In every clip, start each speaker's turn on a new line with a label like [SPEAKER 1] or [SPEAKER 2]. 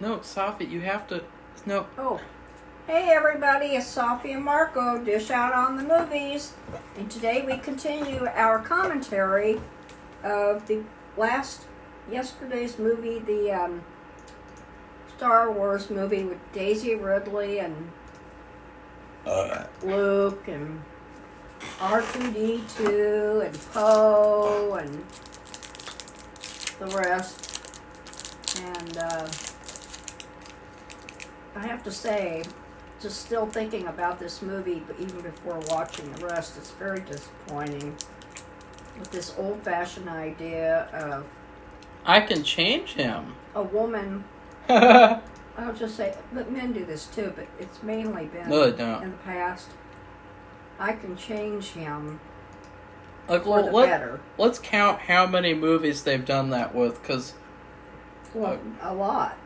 [SPEAKER 1] No, Sophie, you have to... No.
[SPEAKER 2] Oh. Hey everybody, it's Sophie and Marco, Dish Out on the Movies. And today we continue our commentary of yesterday's movie, the Star Wars movie with Daisy Ridley and Luke and R2-D2 and Poe and the rest. And I have to say, just still thinking about this movie, but even before watching the rest, it's very disappointing with this old-fashioned idea of
[SPEAKER 1] I can change him.
[SPEAKER 2] a woman. I'll just say, but men do this too, but it's mainly been
[SPEAKER 1] No, they don't.
[SPEAKER 2] in the past. I can change him
[SPEAKER 1] Like,
[SPEAKER 2] for the better.
[SPEAKER 1] Let's count how many movies they've done that with, because...
[SPEAKER 2] Well, a lot.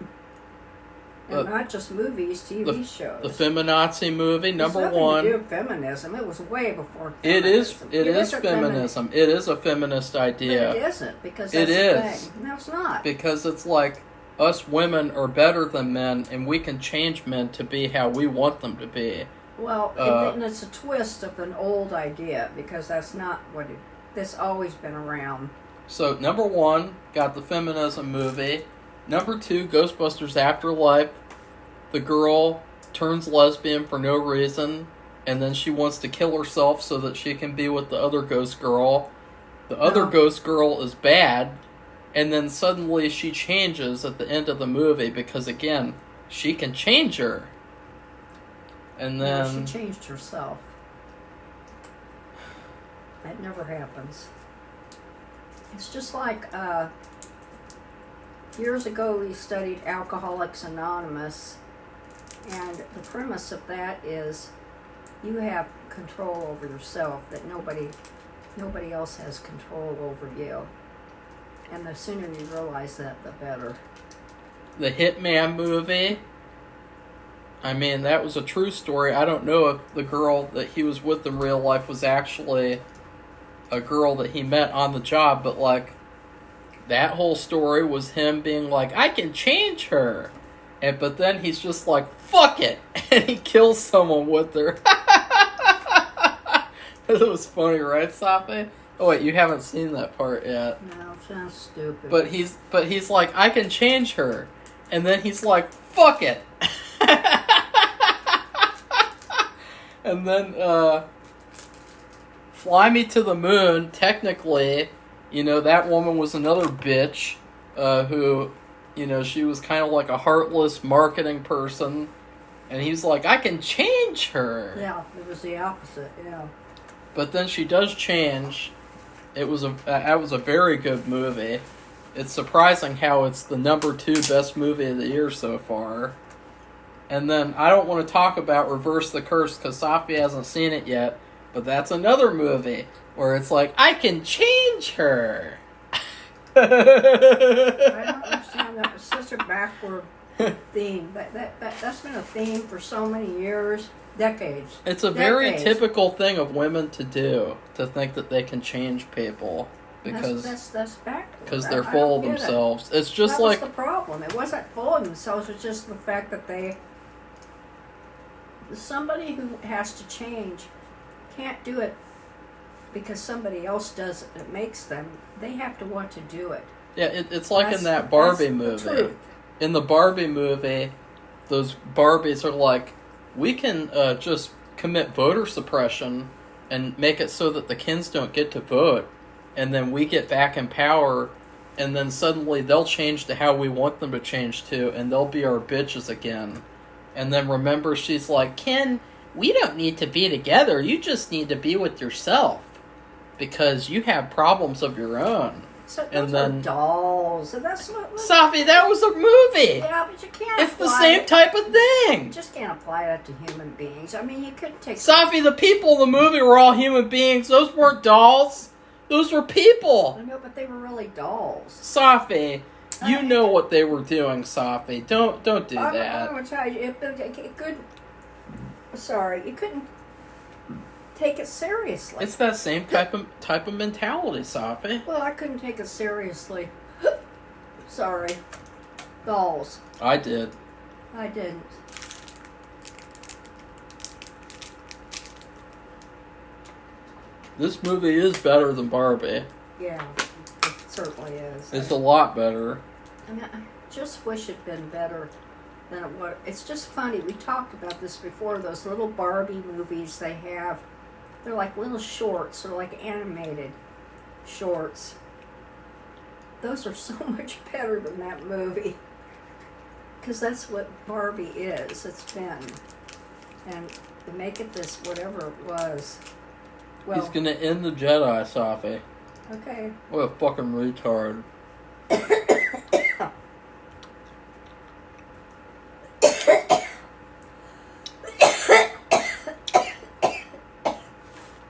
[SPEAKER 2] And not just movies, TV shows.
[SPEAKER 1] The feminazi movie, number
[SPEAKER 2] It's
[SPEAKER 1] one.
[SPEAKER 2] nothing to do with feminism. It was way before feminism.
[SPEAKER 1] It is feminism. It is a feminist idea.
[SPEAKER 2] But it isn't, because that's the thing. No, it's not.
[SPEAKER 1] Because it's like, us women are better than men, and we can change men to be how we want them to be.
[SPEAKER 2] Well, and it's a twist of an old idea, because that's not what that's always been around.
[SPEAKER 1] So, number one, got the feminism movie. Number two, Ghostbusters Afterlife. The girl turns lesbian for no reason, and then she wants to kill herself so that she can be with the other ghost girl. The other ghost girl is bad, and then suddenly she changes at the end of the movie because, again, she can change her. And then...
[SPEAKER 2] No, she changed herself. That never happens. It's just like, years ago we studied Alcoholics Anonymous, and the premise of that is you have control over yourself, that nobody else has control over you. And the sooner you realize that, the better.
[SPEAKER 1] The Hitman movie. I mean, that was a true story. I don't know if the girl that he was with in real life was actually a girl that he met on the job, but, like, that whole story was him being like, I can change her. But then he's just like, fuck it! And he kills someone with her. That was funny, right, Sophie? Oh, wait, you haven't seen that part yet.
[SPEAKER 2] No, it sounds stupid.
[SPEAKER 1] But he's like, I can change her. And then he's like, fuck it! And then, Fly Me to the Moon, technically, you know, that woman was another bitch, who, you know, she was kind of like a heartless marketing person, and he's like, I can change her.
[SPEAKER 2] Yeah, it was the opposite, yeah.
[SPEAKER 1] But then she does change. That was a very good movie. It's surprising how it's the number 2 best movie of the year so far. And then, I don't want to talk about Reverse the Curse, because Sophie hasn't seen it yet, but that's another movie, where it's like, I can change her.
[SPEAKER 2] I don't understand that. It's such a backward theme. That's been a theme for so many years, decades.
[SPEAKER 1] It's a very typical thing of women to do, to think that they can change people. Because
[SPEAKER 2] that's backward.
[SPEAKER 1] Because they're full of themselves. It's just
[SPEAKER 2] that
[SPEAKER 1] like...
[SPEAKER 2] was the problem. It wasn't full of themselves, it's just the fact that somebody who has to change can't do it because somebody else does it. It makes them. They have to want to do it.
[SPEAKER 1] Yeah, it's like in that Barbie movie. In the Barbie movie, those Barbies are like, we can just commit voter suppression and make it so that the Kens don't get to vote, and then we get back in power, and then suddenly they'll change to how we want them to change to, and they'll be our bitches again. And then remember, she's like, Ken, we don't need to be together. You just need to be with yourself. Because you have problems of your own.
[SPEAKER 2] So those are dolls. And that's what...
[SPEAKER 1] Sophie, that was a movie!
[SPEAKER 2] Yeah, but you can't
[SPEAKER 1] It's the same type of thing!
[SPEAKER 2] You just can't apply that to human beings. I mean, you couldn't take...
[SPEAKER 1] Sophie, the people in the movie were all human beings. Those weren't dolls. Those were people.
[SPEAKER 2] I know, but they were really dolls.
[SPEAKER 1] Sophie... You know what they were doing, Sophie. Don't do that.
[SPEAKER 2] I'm going to tell you, you couldn't take it seriously.
[SPEAKER 1] It's that same type of mentality, Sophie.
[SPEAKER 2] Well, I couldn't take it seriously. Sorry. dolls.
[SPEAKER 1] I did.
[SPEAKER 2] I didn't.
[SPEAKER 1] This movie is better than Barbie.
[SPEAKER 2] Yeah, it certainly is.
[SPEAKER 1] It's a lot better.
[SPEAKER 2] I mean, I just wish it'd been better than it was. It's just funny. We talked about this before. Those little Barbie movies they have, they're like little shorts. They're like animated shorts. Those are so much better than that movie. Because that's what Barbie is. It's been. And to make it this, whatever it was. Well,
[SPEAKER 1] He's gonna end the Jedi, Safi.
[SPEAKER 2] okay.
[SPEAKER 1] What a fucking retard.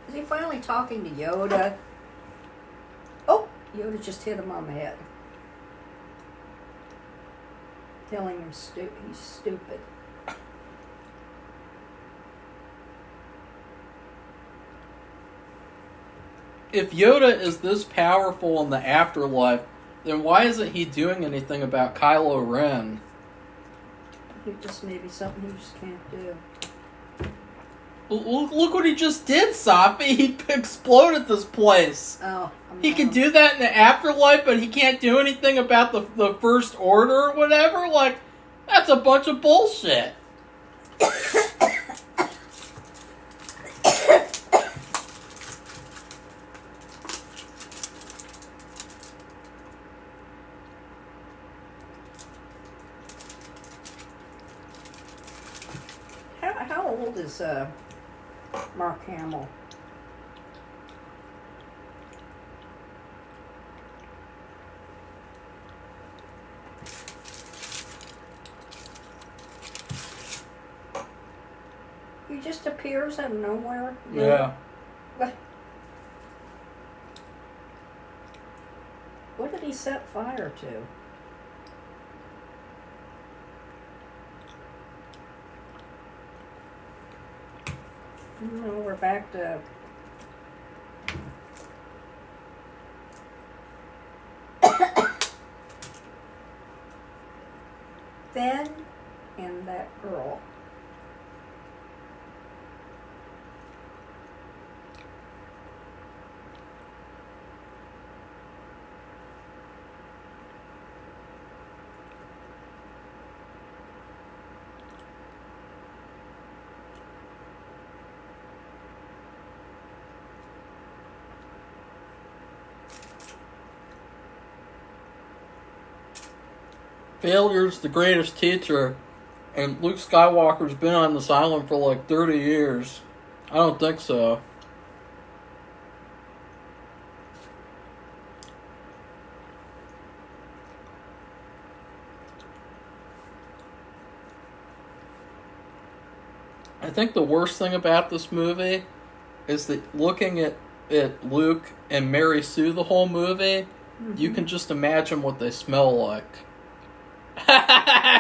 [SPEAKER 2] Is he finally talking to Yoda? Oh, Yoda just hit him on the head. Telling him he's stupid.
[SPEAKER 1] If Yoda is this powerful in the afterlife, then why isn't he doing anything about Kylo Ren?
[SPEAKER 2] He just maybe something he just can't do.
[SPEAKER 1] Look what he just did, Safi. He exploded this place.
[SPEAKER 2] Oh,
[SPEAKER 1] He can do that in the afterlife, but he can't do anything about the First Order or whatever? Like, that's a bunch of bullshit.
[SPEAKER 2] How old is Mark Hamill? He just appears out of nowhere.
[SPEAKER 1] Yeah.
[SPEAKER 2] What did he set fire to? No, we're back to Ben and that girl.
[SPEAKER 1] Failure's the greatest teacher, and Luke Skywalker's been on this island for like 30 years. I don't think so. I think the worst thing about this movie is that looking at Luke and Mary Sue the whole movie, you can just imagine what they smell like.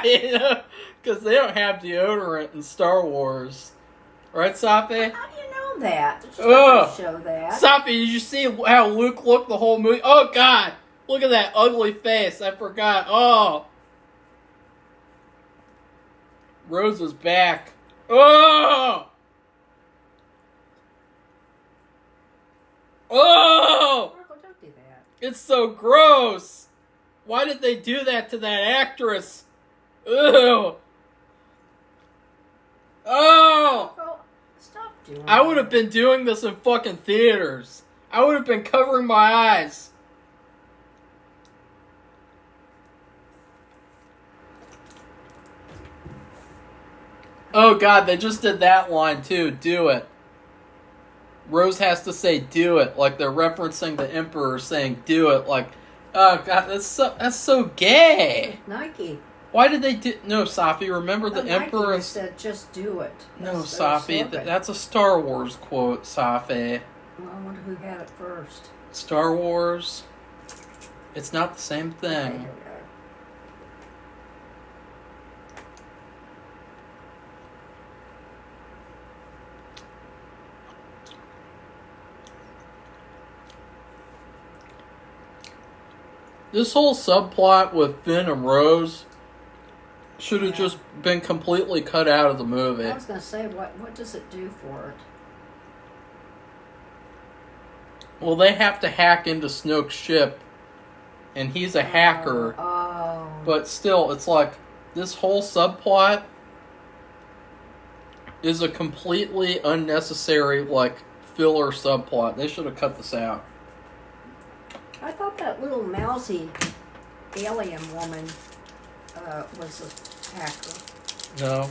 [SPEAKER 1] You know, because they don't have deodorant in Star Wars, right, Safi?
[SPEAKER 2] How do you know that? There's nothing to show that.
[SPEAKER 1] Safi, did you see how Luke looked the whole movie? Oh God, look at that ugly face. I forgot. Oh, Rose is back. Oh, oh,
[SPEAKER 2] Marco, don't do that.
[SPEAKER 1] it's so gross. Why did they do that to that actress? Ew. Oh!
[SPEAKER 2] Marco, stop doing
[SPEAKER 1] I would
[SPEAKER 2] that.
[SPEAKER 1] have been doing this in fucking theaters. I would have been covering my eyes. Oh God, they just did that line too. Do it. Rose has to say "do it," like they're referencing the Emperor saying "do it." Like, oh God, that's so gay.
[SPEAKER 2] Nike.
[SPEAKER 1] Why did they do? No, Safi. Remember the Emperor?
[SPEAKER 2] Nike said, "Just do it."
[SPEAKER 1] No,
[SPEAKER 2] That's their
[SPEAKER 1] Safi.
[SPEAKER 2] slogan.
[SPEAKER 1] That's a Star Wars quote, Safi.
[SPEAKER 2] Well, I wonder who had it first.
[SPEAKER 1] Star Wars. It's not the same
[SPEAKER 2] I
[SPEAKER 1] thing.
[SPEAKER 2] don't know.
[SPEAKER 1] This whole subplot with Finn and Rose should have just been completely cut out of the movie.
[SPEAKER 2] I was going to say, what does it do for it?
[SPEAKER 1] Well, they have to hack into Snoke's ship, and he's a hacker.
[SPEAKER 2] Oh.
[SPEAKER 1] But still, it's like, this whole subplot is a completely unnecessary, like, filler subplot. They should have cut this out.
[SPEAKER 2] I thought that little mousy alien woman was a hacker.
[SPEAKER 1] No.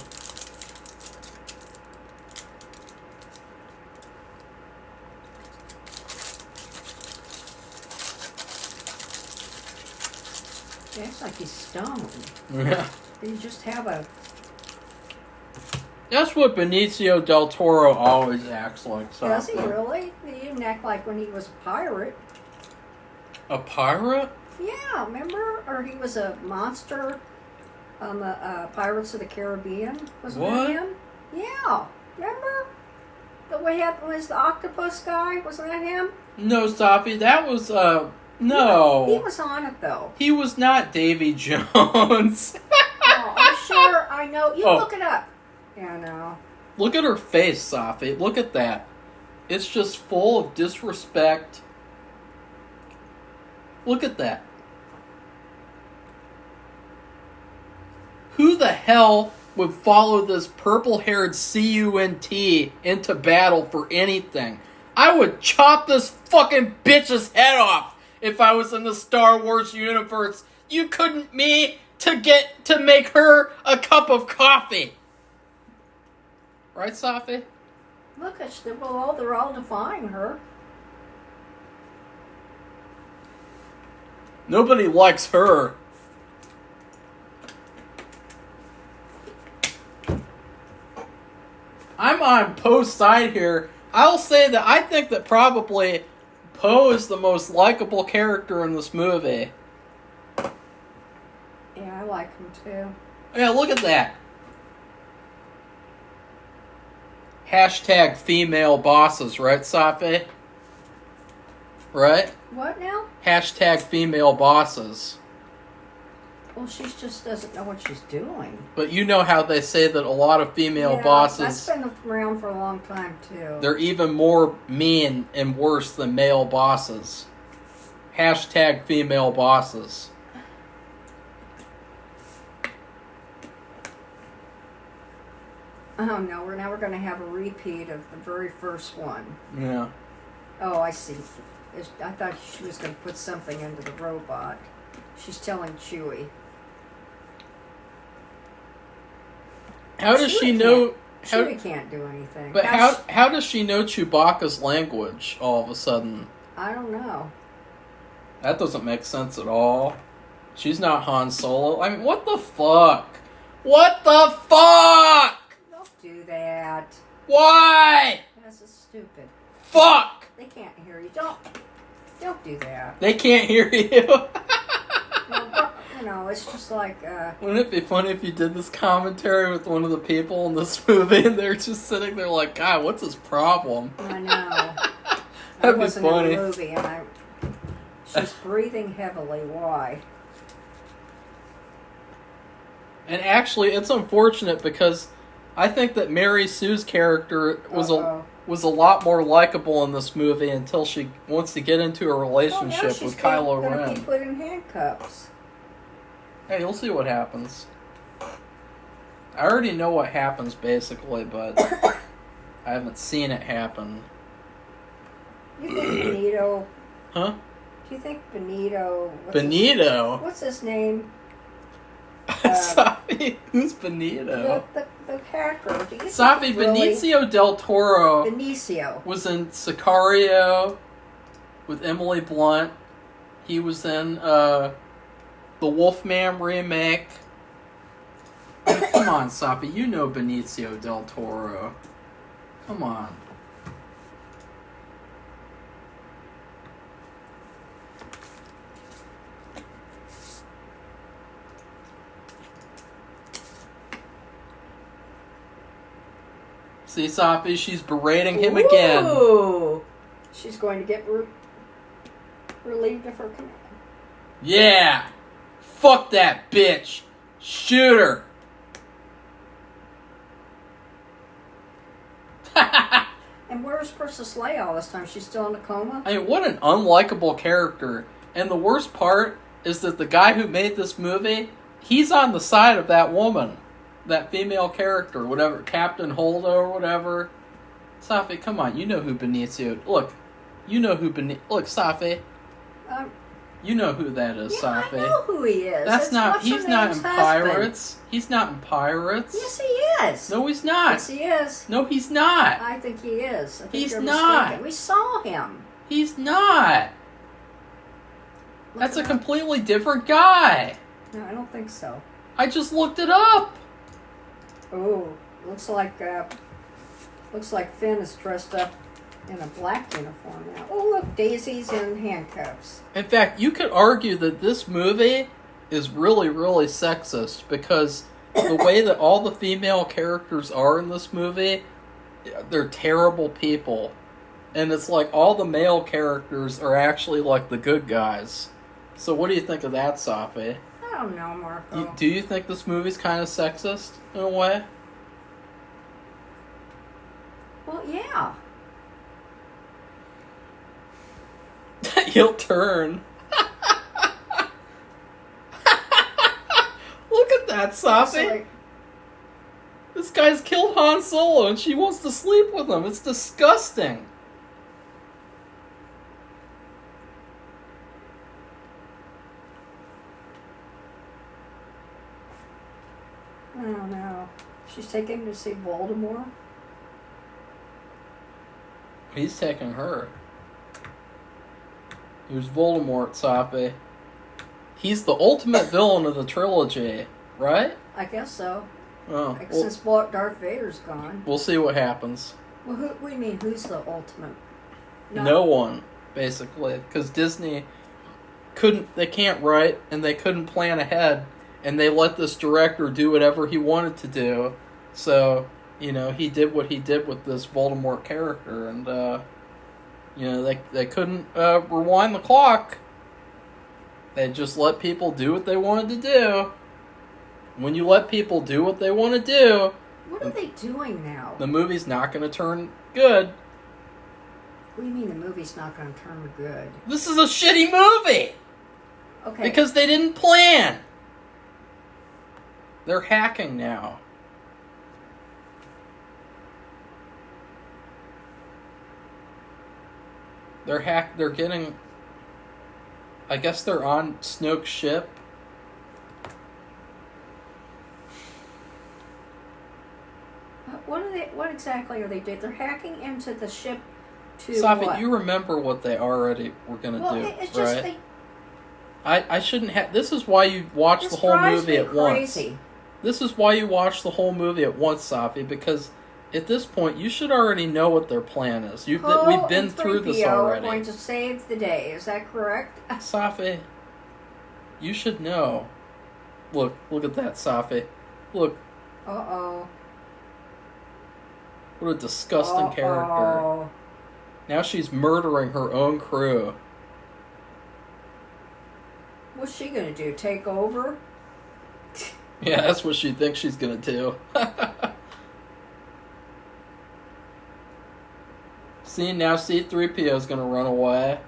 [SPEAKER 2] He acts like he's stoned.
[SPEAKER 1] Yeah.
[SPEAKER 2] Did he just have a...
[SPEAKER 1] That's what Benicio del Toro always acts like. So.
[SPEAKER 2] Does he really? He didn't act like when he was a pirate.
[SPEAKER 1] A pirate?
[SPEAKER 2] Yeah, remember? Or he was a monster on the Pirates of the Caribbean. Wasn't that him? Yeah, remember? The way it was the octopus guy? Wasn't that him?
[SPEAKER 1] No, Sophie, that was, no.
[SPEAKER 2] He was on it, though.
[SPEAKER 1] He was not Davy Jones.
[SPEAKER 2] Oh, I'm sure I know. You look it up. Yeah, no.
[SPEAKER 1] Look at her face, Sophie. Look at that. It's just full of disrespect. Look at that. Who the hell would follow this purple-haired CUNT into battle for anything? I would chop this fucking bitch's head off if I was in the Star Wars universe. You couldn't me to make her a cup of coffee. Right, Sophie?
[SPEAKER 2] Look, they're all defying her.
[SPEAKER 1] Nobody likes her. I'm on Poe's side here. I'll say that I think that probably Poe is the most likable character in this movie.
[SPEAKER 2] Yeah, I like him too.
[SPEAKER 1] Yeah, look at that. Hashtag female bosses, right, Safi? Right?
[SPEAKER 2] What now?
[SPEAKER 1] Hashtag female bosses.
[SPEAKER 2] Well, she just doesn't know what she's doing.
[SPEAKER 1] But you know how they say that a lot of female bosses...
[SPEAKER 2] That's been around for a long time, too.
[SPEAKER 1] They're even more mean and worse than male bosses. Hashtag female bosses.
[SPEAKER 2] Oh, no, we're going to have a repeat of the very first one.
[SPEAKER 1] Yeah.
[SPEAKER 2] Oh, I see. I thought she was going to put something into the robot. She's telling Chewie.
[SPEAKER 1] How does she know...
[SPEAKER 2] Chewie can't do anything.
[SPEAKER 1] But how does she know Chewbacca's language all of a sudden?
[SPEAKER 2] I don't know.
[SPEAKER 1] That doesn't make sense at all. She's not Han Solo. I mean, what the fuck? What the fuck?
[SPEAKER 2] Don't do that.
[SPEAKER 1] Why?
[SPEAKER 2] This is stupid.
[SPEAKER 1] Fuck!
[SPEAKER 2] They can't hear you. Don't do that.
[SPEAKER 1] They can't hear you.
[SPEAKER 2] Well, you know, it's just like...
[SPEAKER 1] Wouldn't it be funny if you did this commentary with one of the people in this movie and they're just sitting there like, God, what's his problem?
[SPEAKER 2] I know.
[SPEAKER 1] That'd be
[SPEAKER 2] wasn't
[SPEAKER 1] funny.
[SPEAKER 2] in the movie, and she's breathing heavily. Why?
[SPEAKER 1] And actually, it's unfortunate because I think that Mary Sue's character was a lot more likable in this movie until she wants to get into a relationship with Kylo Ren.
[SPEAKER 2] Gonna be put in handcuffs.
[SPEAKER 1] Hey, you'll see what happens. I already know what happens basically, but I haven't seen it happen.
[SPEAKER 2] You think Benito?
[SPEAKER 1] Huh?
[SPEAKER 2] Do you think Benito?
[SPEAKER 1] Benito?
[SPEAKER 2] What's his name?
[SPEAKER 1] Safi, who's Benito?
[SPEAKER 2] The hacker. Do you
[SPEAKER 1] Safi,
[SPEAKER 2] really?
[SPEAKER 1] Benicio del Toro
[SPEAKER 2] Benicio
[SPEAKER 1] was in Sicario with Emily Blunt. He was in the Wolfman remake. Come on, Safi, you know Benicio del Toro. Come on. See, Safi, she's berating him again.
[SPEAKER 2] Ooh. She's going to get relieved of her command.
[SPEAKER 1] Yeah! Fuck that bitch! Shoot her!
[SPEAKER 2] Princess Leia all this time? She's still in a coma?
[SPEAKER 1] I mean, what an unlikable character. And the worst part is that the guy who made this movie, he's on the side of that woman. That female character, whatever, Captain Holdo or whatever. Safi, come on, you know who Benicio... Look, you know who Benicio... Look, Safi, you know who that is,
[SPEAKER 2] yeah,
[SPEAKER 1] Safi.
[SPEAKER 2] I know who he is.
[SPEAKER 1] That's not... He's not in Pirates. He's not in Pirates.
[SPEAKER 2] Yes, he is.
[SPEAKER 1] No, he's not.
[SPEAKER 2] Yes, he is.
[SPEAKER 1] No, he's not.
[SPEAKER 2] I think he is. I think
[SPEAKER 1] He's
[SPEAKER 2] you're
[SPEAKER 1] not.
[SPEAKER 2] mistaken. We saw him.
[SPEAKER 1] He's not. That's a completely different guy.
[SPEAKER 2] No, I don't think so.
[SPEAKER 1] I just looked it up.
[SPEAKER 2] Oh, looks like Finn is dressed up in a black uniform now. Oh, look, Daisy's in handcuffs.
[SPEAKER 1] In fact, you could argue that this movie is really, really sexist because the way that all the female characters are in this movie, they're terrible people. And it's like all the male characters are actually like the good guys. So what do you think of that, Safi?
[SPEAKER 2] I don't know, Marco.
[SPEAKER 1] Do you think this movie's kind of sexist in a way?
[SPEAKER 2] Well, yeah.
[SPEAKER 1] He'll turn. Look at that, Safi.
[SPEAKER 2] Like,
[SPEAKER 1] this guy's killed Han Solo and she wants to sleep with him. It's disgusting.
[SPEAKER 2] I don't know. She's taking him to see Voldemort.
[SPEAKER 1] He's taking her. Here's Voldemort, Safi. He's the ultimate villain of the trilogy, right?
[SPEAKER 2] I guess so.
[SPEAKER 1] Oh,
[SPEAKER 2] Since Darth Vader's gone.
[SPEAKER 1] We'll see what happens.
[SPEAKER 2] Well, what do you mean? Who's the ultimate?
[SPEAKER 1] No one, basically, because Disney they can't write and they couldn't plan ahead, and they let this director do whatever he wanted to do. So, he did what he did with this Voldemort character, and they couldn't rewind the clock. They just let people do what they wanted to do. When you let people do what they want to do,
[SPEAKER 2] what are they doing now?
[SPEAKER 1] The movie's not going to turn good.
[SPEAKER 2] What do you mean the movie's not going to turn good?
[SPEAKER 1] This is a shitty movie!
[SPEAKER 2] Okay.
[SPEAKER 1] Because they didn't plan. They're hacking now. They're getting... I guess they're on Snoke's ship.
[SPEAKER 2] What exactly are they doing? They're hacking into the ship to
[SPEAKER 1] Safi,
[SPEAKER 2] what?
[SPEAKER 1] you remember what they already were going to do,
[SPEAKER 2] it's just
[SPEAKER 1] right? I shouldn't have... This is why you watch the whole movie at once. This is why you watch the whole movie at once, Safi, because at this point, you should already know what their plan is. We've been through this already.
[SPEAKER 2] We're going to save the day. Is that correct?
[SPEAKER 1] Safi, you should know. Look at that, Safi. Look.
[SPEAKER 2] Uh-oh.
[SPEAKER 1] What a disgusting character. Now she's murdering her own crew.
[SPEAKER 2] What's she going to do? Take over?
[SPEAKER 1] Yeah, that's what she thinks she's going to do. See, now C-3PO is going to run away.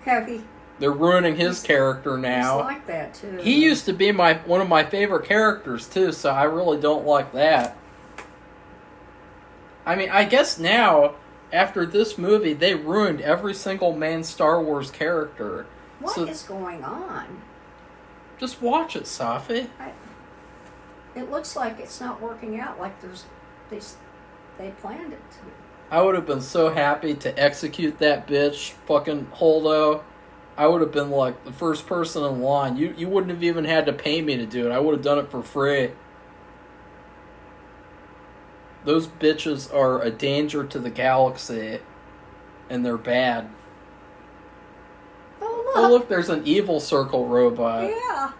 [SPEAKER 2] Heavy.
[SPEAKER 1] They're ruining his character now.
[SPEAKER 2] He's like that, too.
[SPEAKER 1] He used to be one of my favorite characters, too, so I really don't like that. I mean, I guess now, after this movie, they ruined every single main Star Wars character.
[SPEAKER 2] What is going on?
[SPEAKER 1] Just watch it, Safi.
[SPEAKER 2] It looks like it's not working out like they planned it to.
[SPEAKER 1] I would have been so happy to execute that bitch, fucking Holdo. I would have been like the first person in line. You wouldn't have even had to pay me to do it. I would have done it for free. Those bitches are a danger to the galaxy, and they're bad.
[SPEAKER 2] Oh,
[SPEAKER 1] look, there's an evil circle robot.
[SPEAKER 2] Yeah.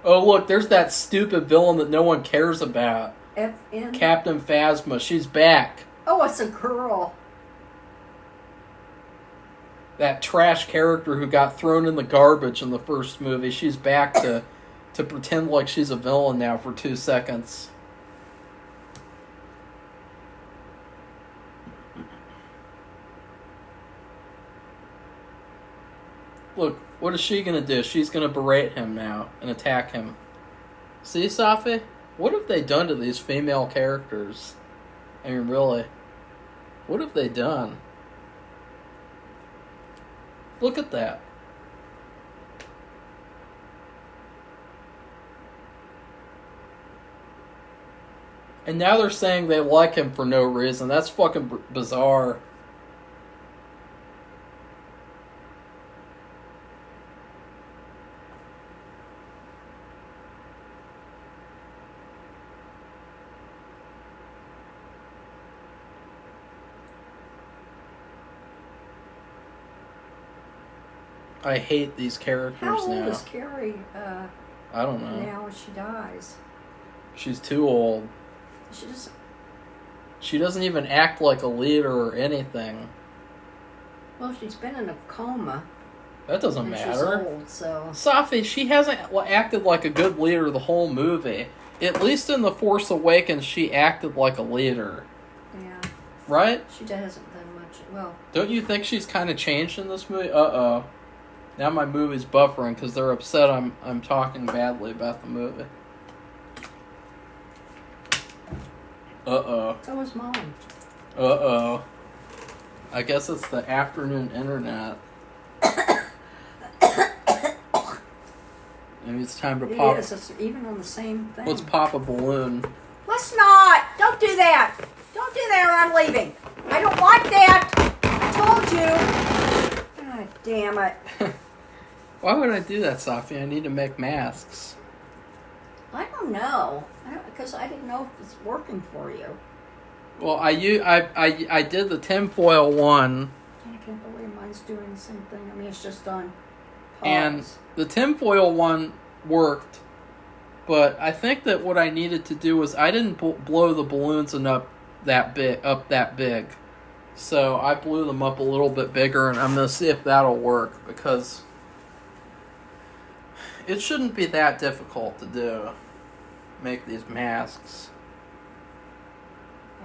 [SPEAKER 1] Oh, look, there's that stupid villain that no one cares about.
[SPEAKER 2] FN?
[SPEAKER 1] Captain Phasma, she's back.
[SPEAKER 2] Oh, it's a girl.
[SPEAKER 1] That trash character who got thrown in the garbage in the first movie, she's back to pretend like she's a villain now for 2 seconds. Look, what is she gonna do? She's gonna berate him now and attack him. See, Safi? What have they done to these female characters? I mean, really. What have they done? Look at that. And now they're saying they like him for no reason. That's fucking bizarre. I hate these characters now.
[SPEAKER 2] How old is Carrie
[SPEAKER 1] I don't know.
[SPEAKER 2] now when she dies?
[SPEAKER 1] She's too old. She doesn't even act like a leader or anything.
[SPEAKER 2] Well, she's been in a coma.
[SPEAKER 1] That doesn't
[SPEAKER 2] and
[SPEAKER 1] matter.
[SPEAKER 2] She's old, so.
[SPEAKER 1] Safi, she hasn't acted like a good leader the whole movie. At least in The Force Awakens, she acted like a leader.
[SPEAKER 2] Yeah.
[SPEAKER 1] Right?
[SPEAKER 2] She hasn't done much. Well.
[SPEAKER 1] Don't you think she's kind of changed in this movie? Uh-oh. Now my movie's buffering because they're upset I'm talking badly about the movie. Uh-oh.
[SPEAKER 2] So was Mom.
[SPEAKER 1] Uh-oh. I guess it's the afternoon internet. Maybe it's time to pop.
[SPEAKER 2] It is. It's even on the same thing.
[SPEAKER 1] Let's pop a balloon.
[SPEAKER 2] Let's not! Don't do that! Don't do that or I'm leaving. I don't like that! I told you! God damn it.
[SPEAKER 1] Why would I do that, Safi? I need to make masks.
[SPEAKER 2] I don't know. Because I didn't know if it's working for you.
[SPEAKER 1] Well, I did the tinfoil one.
[SPEAKER 2] I can't believe mine's doing the same thing. I mean, it's just on pause.
[SPEAKER 1] And the tinfoil one worked. But I think that what I needed to do was I didn't blow the balloons up that big. So I blew them up a little bit bigger, and I'm going to see if that'll work, because it shouldn't be that difficult to do. Make these masks.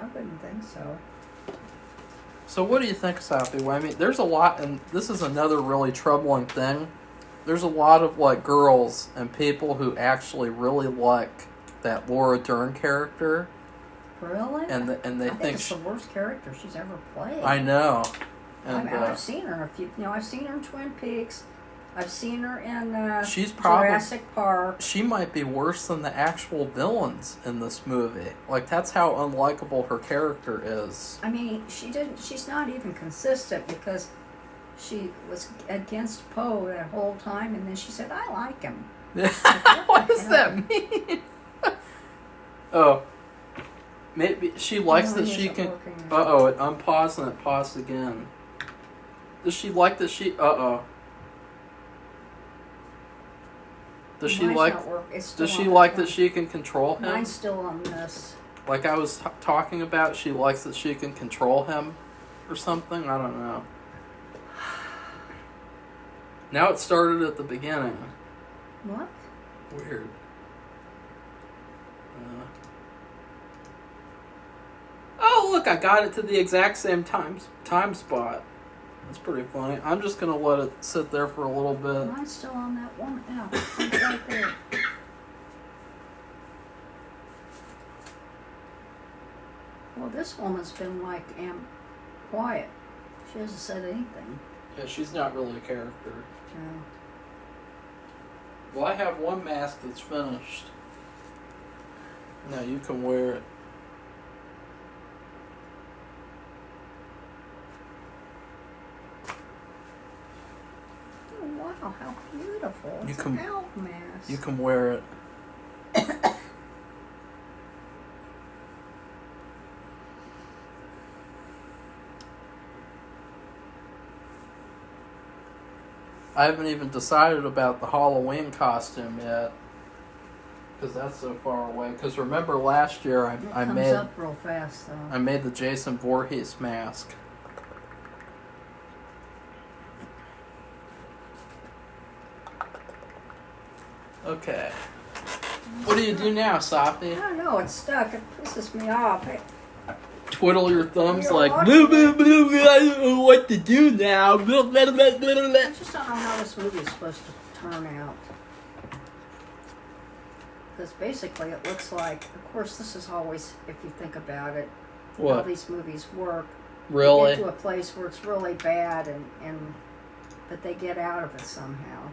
[SPEAKER 2] I wouldn't think so.
[SPEAKER 1] So what do you think, Safi? Well, I mean, there's a lot, and this is another really troubling thing. There's a lot of, like, girls and people who actually really like that Laura Dern character.
[SPEAKER 2] Really?
[SPEAKER 1] And they
[SPEAKER 2] I think it's the worst character she's ever played.
[SPEAKER 1] I know. And,
[SPEAKER 2] I've seen her in a few. I've seen her in Twin Peaks. I've seen her in Jurassic Park.
[SPEAKER 1] She might be worse than the actual villains in this movie. Like, that's how unlikable her character is.
[SPEAKER 2] I mean, she's not even consistent, because she was against Poe that whole time, and then she said, "I like him."
[SPEAKER 1] What does that mean? Oh, maybe she likes that she can. Uh-oh, it unpaused and it paused again. Does she like that she? Uh-oh. Does she like? Does she like that she can control him?
[SPEAKER 2] Mine's still on this.
[SPEAKER 1] Like I was talking about, she likes that she can control him, or something. I don't know. Now it started at the beginning.
[SPEAKER 2] What?
[SPEAKER 1] Weird. Oh, look, I got it to the exact same time spot. That's pretty funny. I'm just going to let it sit there for a little bit.
[SPEAKER 2] Mine's still on that one. Yeah, it's right there. Well, this woman's been, like, quiet. She hasn't said anything.
[SPEAKER 1] Yeah, she's not really a character.
[SPEAKER 2] No.
[SPEAKER 1] Well, I have one mask that's finished. Now you can wear it.
[SPEAKER 2] Oh, wow, how beautiful. It's an elf mask.
[SPEAKER 1] You can wear it. I haven't even decided about the Halloween costume yet, because that's so far away. Because remember last year I made
[SPEAKER 2] up real fast, though.
[SPEAKER 1] I made the Jason Voorhees mask. Okay. What do you do now, Safi?
[SPEAKER 2] I don't know, it's stuck. It pisses me off.
[SPEAKER 1] twiddle your thumbs
[SPEAKER 2] You're
[SPEAKER 1] like,
[SPEAKER 2] watching
[SPEAKER 1] blah, blah, blah, blah, I don't know what to do now. Blah, blah, blah, blah, blah.
[SPEAKER 2] I just don't know how this movie is supposed to turn out. Because basically it looks like, of course this is always, if you think about it, how
[SPEAKER 1] What?
[SPEAKER 2] these movies work.
[SPEAKER 1] Really?
[SPEAKER 2] They get to a place where it's really bad but they get out of it somehow.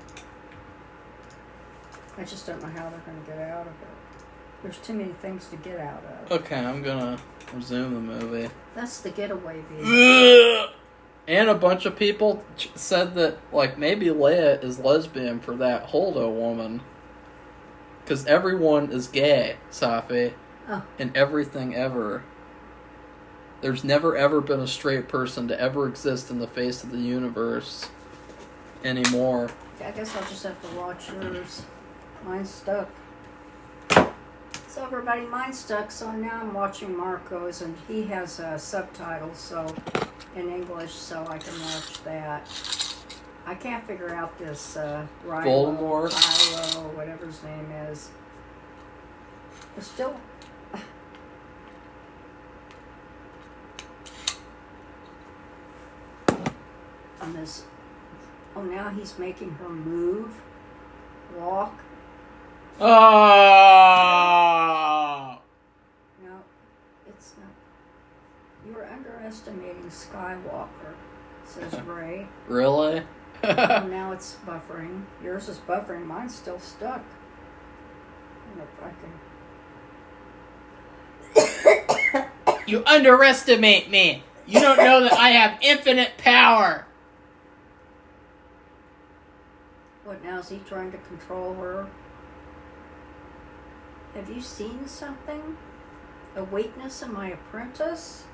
[SPEAKER 2] I just don't know how they're going to get out of it. There's too many things to get out of.
[SPEAKER 1] Okay, I'm gonna resume the movie.
[SPEAKER 2] That's the getaway vehicle.
[SPEAKER 1] And a bunch of people said that, like, maybe Leia is lesbian for that Holdo woman. Because everyone is gay, Safi.
[SPEAKER 2] Oh.
[SPEAKER 1] In everything ever. There's never ever been a straight person to ever exist in the face of the universe anymore.
[SPEAKER 2] I guess I'll just have to watch yours. Mine's stuck. So everybody, mine's stuck. So now I'm watching Marco's, and he has subtitles in English, so I can watch that. I can't figure out this
[SPEAKER 1] Voldemort?
[SPEAKER 2] Kylo, whatever his name is. It's still. On this. Oh, now he's making her move, walk.
[SPEAKER 1] Oh!
[SPEAKER 2] No, it's not. You are underestimating Skywalker, says Ray.
[SPEAKER 1] Really?
[SPEAKER 2] Oh, now it's buffering. Yours is buffering. Mine's still stuck. I don't know if I can.
[SPEAKER 1] You underestimate me. You don't know that I have infinite power.
[SPEAKER 2] What now? Is he trying to control her? Have you seen something? A weakness in my apprentice?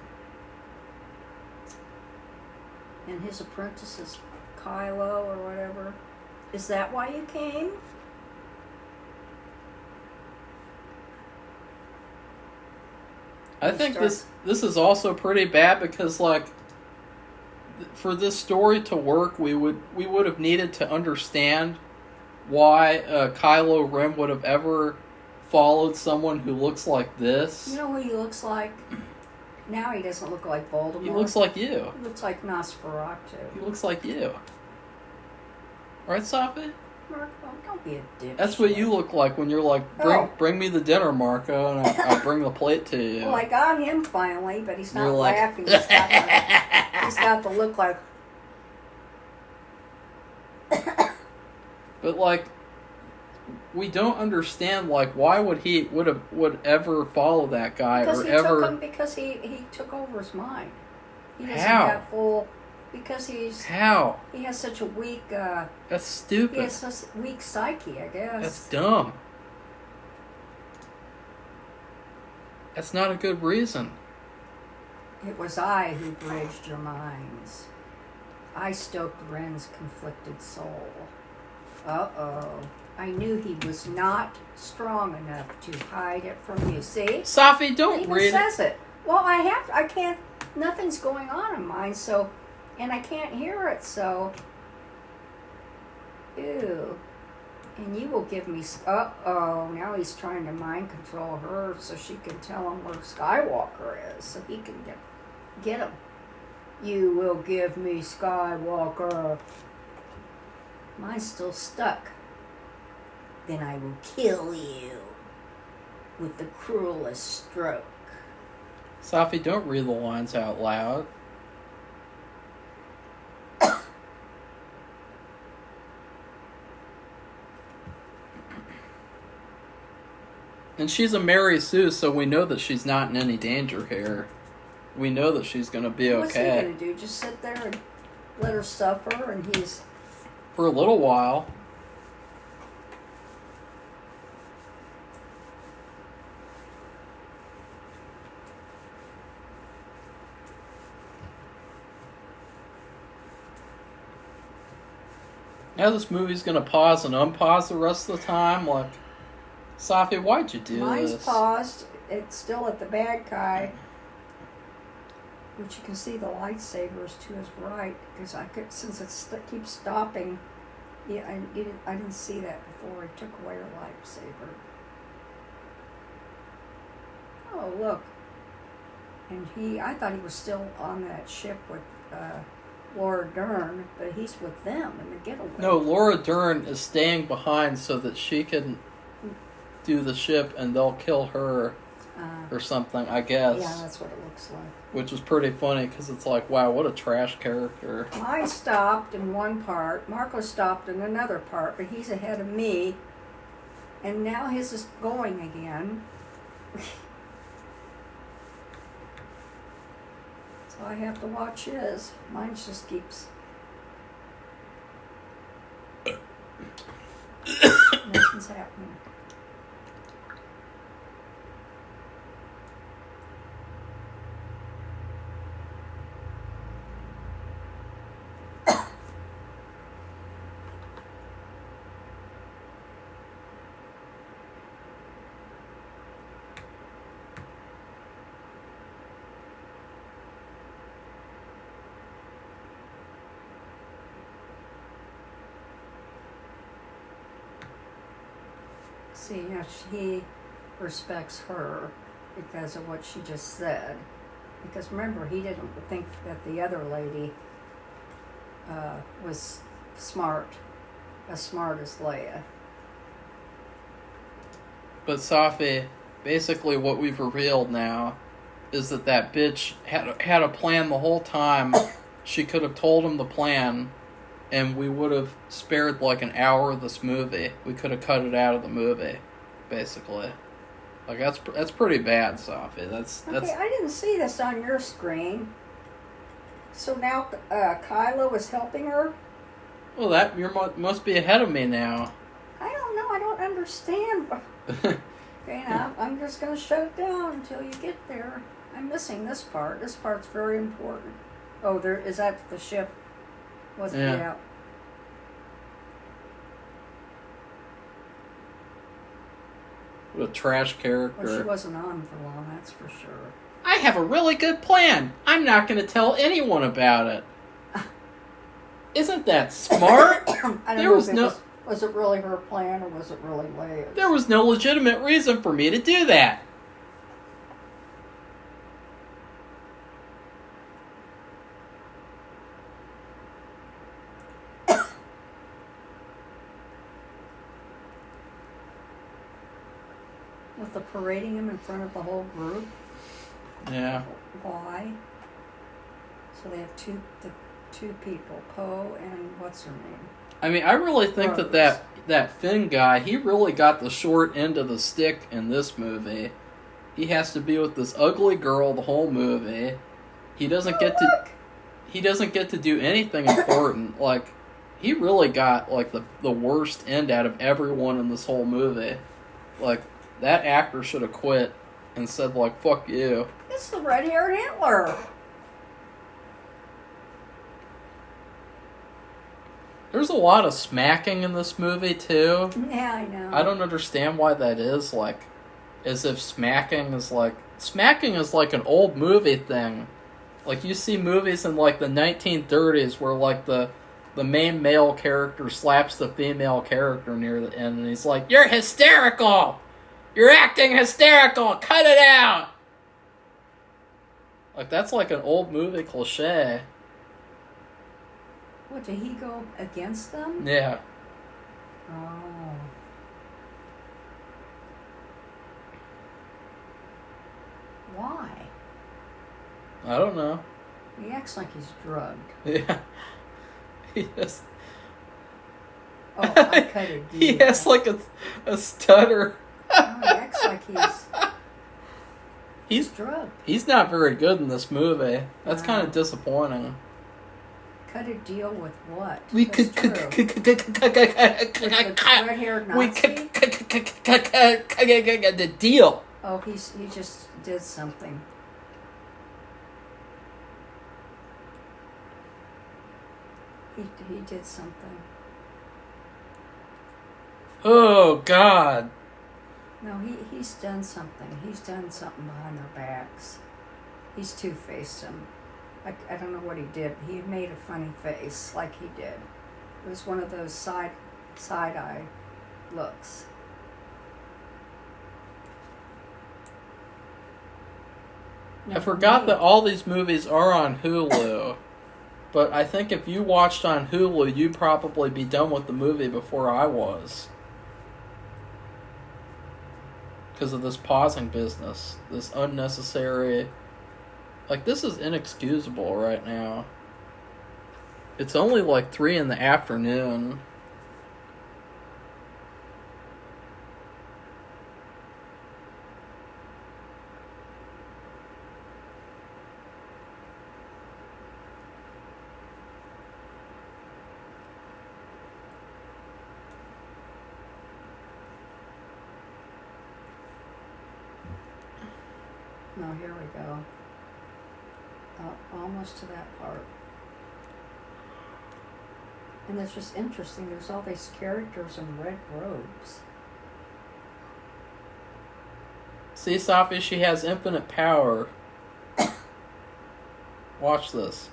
[SPEAKER 2] And his apprentice is Kylo or whatever. Is that why you came?
[SPEAKER 1] I think this is also pretty bad because, like, for this story to work, we would have needed to understand why Kylo Ren would have ever followed someone who looks like this.
[SPEAKER 2] You know what he looks like? Now he doesn't look like Voldemort.
[SPEAKER 1] He looks like you.
[SPEAKER 2] He looks like Nosferatu.
[SPEAKER 1] He looks like you. Right, Safi?
[SPEAKER 2] Marco, don't be a dick.
[SPEAKER 1] That's what you look like when you're like, bring me the dinner, Marco, and I bring the plate to you.
[SPEAKER 2] Well, I got him finally, but he's not
[SPEAKER 1] You're like,
[SPEAKER 2] laughing. He's got the look like.
[SPEAKER 1] But like, we don't understand, like, why would he would ever follow that guy
[SPEAKER 2] Because
[SPEAKER 1] or
[SPEAKER 2] he
[SPEAKER 1] ever?
[SPEAKER 2] took him because he took over his mind. He doesn't
[SPEAKER 1] How?
[SPEAKER 2] have full because he's
[SPEAKER 1] How?
[SPEAKER 2] he has such a weak
[SPEAKER 1] That's stupid.
[SPEAKER 2] he has such weak psyche, I guess.
[SPEAKER 1] That's dumb. That's not a good reason.
[SPEAKER 2] It was I who bridged your minds. I stoked Ren's conflicted soul. Uh-oh. I knew he was not strong enough to hide it from you. See?
[SPEAKER 1] Safi, don't
[SPEAKER 2] It even
[SPEAKER 1] read
[SPEAKER 2] says it. Well, I can't, nothing's going on in mine, so, and I can't hear it, so, ew. And you will give me, uh-oh, now he's trying to mind control her so she can tell him where Skywalker is, so he can get him. You will give me Skywalker. Mine's still stuck. Then I will kill you with the cruelest stroke.
[SPEAKER 1] Safi, don't read the lines out loud. And she's a Mary Sue, so we know that she's not in any danger here. We know that she's going to be okay.
[SPEAKER 2] What's he going to do? Just sit there and let her suffer, and he's...
[SPEAKER 1] For a little while. Now this movie's going to pause and unpause the rest of the time. Like, Safi, why'd you do
[SPEAKER 2] Mine's
[SPEAKER 1] this?
[SPEAKER 2] paused. It's still at the bad guy. Which you can see the lightsabers to his right. Because since it keeps stopping... Yeah, I didn't see that before. He took away her lightsaber. Oh, look. And I thought he was still on that ship with Laura Dern, but he's with them in the getaway.
[SPEAKER 1] No, Laura Dern is staying behind so that she can do the ship and they'll kill her or something, I guess.
[SPEAKER 2] Yeah, that's what it looks like.
[SPEAKER 1] Which is pretty funny because it's like, wow, what a trash character.
[SPEAKER 2] I stopped in one part. Marco stopped in another part, but he's ahead of me. And now his is going again. So I have to watch his. Mine just keeps... Nothing's happening. See, he respects her because of what she just said. Because remember, he didn't think that the other lady was smart, as smart as Leia.
[SPEAKER 1] But Safi, basically what we've revealed now is that bitch had a plan the whole time. She could have told him the plan, and we would have spared like an hour of this movie. We could have cut it out of the movie, basically. Like that's pretty bad, Safi. That's
[SPEAKER 2] Okay, I didn't see this on your screen. So now Kylo is helping her?
[SPEAKER 1] Well, that you must be ahead of me now.
[SPEAKER 2] I don't know. I don't understand. Okay, now I'm just going to shut it down until you get there. I'm missing this part. This part's very important. Oh, is that the ship? Wasn't it out?
[SPEAKER 1] What a trash character.
[SPEAKER 2] Well, she wasn't on for long, that's for sure.
[SPEAKER 1] I have a really good plan. I'm not going to tell anyone about it. Isn't that smart?
[SPEAKER 2] I don't know was it really her plan or was it really Leia's?
[SPEAKER 1] There was no legitimate reason for me to do that.
[SPEAKER 2] With the parading him in front of the whole group?
[SPEAKER 1] Yeah.
[SPEAKER 2] Why? So they have two people, Poe and what's her name?
[SPEAKER 1] I mean, I really think that Finn guy, he really got the short end of the stick in this movie. He has to be with this ugly girl the whole movie. He doesn't get to do anything important. Like, he really got like the worst end out of everyone in this whole movie. Like, that actor should have quit and said like, fuck you.
[SPEAKER 2] It's the red-haired Hitler.
[SPEAKER 1] There's a lot of smacking in this movie, too.
[SPEAKER 2] Yeah, I know.
[SPEAKER 1] I don't understand why that is, like, as if smacking is like an old movie thing. Like, you see movies in, like, the 1930s where, like, the main male character slaps the female character near the end, and he's like, "You're hysterical! You're acting hysterical! Cut it out!" Like, that's like an old movie cliche.
[SPEAKER 2] What, did he go against them?
[SPEAKER 1] Yeah.
[SPEAKER 2] Oh. Why?
[SPEAKER 1] I don't know.
[SPEAKER 2] He acts like he's drugged.
[SPEAKER 1] Yeah. He has...
[SPEAKER 2] Oh, I cut a deal.
[SPEAKER 1] He has like a stutter.
[SPEAKER 2] Oh, he acts like he's drugged.
[SPEAKER 1] He's not very good in this movie. That's kind of disappointing.
[SPEAKER 2] Cut a deal with what?
[SPEAKER 1] We
[SPEAKER 2] That's
[SPEAKER 1] could
[SPEAKER 2] true. With the red-haired Nazi?
[SPEAKER 1] The deal.
[SPEAKER 2] Oh, he just did something. He did something.
[SPEAKER 1] Oh God.
[SPEAKER 2] No, he's done something. He's done something behind their backs. He's two-faced them. I don't know what he did. He made a funny face, like he did. It was one of those side-eye looks.
[SPEAKER 1] I forgot that all these movies are on Hulu. But I think if you watched on Hulu, you'd probably be done with the movie before I was. Because of this pausing business. This unnecessary... Like, this is inexcusable right now. It's only like 3 in the afternoon.
[SPEAKER 2] No, here we go. Almost to that part. And it's just interesting. There's all these characters in red robes.
[SPEAKER 1] See, Sophie, she has infinite power. Watch this.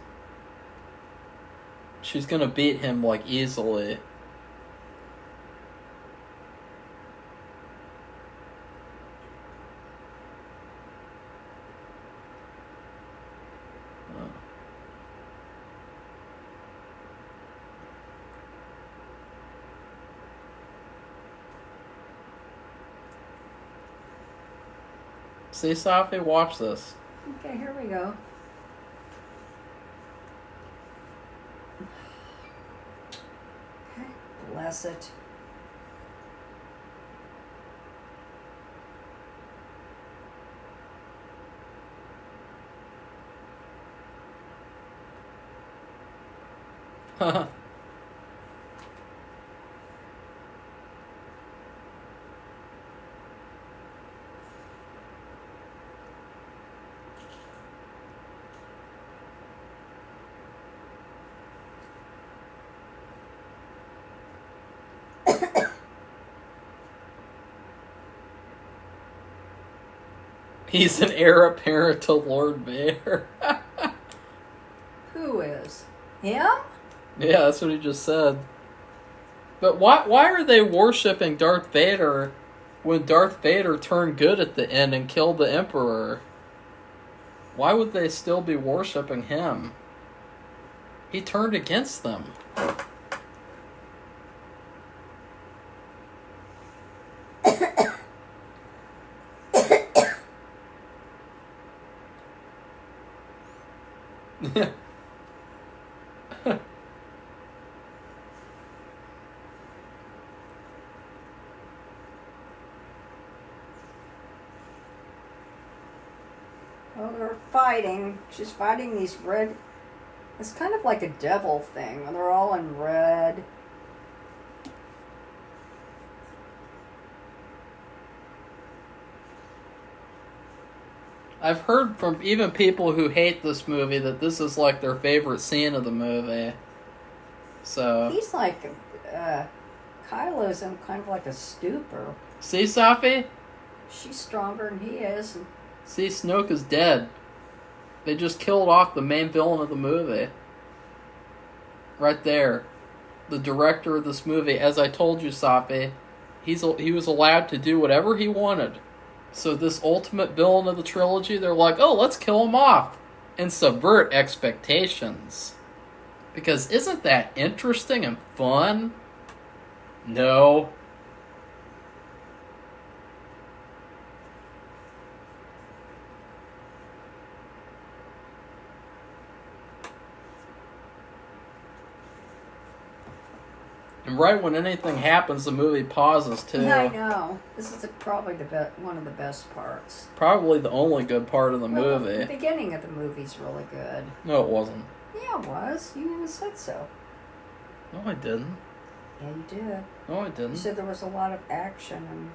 [SPEAKER 1] She's gonna beat him, like, easily. See, Sophie, watch this.
[SPEAKER 2] Okay, here we go. Okay, bless it.
[SPEAKER 1] He's an heir apparent to Lord Vader.
[SPEAKER 2] Who is? Him?
[SPEAKER 1] Yeah, that's what he just said. But why are they worshipping Darth Vader when Darth Vader turned good at the end and killed the Emperor? Why would they still be worshipping him? He turned against them.
[SPEAKER 2] Well, they're fighting. She's fighting these red... It's kind of like a devil thing. They're all in red.
[SPEAKER 1] I've heard from even people who hate this movie that this is like their favorite scene of the movie. So...
[SPEAKER 2] He's like... Kylo's in kind of like a stupor.
[SPEAKER 1] See, Sophie?
[SPEAKER 2] She's stronger than he is. And
[SPEAKER 1] See, Snoke is dead. They just killed off the main villain of the movie. Right there. The director of this movie, as I told you, Sophie, he was allowed to do whatever he wanted. So this ultimate villain of the trilogy, they're like, oh, let's kill him off and subvert expectations. Because isn't that interesting and fun? No. And right when anything happens, the movie pauses too.
[SPEAKER 2] yeah, I know. This is probably one of the best parts.
[SPEAKER 1] Probably the only good part of the
[SPEAKER 2] Well,
[SPEAKER 1] movie.
[SPEAKER 2] The beginning of the movie's really good.
[SPEAKER 1] No, it wasn't.
[SPEAKER 2] Yeah, it was. You even said so.
[SPEAKER 1] No, I didn't.
[SPEAKER 2] Yeah, you did.
[SPEAKER 1] No, I
[SPEAKER 2] You
[SPEAKER 1] didn't.
[SPEAKER 2] said there was a lot of action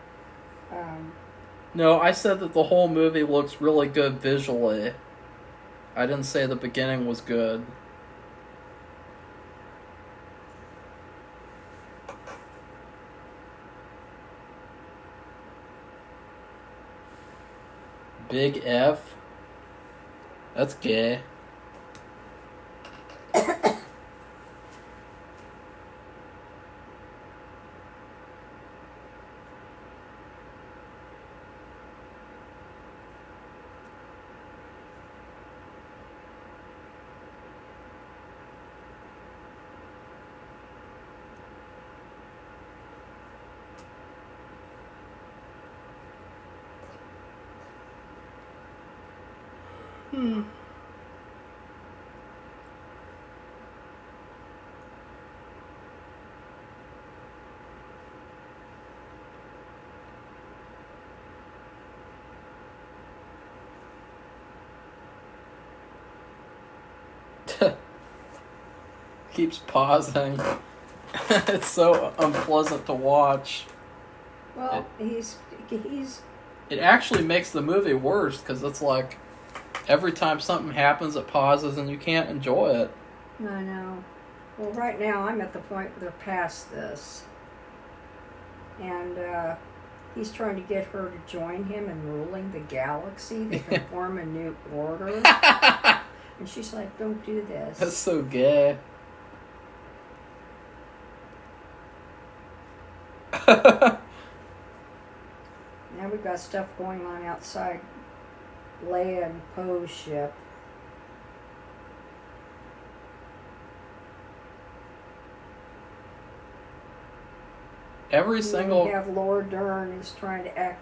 [SPEAKER 2] and...
[SPEAKER 1] No, I said that the whole movie looks really good visually. I didn't say the beginning was good. Big F? That's gay. Keeps pausing. It's so unpleasant to watch.
[SPEAKER 2] Well, he's.
[SPEAKER 1] It actually makes the movie worse because it's like every time something happens, it pauses and you can't enjoy it.
[SPEAKER 2] I know. Well, right now I'm at the point where they're past this, and he's trying to get her to join him in ruling the galaxy. They can form a new order, and she's like, "Don't do this."
[SPEAKER 1] That's so gay.
[SPEAKER 2] Now we've got stuff going on outside Leia and Poe's ship.
[SPEAKER 1] Every single...
[SPEAKER 2] We have Laura Dern who's trying to act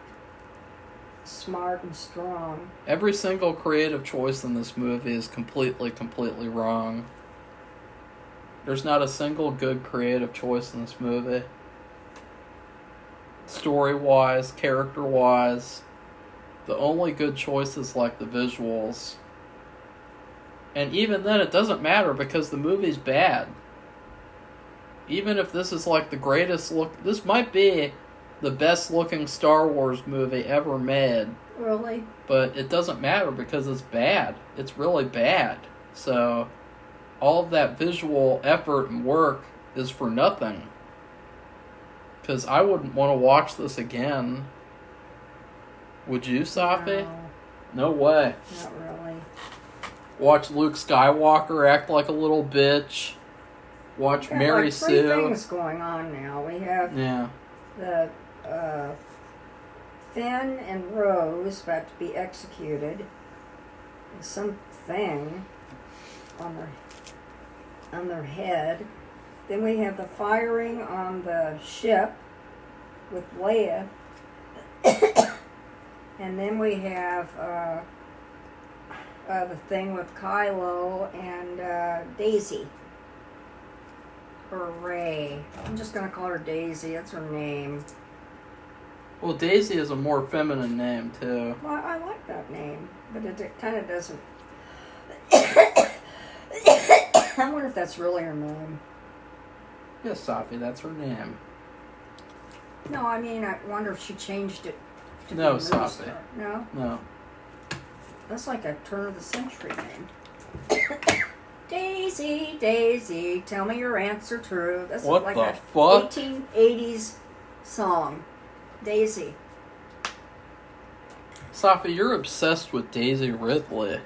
[SPEAKER 2] smart and strong.
[SPEAKER 1] Every single creative choice in this movie is completely wrong. There's not a single good creative choice in this movie. Story-wise, character-wise, the only good choice is like the visuals. And even then it doesn't matter because the movie's bad. Even if this is like the greatest look... This might be the best looking Star Wars movie ever made.
[SPEAKER 2] Really?
[SPEAKER 1] But it doesn't matter because it's bad. It's really bad. So all of that visual effort and work is for nothing. Because I wouldn't want to watch this again. Would you, Safi? No way.
[SPEAKER 2] Not really.
[SPEAKER 1] Watch Luke Skywalker act like a little bitch. Watch Mary
[SPEAKER 2] like
[SPEAKER 1] Sue.
[SPEAKER 2] Three things going on now. We have the Finn and Rose about to be executed. There's something on their head. Then we have the firing on the ship with Leia. And then we have the thing with Kylo and Daisy. Or Ray. I'm just going to call her Daisy. That's her name.
[SPEAKER 1] Well, Daisy is a more feminine name, too.
[SPEAKER 2] Well, I like that name, but it kind of doesn't... I wonder if that's really her name.
[SPEAKER 1] Yes, Safi, that's her name.
[SPEAKER 2] No, I mean, I wonder if she changed it to
[SPEAKER 1] No,
[SPEAKER 2] be
[SPEAKER 1] Safi.
[SPEAKER 2] Star. No?
[SPEAKER 1] No.
[SPEAKER 2] That's like a turn-of-the-century name. Daisy, Daisy, tell me your answer true. That's
[SPEAKER 1] what
[SPEAKER 2] like
[SPEAKER 1] the
[SPEAKER 2] a
[SPEAKER 1] fuck?
[SPEAKER 2] 1880s song. Daisy.
[SPEAKER 1] Safi, you're obsessed with Daisy Ridley.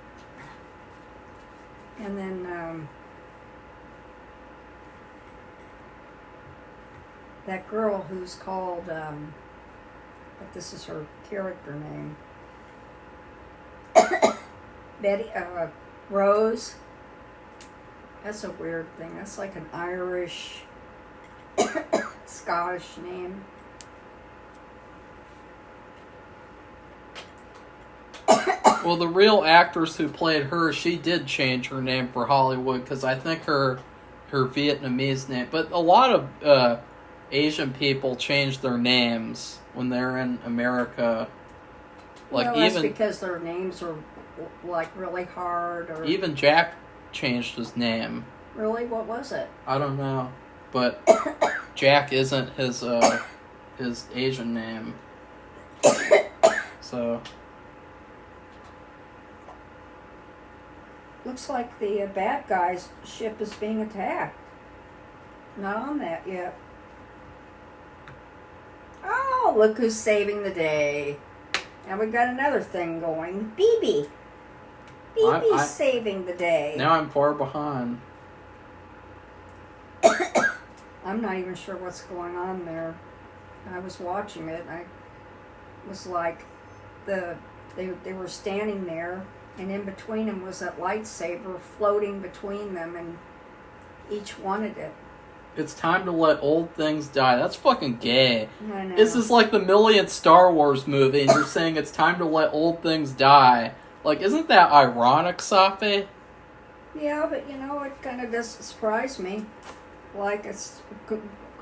[SPEAKER 2] And then, that girl who's called, but this is her character name. Rose. That's a weird thing. That's like an Irish, Scottish name.
[SPEAKER 1] Well, the real actress who played her, she did change her name for Hollywood, because I think her Vietnamese name... But a lot of Asian people change their names when they're in America. Like,
[SPEAKER 2] well, that's because their names are, like, really hard. Or
[SPEAKER 1] even Jack changed his name.
[SPEAKER 2] Really? What was it?
[SPEAKER 1] I don't know. But Jack isn't his Asian name. So...
[SPEAKER 2] Looks like the bad guy's ship is being attacked. Not on that yet. Oh, look who's saving the day. And we got another thing going. BB. BB's saving the day.
[SPEAKER 1] Now I'm far behind.
[SPEAKER 2] I'm not even sure what's going on there. I was watching it. I was like, they were standing there. And in between them was that lightsaber floating between them, and each wanted it.
[SPEAKER 1] It's time to let old things die. That's fucking gay.
[SPEAKER 2] I know.
[SPEAKER 1] This is like the millionth Star Wars movie, and you're saying it's time to let old things die Like, isn't that ironic, Safi?
[SPEAKER 2] Yeah, but you know, it kind of doesn't surprise me. Like, it's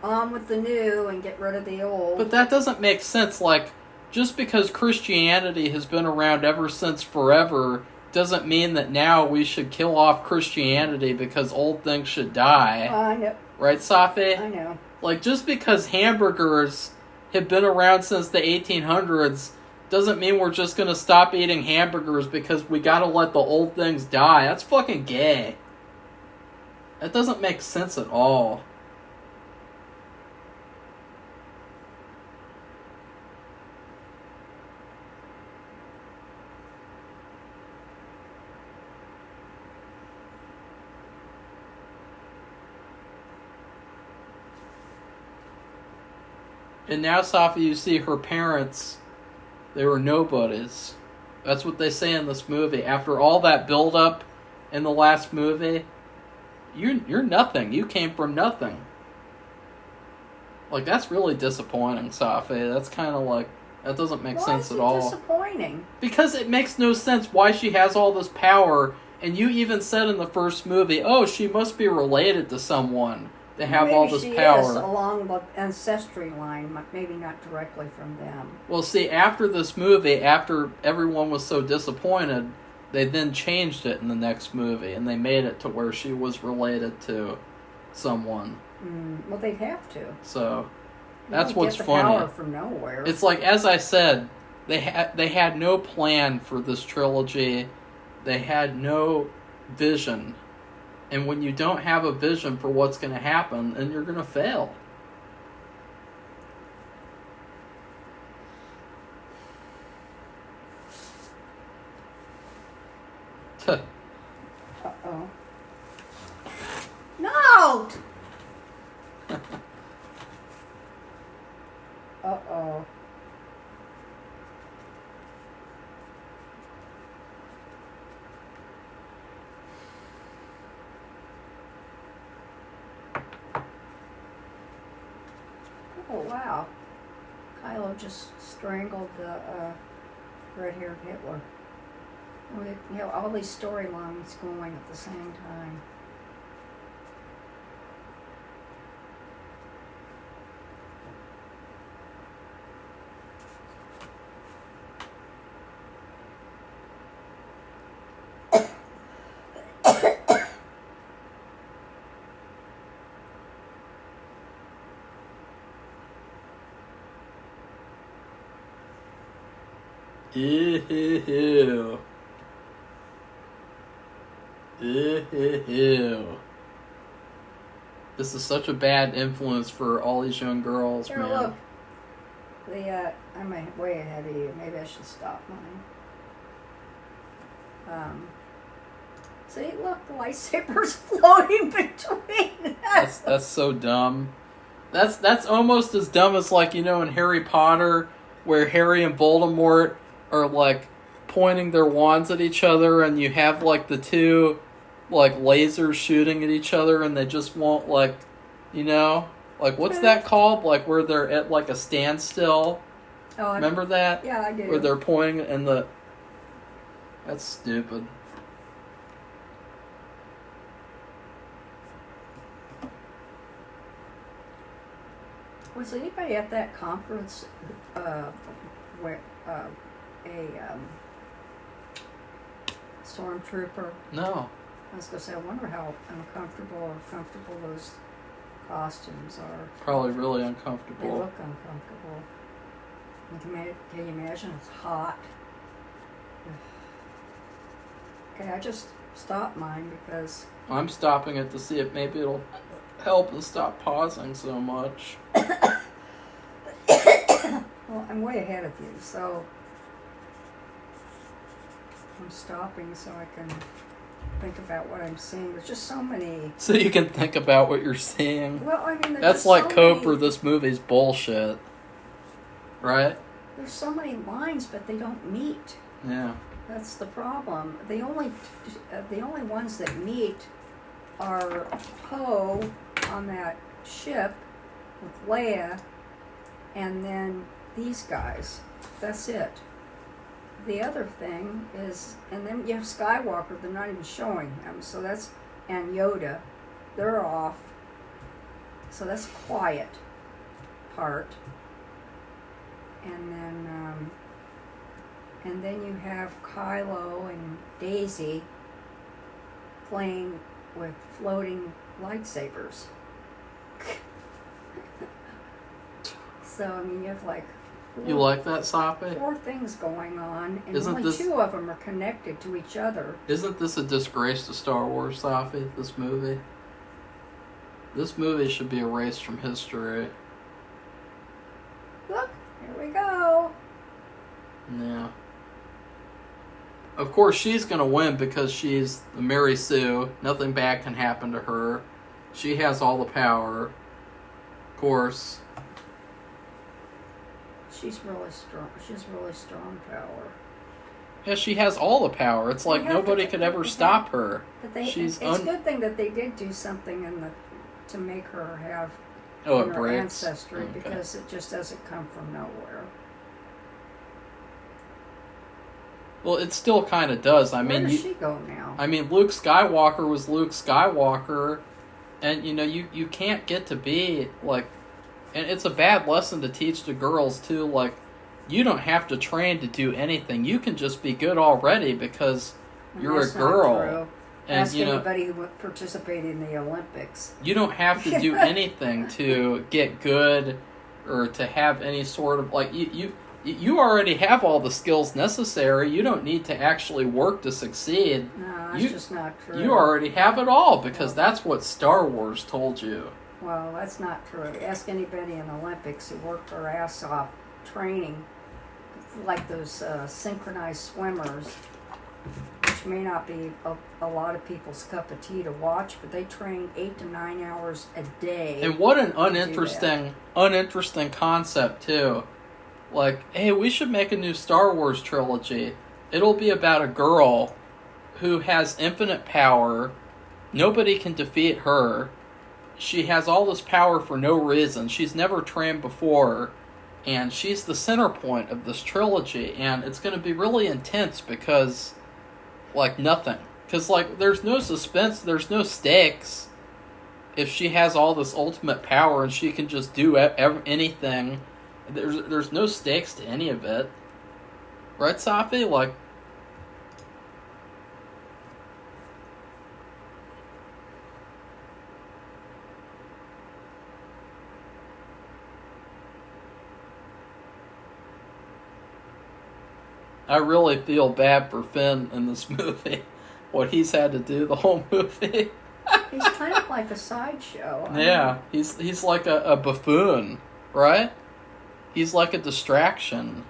[SPEAKER 2] on with the new and get rid of the old.
[SPEAKER 1] But that doesn't make sense. Like, just because Christianity has been around ever since forever doesn't mean that now we should kill off Christianity because old things should die.
[SPEAKER 2] I know.
[SPEAKER 1] Right, Safi?
[SPEAKER 2] I know.
[SPEAKER 1] Like, just because hamburgers have been around since the 1800s doesn't mean we're just gonna stop eating hamburgers because we gotta let the old things die. That's fucking gay. That doesn't make sense at all. And now, Safi, you see her parents, they were nobodies. That's what they say in this movie. After all that build-up in the last movie, you're nothing. You came from nothing. Like, that's really disappointing, Safi. That's kind of like, that doesn't make sense at all.
[SPEAKER 2] Why is it disappointing?
[SPEAKER 1] Because it makes no sense why she has all this power, and you even said in the first movie, oh, she must be related to someone. They have
[SPEAKER 2] maybe
[SPEAKER 1] all this
[SPEAKER 2] she
[SPEAKER 1] power.
[SPEAKER 2] Is along the ancestry line, maybe not directly from them.
[SPEAKER 1] Well, see, after this movie, after everyone was so disappointed, they then changed it in the next movie, and they made it to where she was related to someone.
[SPEAKER 2] Well, they'd have to.
[SPEAKER 1] So,
[SPEAKER 2] You
[SPEAKER 1] that's
[SPEAKER 2] don't
[SPEAKER 1] what's
[SPEAKER 2] get the
[SPEAKER 1] funny.
[SPEAKER 2] Power from nowhere.
[SPEAKER 1] It's like, as I said, they had no plan for this trilogy. They had no vision. And when you don't have a vision for what's going to happen, then you're going to fail.
[SPEAKER 2] Uh-oh. No! Uh-oh. Oh, wow. Kylo just strangled the red-haired Hitler. You know, all these storylines going at the same time.
[SPEAKER 1] Ew. Ew. This is such a bad influence for all these young girls,
[SPEAKER 2] Here,
[SPEAKER 1] man.
[SPEAKER 2] look. I'm way ahead of you. Maybe I should stop mine. See, look, the lightsaber's floating between us.
[SPEAKER 1] That's so dumb. That's almost as dumb as, like, you know, in Harry Potter, where Harry and Voldemort are, like, pointing their wands at each other, and you have, like, the two, like, lasers shooting at each other, and they just won't, like, you know? Like, what's that called? Like, where they're at, like, a standstill.
[SPEAKER 2] Oh,
[SPEAKER 1] Remember that?
[SPEAKER 2] Yeah, I do.
[SPEAKER 1] Where they're pointing and the... That's stupid.
[SPEAKER 2] Was anybody at that conference where a stormtrooper?
[SPEAKER 1] No.
[SPEAKER 2] I was going to say, I wonder how uncomfortable or comfortable those costumes are.
[SPEAKER 1] Probably really
[SPEAKER 2] They
[SPEAKER 1] uncomfortable.
[SPEAKER 2] look uncomfortable. Can you imagine? It's hot. Okay, I just stopped mine because...
[SPEAKER 1] I'm stopping it to see if maybe it'll help and stop pausing so much.
[SPEAKER 2] Well, I'm way ahead of you, so... I'm stopping so I can think about what I'm seeing. There's just so many...
[SPEAKER 1] So you can think about what you're seeing.
[SPEAKER 2] Well, I mean, there's
[SPEAKER 1] That's
[SPEAKER 2] just
[SPEAKER 1] like
[SPEAKER 2] so
[SPEAKER 1] code
[SPEAKER 2] many...
[SPEAKER 1] for this movie's bullshit. Right?
[SPEAKER 2] There's so many lines, but they don't meet.
[SPEAKER 1] Yeah.
[SPEAKER 2] That's the problem. The only ones that meet are Poe on that ship with Leia, and then these guys. That's it. the other thing is, and then you have Skywalker. They're not even showing him, so that's, and Yoda, they're off. So that's quiet part. And then you have Kylo and Daisy playing with floating lightsabers. So I mean, you have like
[SPEAKER 1] You like that, Safi?
[SPEAKER 2] 4 things going on, and
[SPEAKER 1] Isn't
[SPEAKER 2] only
[SPEAKER 1] this-
[SPEAKER 2] 2 of them are connected to each other.
[SPEAKER 1] Isn't this a disgrace to Star Wars, Safi, this movie? This movie should be erased from history.
[SPEAKER 2] Look, here we go.
[SPEAKER 1] Yeah. Of course, she's going to win because she's the Mary Sue. Nothing bad can happen to her. She has all the power. Of course.
[SPEAKER 2] She's really strong. She's really strong power.
[SPEAKER 1] Yeah, she has all the power. It's like
[SPEAKER 2] Yeah,
[SPEAKER 1] nobody
[SPEAKER 2] but-
[SPEAKER 1] could ever stop her.
[SPEAKER 2] But they,
[SPEAKER 1] She's
[SPEAKER 2] it's a good thing that they did do something to make her have
[SPEAKER 1] Oh,
[SPEAKER 2] in
[SPEAKER 1] it
[SPEAKER 2] her
[SPEAKER 1] breaks?
[SPEAKER 2] ancestry,
[SPEAKER 1] Okay.
[SPEAKER 2] because it just doesn't come from nowhere.
[SPEAKER 1] Well, it still kind of does. I
[SPEAKER 2] Where
[SPEAKER 1] mean,
[SPEAKER 2] does she go now?
[SPEAKER 1] I mean, Luke Skywalker was Luke Skywalker, and you can't get to be like, and it's a bad lesson to teach to girls too. Like, you don't have to train to do anything. You can just be good already because
[SPEAKER 2] And
[SPEAKER 1] you're a
[SPEAKER 2] that's not
[SPEAKER 1] girl.
[SPEAKER 2] true.
[SPEAKER 1] And
[SPEAKER 2] Ask anybody who participated in the Olympics.
[SPEAKER 1] you don't have to do anything to get good or to have any sort of like you already have all the skills necessary. You don't need to actually work to succeed.
[SPEAKER 2] No, that's just not true.
[SPEAKER 1] You already have it all because that's what Star Wars told you.
[SPEAKER 2] Well, that's not true. Ask anybody in the Olympics who worked their ass off training, like those synchronized swimmers, which may not be a lot of people's cup of tea to watch, but they train 8 to 9 hours a day.
[SPEAKER 1] And what an uninteresting concept too. Like, hey, we should make a new Star Wars trilogy. It'll be about a girl who has infinite power. Nobody can defeat her. She has all this power for no reason. She's never trained before. And she's the center point of this trilogy. And it's going to be really intense because, like, nothing. Because, like, there's no suspense. There's no stakes. If she has all this ultimate power and she can just do anything, there's no stakes to any of it. Right, Safi? Like, I really feel bad for Finn in this movie. What he's had to do the whole movie.
[SPEAKER 2] He's kind of like a sideshow.
[SPEAKER 1] Yeah, he's like a buffoon, right? He's like a distraction.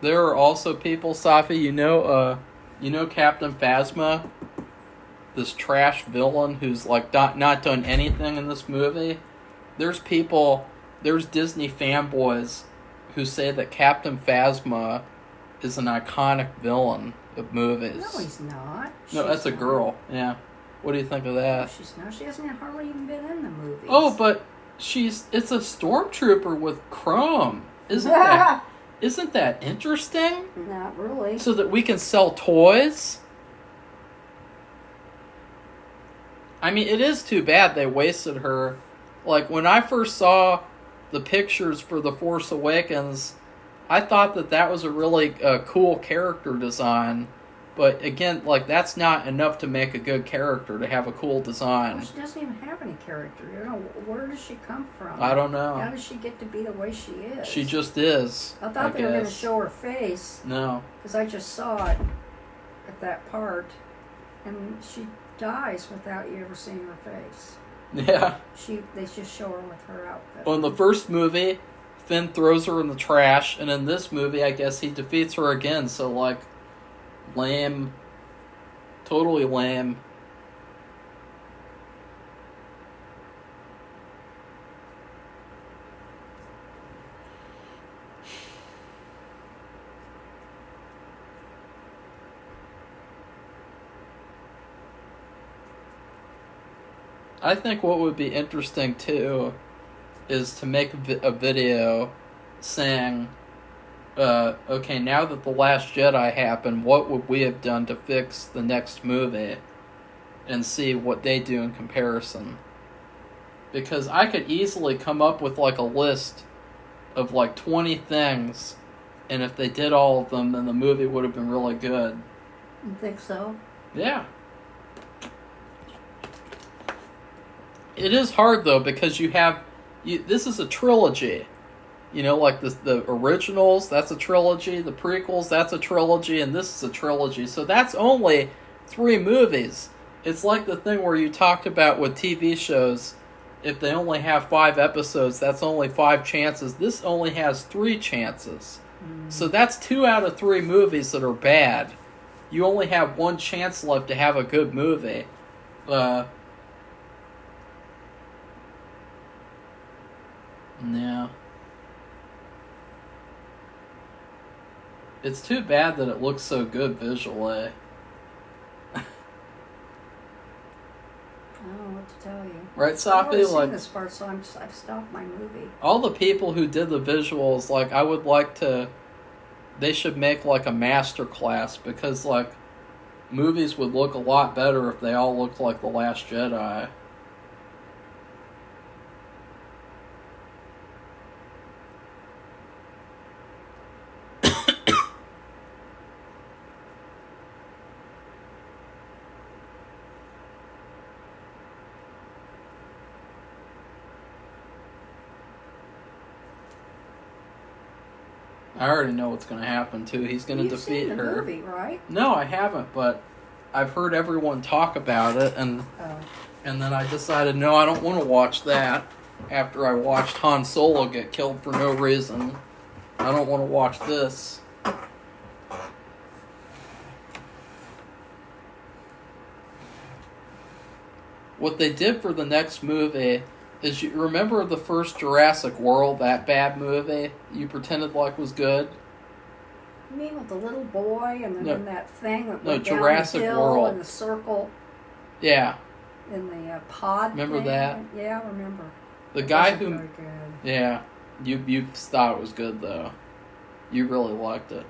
[SPEAKER 1] There are also people, Safi, you know Captain Phasma, this trash villain who's like not done anything in this movie. There's Disney fanboys who say that Captain Phasma is an iconic villain of movies.
[SPEAKER 2] No, he's not.
[SPEAKER 1] No, that's a girl. Yeah. What do you think of
[SPEAKER 2] No,
[SPEAKER 1] that?
[SPEAKER 2] she's not. She hasn't hardly even been in the movies.
[SPEAKER 1] Oh, but it's a stormtrooper with chrome. Isn't that interesting?
[SPEAKER 2] Not really.
[SPEAKER 1] So that we can sell toys? I mean, it is too bad they wasted her. Like, when I first saw the pictures for The Force Awakens, I thought that was a really cool character design. But again, like, that's not enough to make a good character, to have a cool design.
[SPEAKER 2] Well, she doesn't even have any character. You know, where does she come from?
[SPEAKER 1] I don't know.
[SPEAKER 2] How does she get to be the way she is?
[SPEAKER 1] She just is.
[SPEAKER 2] I thought they were going to show her face.
[SPEAKER 1] No.
[SPEAKER 2] Because I just saw it at that part. And she dies without you ever seeing her face.
[SPEAKER 1] Yeah.
[SPEAKER 2] They just show her with her outfit.
[SPEAKER 1] Well, in the first movie, Finn throws her in the trash, and in this movie, I guess he defeats her again, so, like, lame. Totally lame. I think what would be interesting too is to make a video saying, okay, now that The Last Jedi happened, what would we have done to fix the next movie? And see what they do in comparison. Because I could easily come up with like a list of like 20 things, and if they did all of them, then the movie would have been really good.
[SPEAKER 2] You think so?
[SPEAKER 1] Yeah. It is hard though, because this is a trilogy. You know, like the originals, that's a trilogy. The prequels, that's a trilogy. And this is a trilogy. So that's only 3 movies. It's like the thing where you talked about with TV shows. If they only have 5 episodes, that's only 5 chances. This only has 3 chances. So that's 2 out of 3 movies that are bad. You only have 1 chance left to have a good movie. Yeah. It's too bad that it looks so good visually.
[SPEAKER 2] I don't know what to tell you.
[SPEAKER 1] Right, Safi?
[SPEAKER 2] I've already
[SPEAKER 1] like
[SPEAKER 2] seen this part, so I've stopped my movie.
[SPEAKER 1] all the people who did the visuals, like, I would like to. They should make like a master class, because like movies would look a lot better if they all looked like The Last Jedi. I already know what's going to happen too. He's going to defeat
[SPEAKER 2] seen the
[SPEAKER 1] her.
[SPEAKER 2] Movie, right?
[SPEAKER 1] No, I haven't, but I've heard everyone talk about it, and then I decided, no, I don't want to watch that. After I watched Han Solo get killed for no reason, I don't want to watch this. What they did for the next movie is, you remember the first Jurassic World, that bad movie you pretended like was good?
[SPEAKER 2] You mean with the little boy and then that thing that went
[SPEAKER 1] Jurassic
[SPEAKER 2] down the hill
[SPEAKER 1] World.
[SPEAKER 2] in the circle?
[SPEAKER 1] Yeah.
[SPEAKER 2] In the pod.
[SPEAKER 1] Remember
[SPEAKER 2] thing?
[SPEAKER 1] that?
[SPEAKER 2] Yeah, I remember.
[SPEAKER 1] The guy
[SPEAKER 2] Wasn't
[SPEAKER 1] who...
[SPEAKER 2] very good.
[SPEAKER 1] Yeah. You thought it was good, though. You really liked it.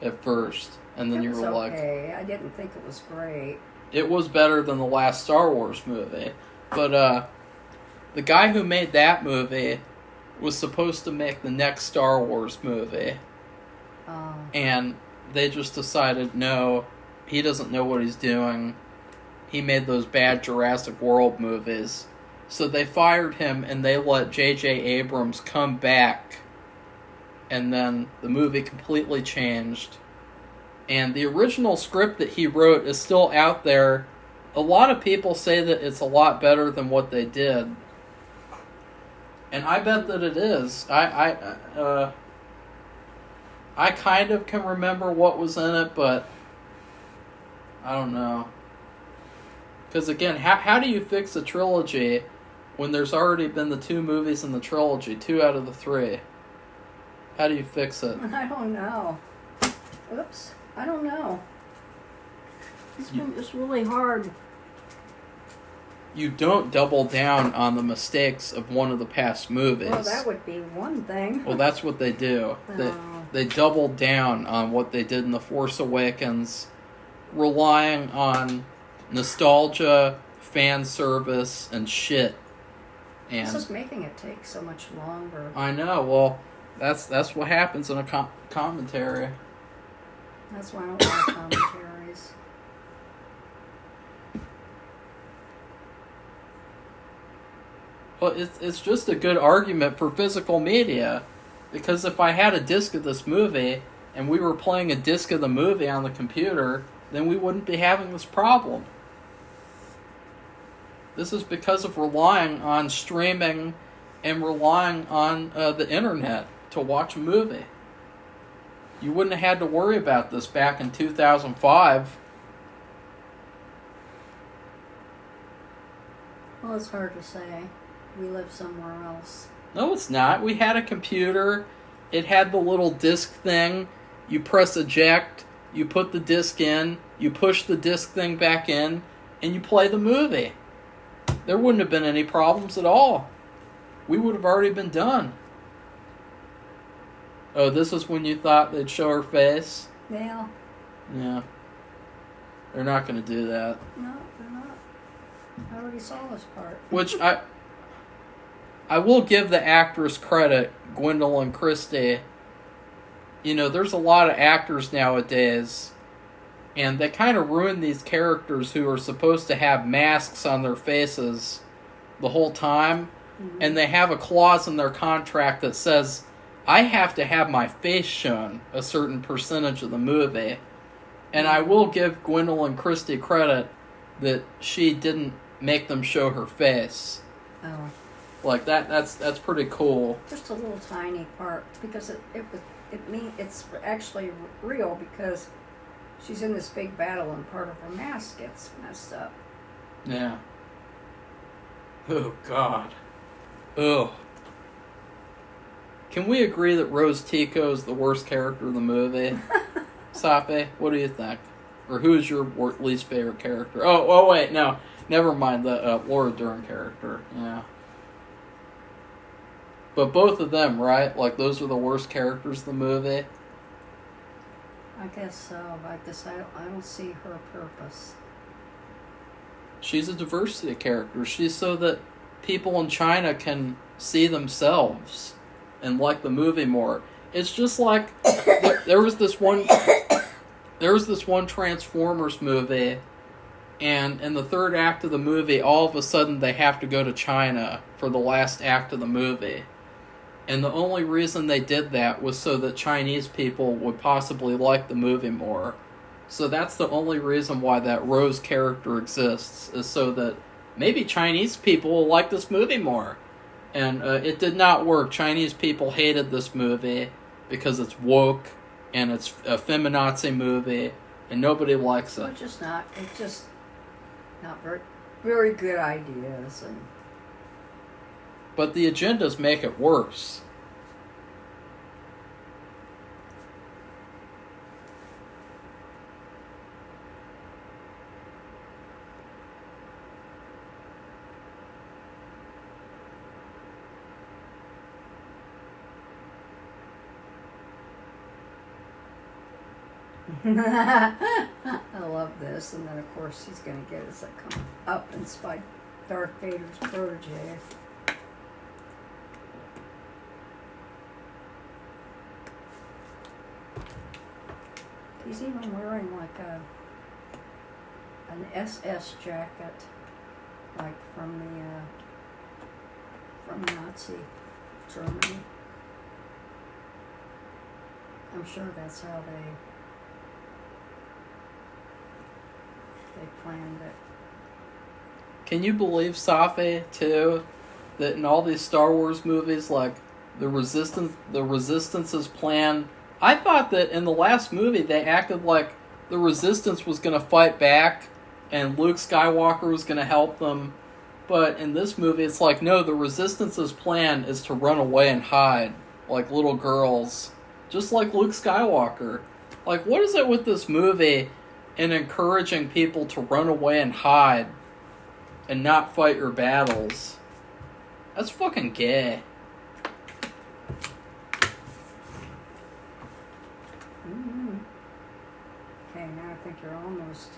[SPEAKER 1] At first. And then
[SPEAKER 2] It
[SPEAKER 1] you
[SPEAKER 2] was
[SPEAKER 1] were like...
[SPEAKER 2] okay. I didn't think it was great.
[SPEAKER 1] It was better than the last Star Wars movie. But, the guy who made that movie was supposed to make the next Star Wars movie. And they just decided, no, he doesn't know what he's doing. He made those bad Jurassic World movies. So they fired him, and they let J.J. Abrams come back. And then the movie completely changed. And the original script that he wrote is still out there. A lot of people say that it's a lot better than what they did. And I bet that it is. I kind of can remember what was in it, but I don't know. Because again, how do you fix a trilogy when there's already been the 2 movies in the trilogy, 2 out of the 3? How do you fix it?
[SPEAKER 2] I don't know. Oops. I don't know. It's really hard.
[SPEAKER 1] You don't double down on the mistakes of one of the past movies.
[SPEAKER 2] Well, that would be one thing.
[SPEAKER 1] Well, that's what they do. They doubled down on what they did in The Force Awakens, relying on nostalgia, fan service, and shit. And
[SPEAKER 2] this is making it take so much longer.
[SPEAKER 1] I know. Well, that's what happens in a commentary.
[SPEAKER 2] That's why I don't like commentaries.
[SPEAKER 1] Well, it's just a good argument for physical media. Because if I had a disc of this movie, and we were playing a disc of the movie on the computer, then we wouldn't be having this problem. This is because of relying on streaming and relying on the internet to watch a movie. You wouldn't have had to worry about this back in 2005.
[SPEAKER 2] Well, it's hard to say. We live somewhere else.
[SPEAKER 1] No, it's not. We had a computer. It had the little disc thing. You press eject, you put the disc in, you push the disc thing back in, and you play the movie. there wouldn't have been any problems at all. We would have already been done. Oh, this is when you thought they'd show her face?
[SPEAKER 2] Yeah.
[SPEAKER 1] Yeah. They're not going to do that.
[SPEAKER 2] No, they're not. I already saw this part.
[SPEAKER 1] Which I will give the actress credit, Gwendolyn Christie. You know, there's a lot of actors nowadays, and they kind of ruin these characters who are supposed to have masks on their faces the whole time, and they have a clause in their contract that says, I have to have my face shown a certain percentage of the movie. And I will give Gwendolyn Christie credit that she didn't make them show her face.
[SPEAKER 2] Oh.
[SPEAKER 1] Like that's pretty cool.
[SPEAKER 2] Just a little tiny part, because it's actually real, because she's in this big battle and part of her mask gets messed up.
[SPEAKER 1] Yeah. Oh God. Oh. Can we agree that Rose Tico is the worst character in the movie? Sape, what do you think? Or who's your least favorite character? Oh, wait, no. Never mind the Laura Dern character. Yeah. But both of them, right? Like, those are the worst characters in the movie?
[SPEAKER 2] I guess so. I guess I don't see her purpose.
[SPEAKER 1] She's a diversity character. She's so that people in China can see themselves and like the movie more. It's just like there was this one Transformers movie, and in the third act of the movie, all of a sudden they have to go to China for the last act of the movie. And the only reason they did that was so that Chinese people would possibly like the movie more. So that's the only reason why that Rose character exists, is so that maybe Chinese people will like this movie more. And it did not work. Chinese people hated this movie because it's woke and it's a feminazi movie and nobody likes it.
[SPEAKER 2] It's just not very, very good ideas.
[SPEAKER 1] But the agendas make it worse.
[SPEAKER 2] I love this, and then of course he's going to get us come up and spike Darth Vader's protege. He's even wearing like an SS jacket, like from Nazi Germany. I'm sure that's how they planned it.
[SPEAKER 1] Can you believe, Safi, too, that in all these Star Wars movies, like, the Resistance's plan... I thought that in the last movie they acted like the Resistance was going to fight back and Luke Skywalker was going to help them. But in this movie, it's like, no, the Resistance's plan is to run away and hide, like little girls. Just like Luke Skywalker. Like, what is it with this movie and encouraging people to run away and hide and not fight your battles? That's fucking gay.
[SPEAKER 2] Mm-hmm. Okay, now I think you're almost...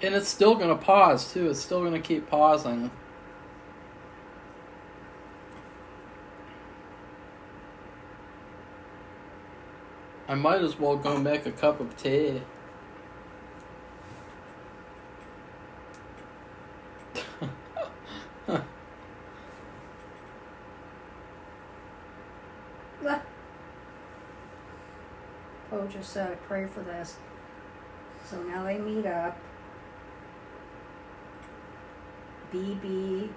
[SPEAKER 1] And it's still going to pause, too. It's still going to keep pausing. I might as well go make a cup of tea.
[SPEAKER 2] Poe just said, I pray for this. So now they meet up. BB,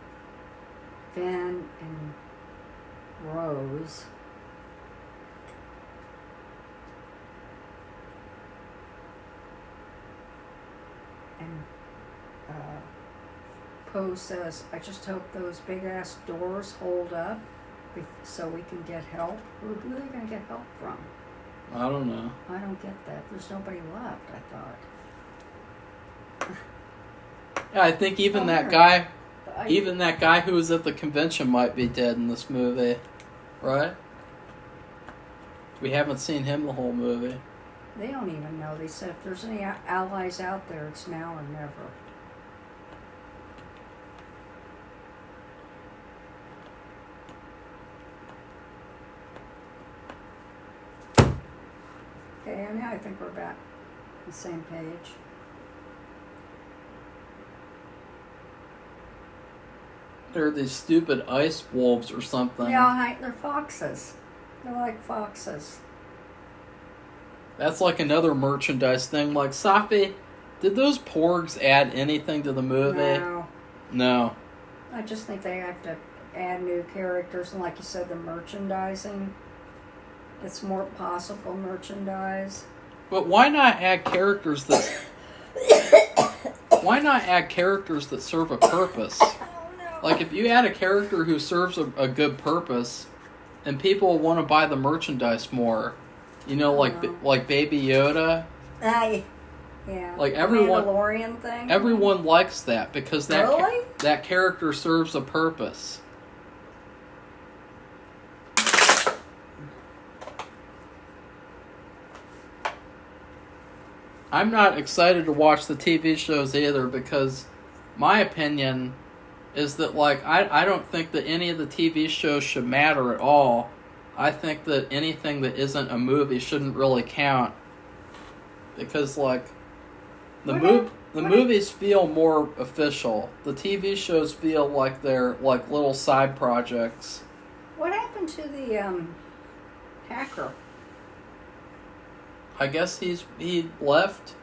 [SPEAKER 2] Finn, and Rose. And Poe says, I just hope those big-ass doors hold up so we can get help. Who are they going to get help from?
[SPEAKER 1] I don't know.
[SPEAKER 2] I don't get that. There's nobody left, I thought.
[SPEAKER 1] Yeah, I think even
[SPEAKER 2] Oh,
[SPEAKER 1] that
[SPEAKER 2] there.
[SPEAKER 1] guy, even that guy who was at the convention might be dead in this movie, right? We haven't seen him the whole movie.
[SPEAKER 2] They don't even know. They said if there's any allies out there, it's now or never. Okay, and now I think we're back on the same page.
[SPEAKER 1] They're these stupid ice wolves or something.
[SPEAKER 2] Yeah, they're foxes. They're like foxes.
[SPEAKER 1] That's like another merchandise thing. Like, Safi, did those porgs add anything to the movie? No.
[SPEAKER 2] I just think they have to add new characters, and like you said, the merchandising. It's more possible merchandise.
[SPEAKER 1] But why not add characters that... why not add characters that serve a purpose? Like, if you add a character who serves a good purpose, and people want to buy the merchandise more, you know, like Baby Yoda.
[SPEAKER 2] Yeah.
[SPEAKER 1] Like everyone,
[SPEAKER 2] Mandalorian thing.
[SPEAKER 1] Everyone likes that because that
[SPEAKER 2] Really?
[SPEAKER 1] that character serves a purpose. I'm not excited to watch the TV shows either because my opinion is that, like, I don't think that any of the TV shows should matter at all. I think that anything that isn't a movie shouldn't really count because, like, the movies feel more official. The TV shows feel like they're like little side projects.
[SPEAKER 2] What happened to the hacker?
[SPEAKER 1] I guess he left.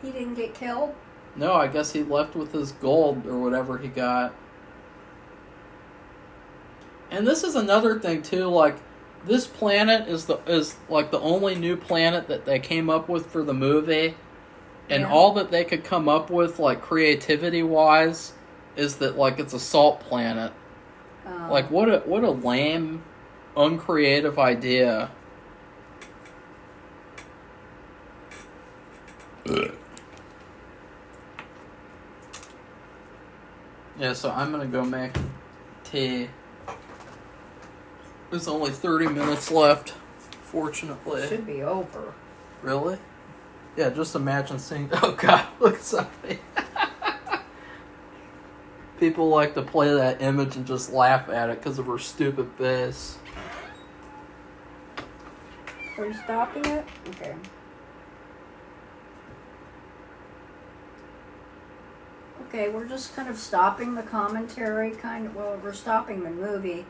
[SPEAKER 2] He didn't get killed?
[SPEAKER 1] No, I guess he left with his gold or whatever he got. And this is another thing too, like this planet is like the only new planet that they came up with for the movie. And all that they could come up with, like, creativity-wise, is that, like, it's a salt planet. Like, what a lame, uncreative idea. Yeah, so I'm gonna go make tea. There's only 30 minutes left, fortunately.
[SPEAKER 2] Should be over.
[SPEAKER 1] Really? Yeah, just imagine seeing... Oh, God, look at something. People like to play that image and just laugh at it because of her stupid face.
[SPEAKER 2] Are you stopping it? Okay. Okay, we're just kind of stopping the commentary, we're stopping the movie.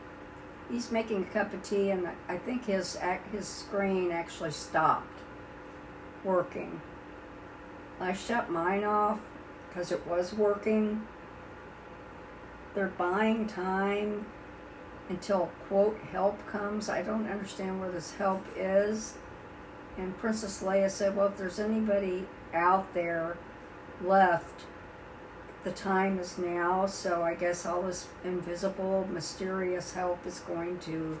[SPEAKER 2] He's making a cup of tea, and I think his screen actually stopped working. I shut mine off because it was working. They're buying time until, quote, help comes. I don't understand where this help is. And Princess Leia said, well, if there's anybody out there left, the time is now. So I guess all this invisible, mysterious help is going to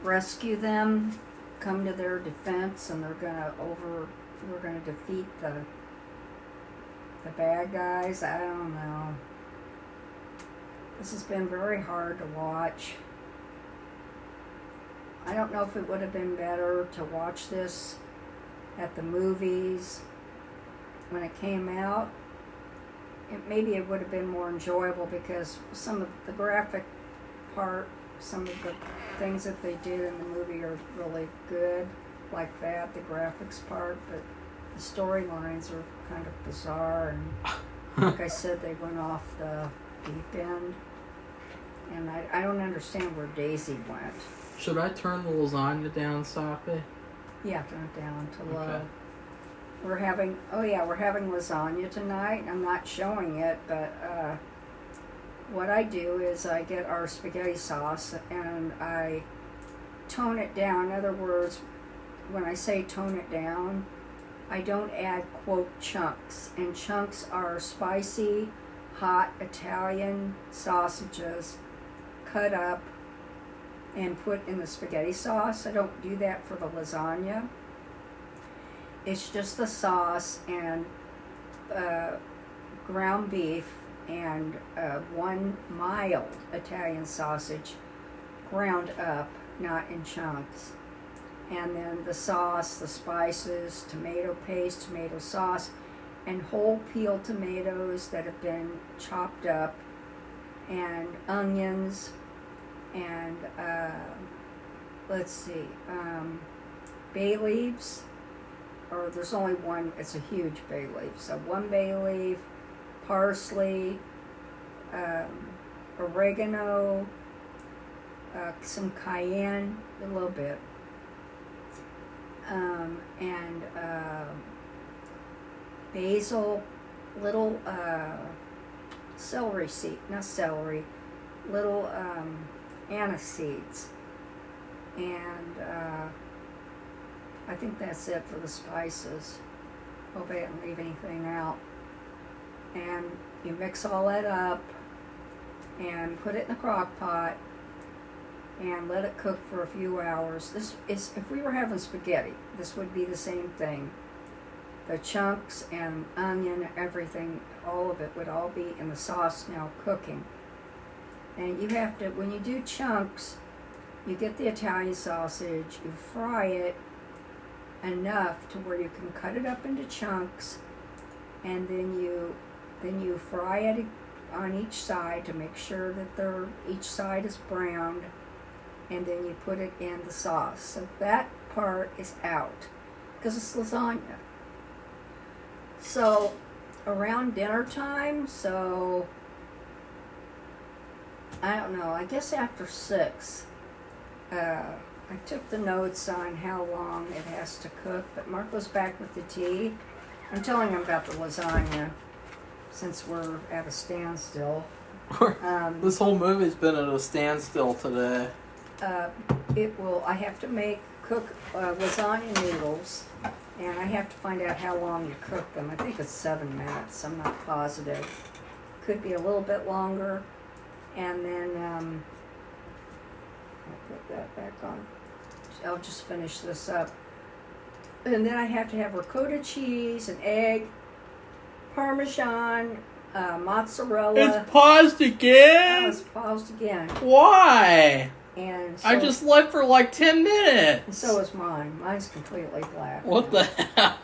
[SPEAKER 2] rescue them, come to their defense, and we're gonna defeat the bad guys. I don't know. This has been very hard to watch. I don't know if it would have been better to watch this at the movies when it came out. Maybe it would have been more enjoyable because some of the graphic part, some of the things that they did in the movie are really good, like that, the graphics part, but the storylines are kind of bizarre, and like I said, they went off the deep end, and I don't understand where Daisy went.
[SPEAKER 1] Should I turn the lasagna down, Safi?
[SPEAKER 2] Yeah, turn it down to low.
[SPEAKER 1] Okay.
[SPEAKER 2] We're having lasagna tonight. I'm not showing it, but what I do is I get our spaghetti sauce and I tone it down. In other words, when I say tone it down, I don't add, quote, chunks. And chunks are spicy, hot Italian sausages cut up and put in the spaghetti sauce. I don't do that for the lasagna. It's just the sauce and ground beef and one mild Italian sausage ground up, not in chunks. And then the sauce, the spices, tomato paste, tomato sauce, and whole peeled tomatoes that have been chopped up, and onions, and bay leaves, or there's only one, it's a huge bay leaf. So one bay leaf, parsley, oregano, some cayenne, a little bit, and basil, little celery seed, not celery, little anise seeds, and I think that's it for the spices. Hope I didn't leave anything out. And you mix all that up and put it in the crock pot and let it cook for a few hours. This is, if we were having spaghetti, this would be the same thing. The chunks and onion, everything, all of it would all be in the sauce now cooking. And you have to, when you do chunks, you get the Italian sausage, you fry it enough to where you can cut it up into chunks, and then you fry it on each side to make sure that each side is browned, and then you put it in the sauce. So that part is out because it's lasagna. So around dinner time, so I don't know, I guess after 6, I took the notes on how long it has to cook, but Mark goes back with the tea. I'm telling him about the lasagna since we're at a standstill.
[SPEAKER 1] This whole movie's been at a standstill today.
[SPEAKER 2] I have to cook lasagna noodles, and I have to find out how long you cook them. I think it's 7 minutes, I'm not positive. Could be a little bit longer. And then, I'll put that back on. I'll just finish this up. And then I have to have ricotta cheese, an egg, Parmesan, mozzarella.
[SPEAKER 1] It's paused again?
[SPEAKER 2] Oh, it's paused again.
[SPEAKER 1] Why?
[SPEAKER 2] And so,
[SPEAKER 1] I just left for like 10 minutes.
[SPEAKER 2] And so is mine. Mine's completely black.
[SPEAKER 1] What the hell?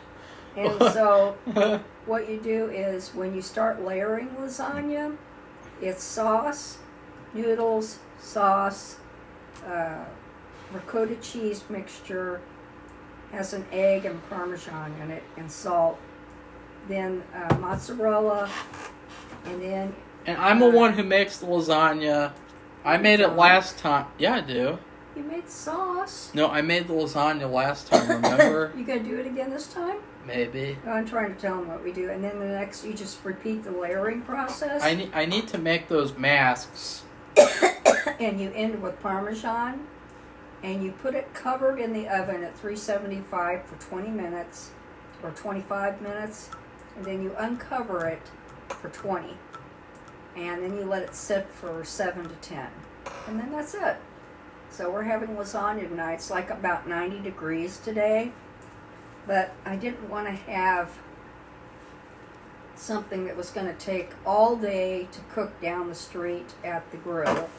[SPEAKER 2] And so what you do is when you start layering lasagna, it's sauce, noodles, sauce, ricotta cheese mixture, has an egg and Parmesan in it, and salt. Then mozzarella, and then...
[SPEAKER 1] And I'm the one who makes the lasagna. I made it last time. Yeah, I do.
[SPEAKER 2] You made sauce.
[SPEAKER 1] No, I made the lasagna last time, remember?
[SPEAKER 2] You gonna do it again this time?
[SPEAKER 1] Maybe.
[SPEAKER 2] I'm trying to tell them what we do. And then the next, you just repeat the layering process.
[SPEAKER 1] I need to make those masks.
[SPEAKER 2] And you end with Parmesan. And you put it covered in the oven at 375 for 20 minutes. Or 25 minutes. And then you uncover it for 20. And then you let it sit for 7 to 10. And then that's it. So we're having lasagna tonight. It's like about 90 degrees today. But I didn't want to have something that was going to take all day to cook down the street at the grill.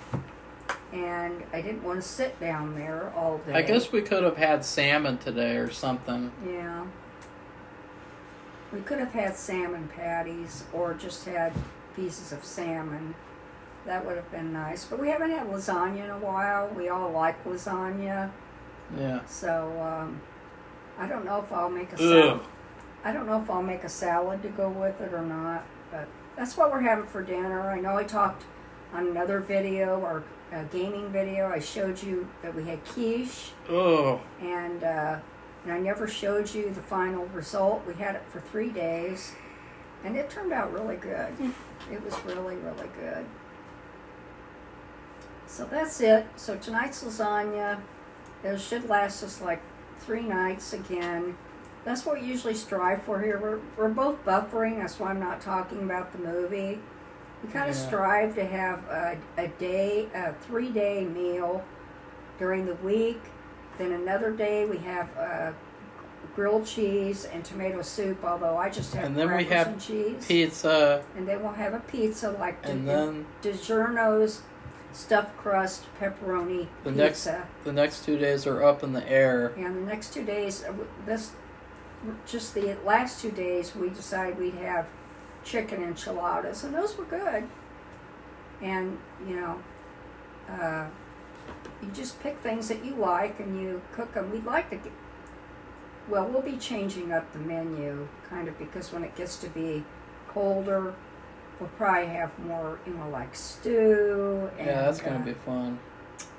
[SPEAKER 2] And I didn't want to sit down there all day.
[SPEAKER 1] I guess we could have had salmon today or something.
[SPEAKER 2] Yeah. We could have had salmon patties or just had pieces of salmon. That would have been nice. But we haven't had lasagna in a while. We all like lasagna.
[SPEAKER 1] Yeah.
[SPEAKER 2] So, I don't know if I'll make a salad. I don't know if I'll make a salad to go with it or not. But that's what we're having for dinner. I know I talked on another video, or a gaming video. I showed you that we had quiche.
[SPEAKER 1] Oh.
[SPEAKER 2] And I never showed you the final result. We had it for 3 days. And it turned out really good. It was really, really good. So that's it. So tonight's lasagna, it should last us like 3 nights again. That's what we usually strive for here. We're both buffering. That's why I'm not talking about the movie. We kind of strive to have a 3-day meal during the week. Then another day we have grilled cheese and tomato soup, although I just have
[SPEAKER 1] and then we
[SPEAKER 2] crackers
[SPEAKER 1] have
[SPEAKER 2] and cheese.
[SPEAKER 1] pizza.
[SPEAKER 2] And then we'll have a pizza like
[SPEAKER 1] And then
[SPEAKER 2] DiGiorno's stuffed crust pepperoni
[SPEAKER 1] the
[SPEAKER 2] pizza.
[SPEAKER 1] the next 2 days are up in the air.
[SPEAKER 2] And the next 2 days, just the last 2 days, we decided we'd have chicken enchiladas, and those were good. And you just pick things that you like and you cook them. We'd like to get, well, we'll be changing up the menu kind of, because when it gets to be colder, we'll probably have more, like stew. And,
[SPEAKER 1] Yeah, that's gonna be fun.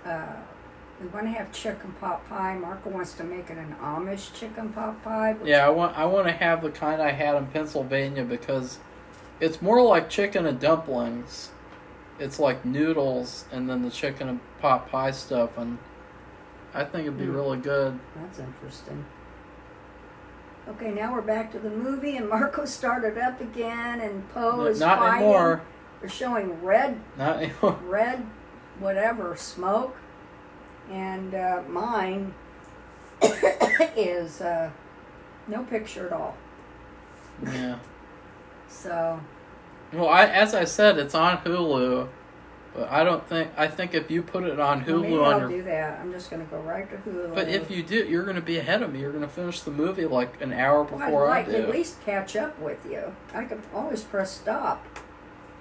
[SPEAKER 2] We want to have chicken pot pie. Marco wants to make it an Amish chicken pot pie.
[SPEAKER 1] Yeah, I want to have the kind I had in Pennsylvania, because it's more like chicken and dumplings. It's like noodles and then the chicken and pot pie stuff, and I think it'd be really good.
[SPEAKER 2] That's interesting. Okay, now we're back to the movie, and Marco started up again, and Poe is
[SPEAKER 1] Not
[SPEAKER 2] fighting.
[SPEAKER 1] anymore.
[SPEAKER 2] They're showing red,
[SPEAKER 1] Not anymore.
[SPEAKER 2] whatever, smoke, and mine is no picture at all.
[SPEAKER 1] Yeah.
[SPEAKER 2] So.
[SPEAKER 1] Well, as I said, it's on Hulu, but I think if you put it on Hulu
[SPEAKER 2] Maybe
[SPEAKER 1] on
[SPEAKER 2] I'll
[SPEAKER 1] your...
[SPEAKER 2] do that. I'm just going to go right to Hulu.
[SPEAKER 1] But if you do, you're going to be ahead of me. You're going to finish the movie like an hour before
[SPEAKER 2] I'd
[SPEAKER 1] I
[SPEAKER 2] like
[SPEAKER 1] do.
[SPEAKER 2] to at least catch up with you. I could always press stop.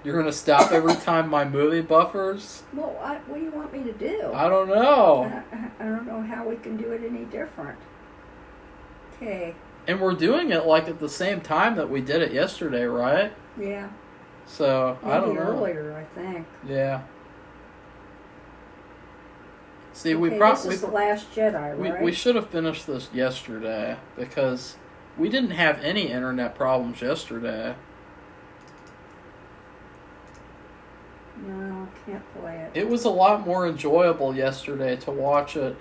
[SPEAKER 1] You're going to stop every time my movie buffers?
[SPEAKER 2] Well, what do you want me to do?
[SPEAKER 1] I don't know.
[SPEAKER 2] I don't know how we can do it any different. Okay.
[SPEAKER 1] And we're doing it like at the same time that we did it yesterday, right?
[SPEAKER 2] Yeah.
[SPEAKER 1] So,
[SPEAKER 2] Maybe
[SPEAKER 1] I don't know.
[SPEAKER 2] earlier, I think.
[SPEAKER 1] Yeah. See,
[SPEAKER 2] Okay, this is The Last Jedi, right?
[SPEAKER 1] We should have finished this yesterday, because we didn't have any internet problems yesterday.
[SPEAKER 2] No, can't play it.
[SPEAKER 1] It was a lot more enjoyable yesterday to watch it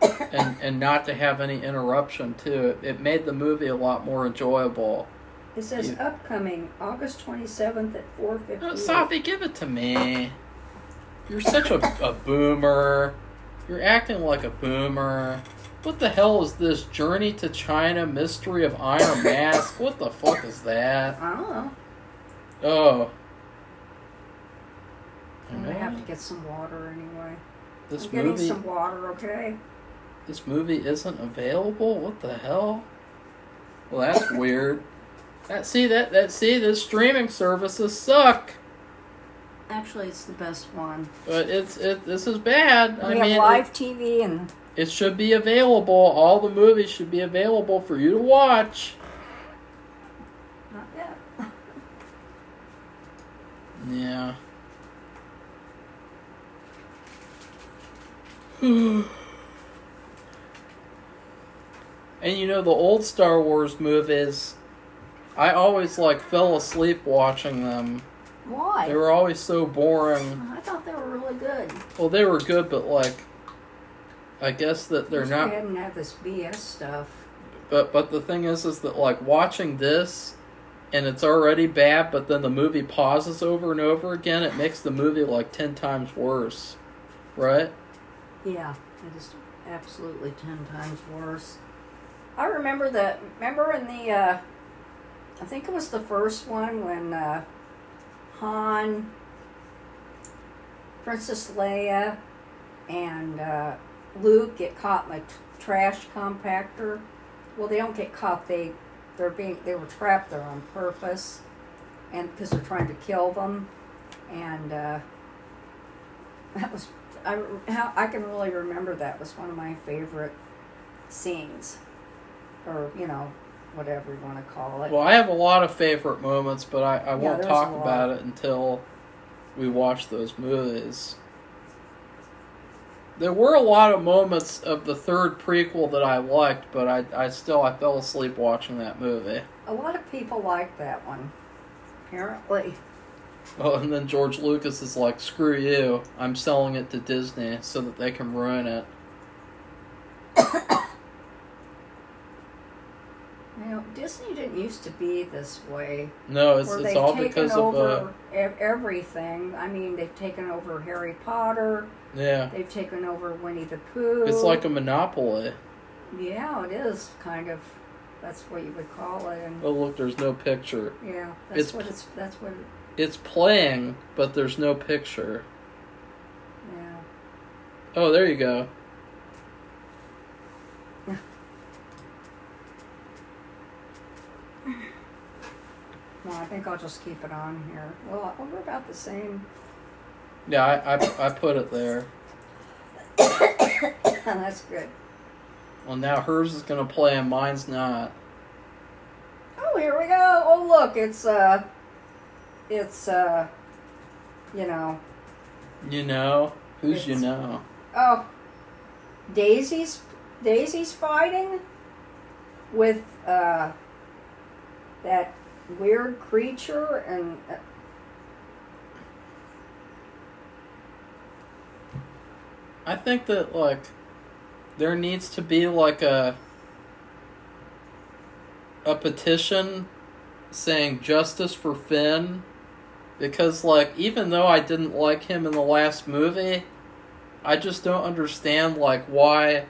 [SPEAKER 1] and not to have any interruption, too. It made the movie a lot more enjoyable.
[SPEAKER 2] It says upcoming August 27th at 4:50.
[SPEAKER 1] Oh, Sophie, give it to me. You're such a boomer. You're acting like a boomer. What the hell is this? Journey to China, Mystery of Iron Mask? What the fuck is that?
[SPEAKER 2] I don't know.
[SPEAKER 1] Oh.
[SPEAKER 2] I'm going to have to get some water anyway.
[SPEAKER 1] This
[SPEAKER 2] I'm getting
[SPEAKER 1] movie,
[SPEAKER 2] some water, okay?
[SPEAKER 1] this movie isn't available? What the hell? Well, that's weird. See, the streaming services suck.
[SPEAKER 2] Actually, it's the best one.
[SPEAKER 1] But this is bad.
[SPEAKER 2] We have live TV and...
[SPEAKER 1] It should be available. All the movies should be available for you to watch.
[SPEAKER 2] Not yet.
[SPEAKER 1] Yeah. And the old Star Wars movies, I always fell asleep watching them.
[SPEAKER 2] Why?
[SPEAKER 1] They were always so boring.
[SPEAKER 2] I thought they were really good.
[SPEAKER 1] Well, they were good, but I guess that they're not.
[SPEAKER 2] We didn't have this BS stuff.
[SPEAKER 1] But the thing is that watching this, and it's already bad, but then the movie pauses over and over again, it makes the movie 10 times worse, right?
[SPEAKER 2] Yeah, it is absolutely 10 times worse. I remember in the, I think it was the first one when Han, Princess Leia, and Luke get caught in the trash compactor. Well, they don't get caught. They were trapped there on purpose, and because they're trying to kill them, and that was I can really remember that. It was one of my favorite scenes, or whatever you want to call it.
[SPEAKER 1] Well, I have a lot of favorite moments, but I won't
[SPEAKER 2] there's
[SPEAKER 1] talk
[SPEAKER 2] a lot.
[SPEAKER 1] about it until we watch those movies. There were a lot of moments of the third prequel that I liked, but I fell asleep watching that movie.
[SPEAKER 2] A lot of people like that one, apparently.
[SPEAKER 1] Oh, and then George Lucas is like, screw you, I'm selling it to Disney so that they can ruin it.
[SPEAKER 2] Disney didn't used to be this way.
[SPEAKER 1] No, it's all because of...
[SPEAKER 2] They've taken over everything. I mean, they've taken over Harry Potter.
[SPEAKER 1] Yeah.
[SPEAKER 2] They've taken over Winnie the Pooh.
[SPEAKER 1] It's like a monopoly.
[SPEAKER 2] Yeah, it is kind of. That's what you would call it. And
[SPEAKER 1] Oh, look, there's no picture.
[SPEAKER 2] yeah,
[SPEAKER 1] It's
[SPEAKER 2] that's what.
[SPEAKER 1] It's playing, but there's no picture.
[SPEAKER 2] Yeah.
[SPEAKER 1] Oh, there you go.
[SPEAKER 2] No, I think I'll just keep it on here. Well, we're about the same.
[SPEAKER 1] Yeah, I put it there.
[SPEAKER 2] That's good.
[SPEAKER 1] Well, now hers is gonna play and mine's not.
[SPEAKER 2] Oh, here we go. Oh, look, it's you know.
[SPEAKER 1] You know? Who's you
[SPEAKER 2] It's-
[SPEAKER 1] know?
[SPEAKER 2] Oh, Daisy's fighting with that weird creature and.
[SPEAKER 1] I think that, like, there needs to be, like, a petition saying justice for Finn. Because, like, even though I didn't like him in the last movie, I just don't understand, like, why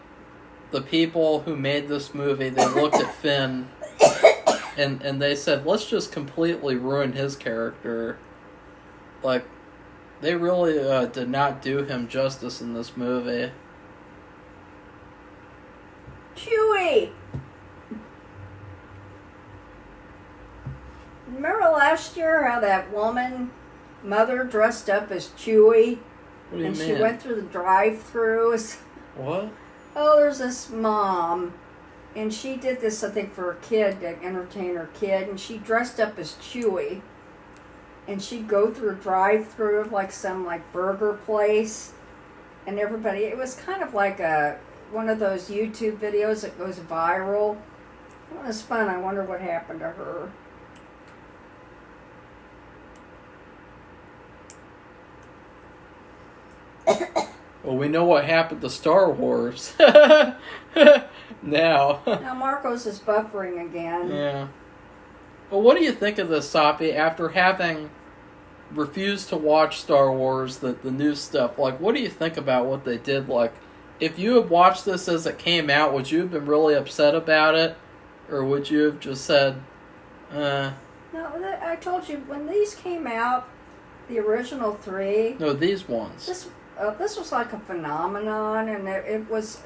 [SPEAKER 1] the people who made this movie, they looked at Finn and they said, let's just completely ruin his character. Like, they really did not do him justice in this movie.
[SPEAKER 2] Chewie! Remember last year how that mother dressed up as Chewie?
[SPEAKER 1] What do you
[SPEAKER 2] And
[SPEAKER 1] mean?
[SPEAKER 2] she went through the drive-thrus.
[SPEAKER 1] What?
[SPEAKER 2] Oh, there's this mom, and she did this, I think, for a kid, to entertain her kid, and she dressed up as Chewie. And she'd go through a drive-thru of like some like burger place, and everybody. It was kind of like one of those YouTube videos that goes viral. It was fun. I wonder what happened to her.
[SPEAKER 1] Well, we know what happened to Star Wars. Now.
[SPEAKER 2] Now Marcos is buffering again.
[SPEAKER 1] Yeah. Well, what do you think of this, Sophie, after having refused to watch Star Wars, the new stuff? Like, what do you think about what they did? Like, if you had watched this as it came out, would you have been really upset about it? Or would you have just said,
[SPEAKER 2] No, I told you, when these came out, the original 3...
[SPEAKER 1] No, these ones.
[SPEAKER 2] This was like a phenomenon, and it was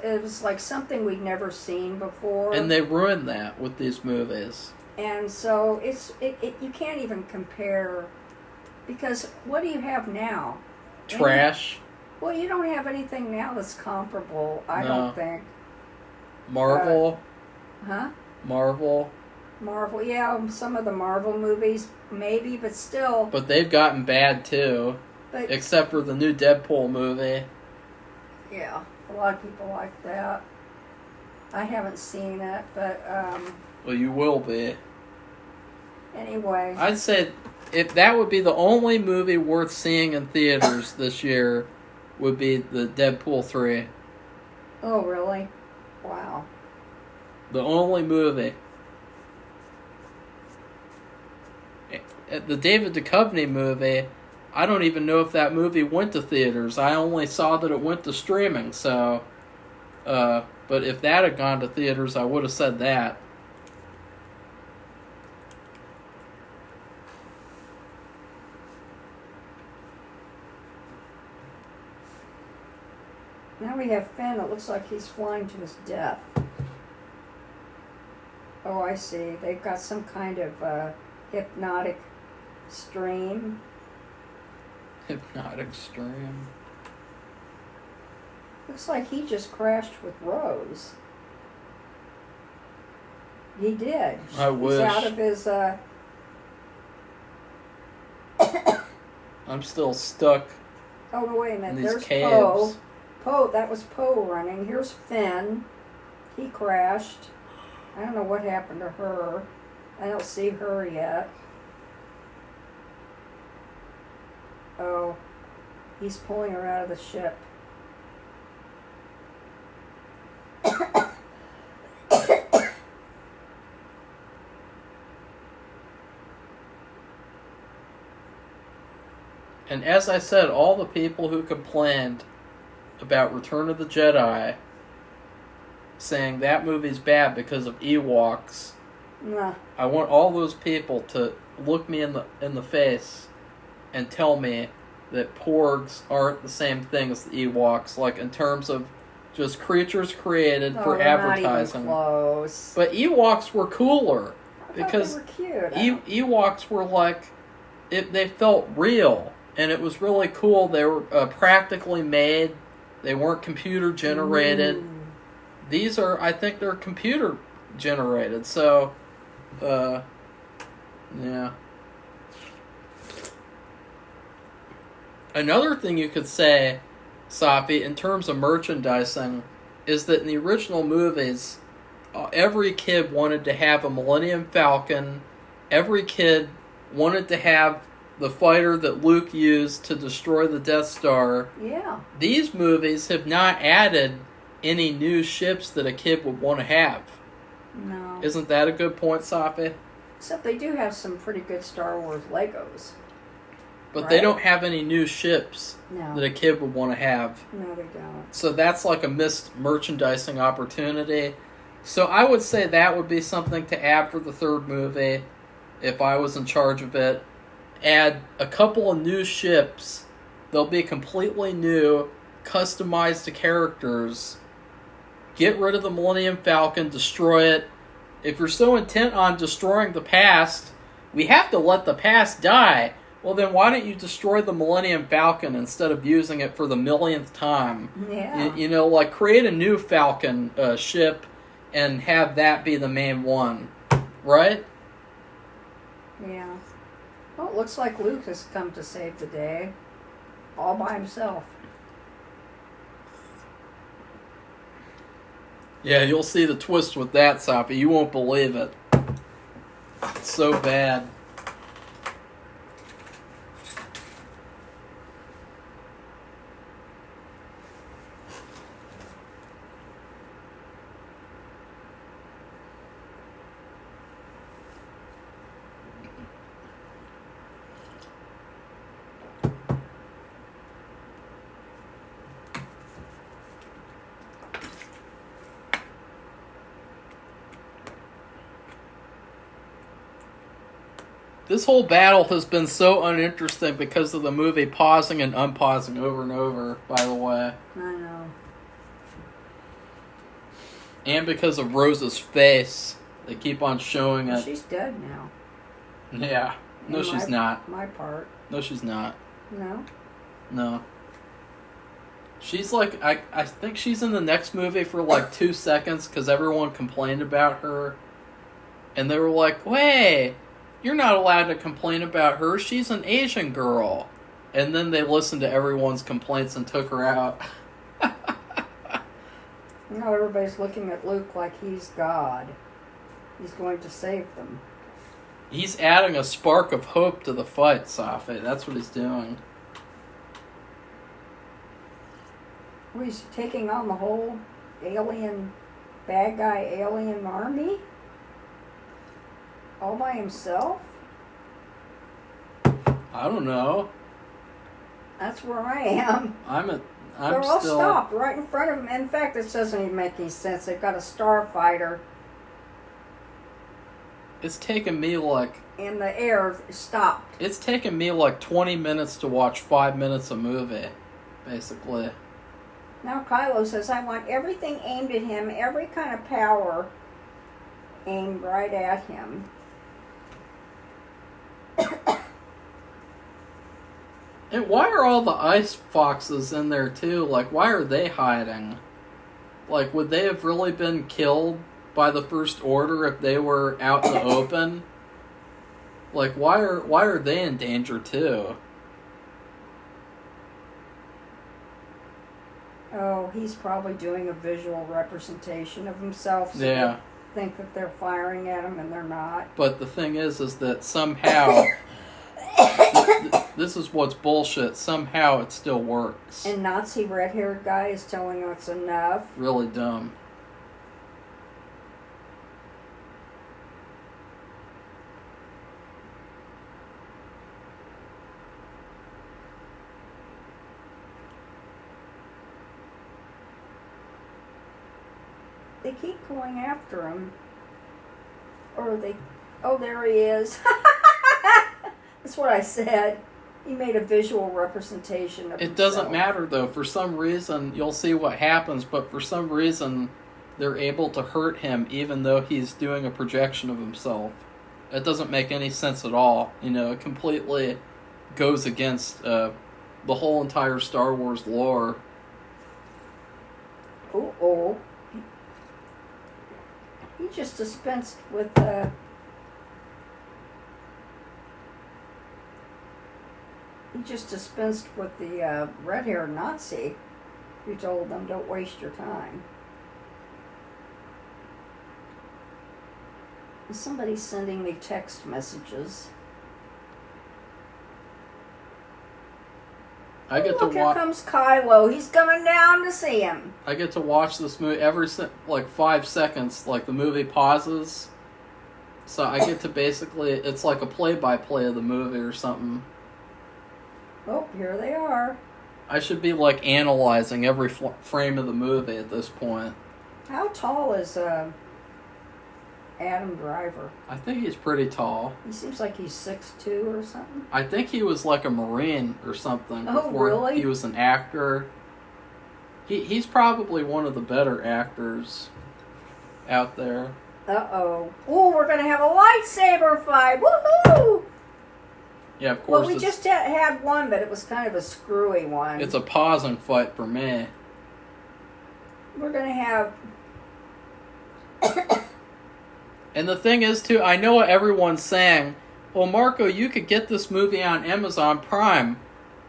[SPEAKER 2] like something we'd never seen before.
[SPEAKER 1] And they ruined that with these movies.
[SPEAKER 2] And so you can't even compare, because what do you have now?
[SPEAKER 1] Trash.
[SPEAKER 2] Well, you don't have anything now that's comparable, I
[SPEAKER 1] No.
[SPEAKER 2] don't think.
[SPEAKER 1] Marvel.
[SPEAKER 2] Huh?
[SPEAKER 1] Marvel.
[SPEAKER 2] Marvel, yeah, some of the Marvel movies, maybe, but still.
[SPEAKER 1] But they've gotten bad, too.
[SPEAKER 2] But
[SPEAKER 1] Except for the new Deadpool movie.
[SPEAKER 2] yeah, a lot of people like that. I haven't seen it, but
[SPEAKER 1] Well, you will be.
[SPEAKER 2] anyway.
[SPEAKER 1] I'd say if that would be the only movie worth seeing in theaters this year, would be the Deadpool 3.
[SPEAKER 2] Oh, really? Wow.
[SPEAKER 1] The only movie. The David Duchovny movie, I don't even know if that movie went to theaters. I only saw that it went to streaming, so... but if that had gone to theaters, I would have said that.
[SPEAKER 2] Now we have Finn. It looks like he's flying to his death. Oh, I see. They've got some kind of hypnotic stream.
[SPEAKER 1] Hypnotic stream.
[SPEAKER 2] Looks like he just crashed with Rose. He did.
[SPEAKER 1] I wish.
[SPEAKER 2] He's out of his...
[SPEAKER 1] I'm still stuck
[SPEAKER 2] Oh, no, wait a
[SPEAKER 1] in
[SPEAKER 2] minute.
[SPEAKER 1] these
[SPEAKER 2] There's
[SPEAKER 1] caves.
[SPEAKER 2] Poe. Poe, that was Poe running. Here's Finn. He crashed. I don't know what happened to her. I don't see her yet. Oh, he's pulling her out of the ship.
[SPEAKER 1] And as I said, all the people who complained about Return of the Jedi saying that movie's bad because of Ewoks.
[SPEAKER 2] Nah.
[SPEAKER 1] I want all those people to look me in the face and tell me that porgs aren't the same thing as the Ewoks, like in terms of just creatures created for advertising.
[SPEAKER 2] Not even close.
[SPEAKER 1] But Ewoks were cooler because
[SPEAKER 2] they were cute.
[SPEAKER 1] Ewoks were like they felt real, and it was really cool. They were practically made. They weren't computer generated. These are, I think, they're computer generated. So, yeah. Another thing you could say, Safi, in terms of merchandising, is that in the original movies, every kid wanted to have a Millennium Falcon. Every kid wanted to have the fighter that Luke used to destroy the Death Star.
[SPEAKER 2] Yeah.
[SPEAKER 1] These movies have not added any new ships that a kid would want to have.
[SPEAKER 2] No.
[SPEAKER 1] Isn't that a good point, Safi?
[SPEAKER 2] Except they do have some pretty good Star Wars Legos.
[SPEAKER 1] But they don't have any new ships that a kid would want to have.
[SPEAKER 2] No, they don't.
[SPEAKER 1] So that's like a missed merchandising opportunity. So I would say that would be something to add for the third movie if I was in charge of it. Add a couple of new ships. They'll be completely new, customized to characters. Get rid of the Millennium Falcon, destroy it. If you're so intent on destroying the past, we have to let the past die. Well, then why don't you destroy the Millennium Falcon instead of using it for the millionth time?
[SPEAKER 2] Yeah.
[SPEAKER 1] You know, like create a new Falcon ship and have that be the main one. Right?
[SPEAKER 2] Yeah. Well, it looks like Luke has come to save the day. All by himself.
[SPEAKER 1] Yeah, you'll see the twist with that, Safi. You won't believe it. It's so bad. This whole battle has been so uninteresting because of the movie pausing and unpausing over and over, by the way.
[SPEAKER 2] I know.
[SPEAKER 1] And because of Rose's face. They keep on showing it.
[SPEAKER 2] She's dead now.
[SPEAKER 1] Yeah. No, she's not.
[SPEAKER 2] My part.
[SPEAKER 1] No, she's not.
[SPEAKER 2] No?
[SPEAKER 1] No. She's like, I think she's in the next movie for like 2 seconds because everyone complained about her. And they were like, wait, you're not allowed to complain about her. She's an Asian girl. And then they listened to everyone's complaints and took her out.
[SPEAKER 2] Now everybody's looking at Luke like he's God. He's going to save them.
[SPEAKER 1] He's adding a spark of hope to the fight, Safi. That's what he's doing.
[SPEAKER 2] Well, he's taking on the whole bad guy alien army? All by himself?
[SPEAKER 1] I don't know.
[SPEAKER 2] That's where I am.
[SPEAKER 1] I'm
[SPEAKER 2] They're all
[SPEAKER 1] still
[SPEAKER 2] stopped right in front of him. In fact, this doesn't even make any sense. They've got a starfighter
[SPEAKER 1] It's taken me like
[SPEAKER 2] in the air. Stopped.
[SPEAKER 1] It's taken me like 20 minutes to watch 5 minutes of movie, basically.
[SPEAKER 2] Now Kylo says, I want everything aimed at him, every kind of power aimed right at him.
[SPEAKER 1] And why are all the ice foxes in there too? Like, why are they hiding? Like, would they have really been killed by the First Order if they were out in the open? Like, why are they in danger too?
[SPEAKER 2] Oh, he's probably doing a visual representation of himself. So
[SPEAKER 1] Yeah.
[SPEAKER 2] they think that they're firing at him and they're not.
[SPEAKER 1] But the thing is that somehow, this is what's bullshit, somehow it still works.
[SPEAKER 2] And Nazi red-haired guy is telling us enough.
[SPEAKER 1] Really dumb.
[SPEAKER 2] they keep going after him. Or they, oh, there he is. That's what I said. He made a visual representation of
[SPEAKER 1] It doesn't matter, though. For some reason, you'll see what happens, but for some reason, they're able to hurt him even though he's doing a projection of himself. It doesn't make any sense at all. You know, it completely goes against the whole entire Star Wars lore.
[SPEAKER 2] Oh. He just dispensed with the red-haired Nazi who told them, "Don't waste your time." Somebody's sending me text messages. Here comes Kylo. He's coming down to see him.
[SPEAKER 1] I get to watch this movie every 5 seconds. Like, the movie pauses, so I get to basically, it's like a play-by-play of the movie or something.
[SPEAKER 2] Oh, here they are.
[SPEAKER 1] I should be like analyzing every frame of the movie at this point.
[SPEAKER 2] How tall is Adam Driver?
[SPEAKER 1] I think he's pretty tall.
[SPEAKER 2] He seems like he's 6'2" or something.
[SPEAKER 1] I think he was like a Marine or something before
[SPEAKER 2] really?
[SPEAKER 1] he was an actor. He's probably one of the better actors out there.
[SPEAKER 2] Uh-oh. Oh, we're going to have a lightsaber fight. Woohoo!
[SPEAKER 1] Yeah, of course.
[SPEAKER 2] Well, we just had one, but it was kind of a screwy one.
[SPEAKER 1] It's a pausing fight for me.
[SPEAKER 2] We're going to have...
[SPEAKER 1] And the thing is, too, I know what everyone's saying. Well, Marco, you could get this movie on Amazon Prime,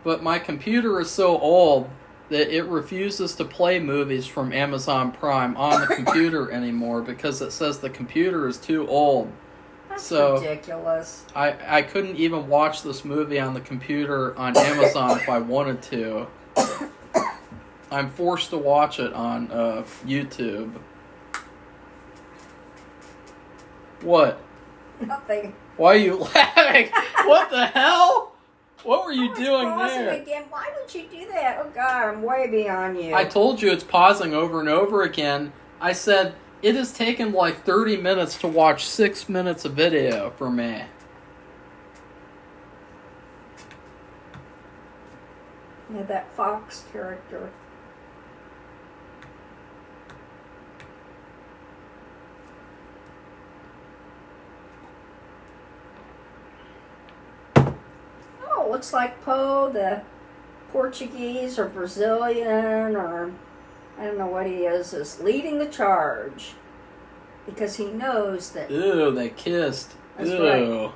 [SPEAKER 1] but my computer is so old that it refuses to play movies from Amazon Prime on the computer anymore because it says the computer is too old.
[SPEAKER 2] That's
[SPEAKER 1] so
[SPEAKER 2] ridiculous.
[SPEAKER 1] I couldn't even watch this movie on the computer on Amazon if I wanted to. I'm forced to watch it on YouTube. What?
[SPEAKER 2] Nothing.
[SPEAKER 1] Why are you laughing? What the hell? What were you doing there?
[SPEAKER 2] Again. Why would you do that? Oh God, I'm way beyond you.
[SPEAKER 1] I told you it's pausing over and over again. I said it has taken like 30 minutes to watch 6 minutes of video for me.
[SPEAKER 2] Yeah, that Fox character. Oh, looks like Poe, the Portuguese or Brazilian or I don't know what he is leading the charge. Because he knows that...
[SPEAKER 1] Ew, they kissed.
[SPEAKER 2] That's
[SPEAKER 1] Ew.
[SPEAKER 2] right.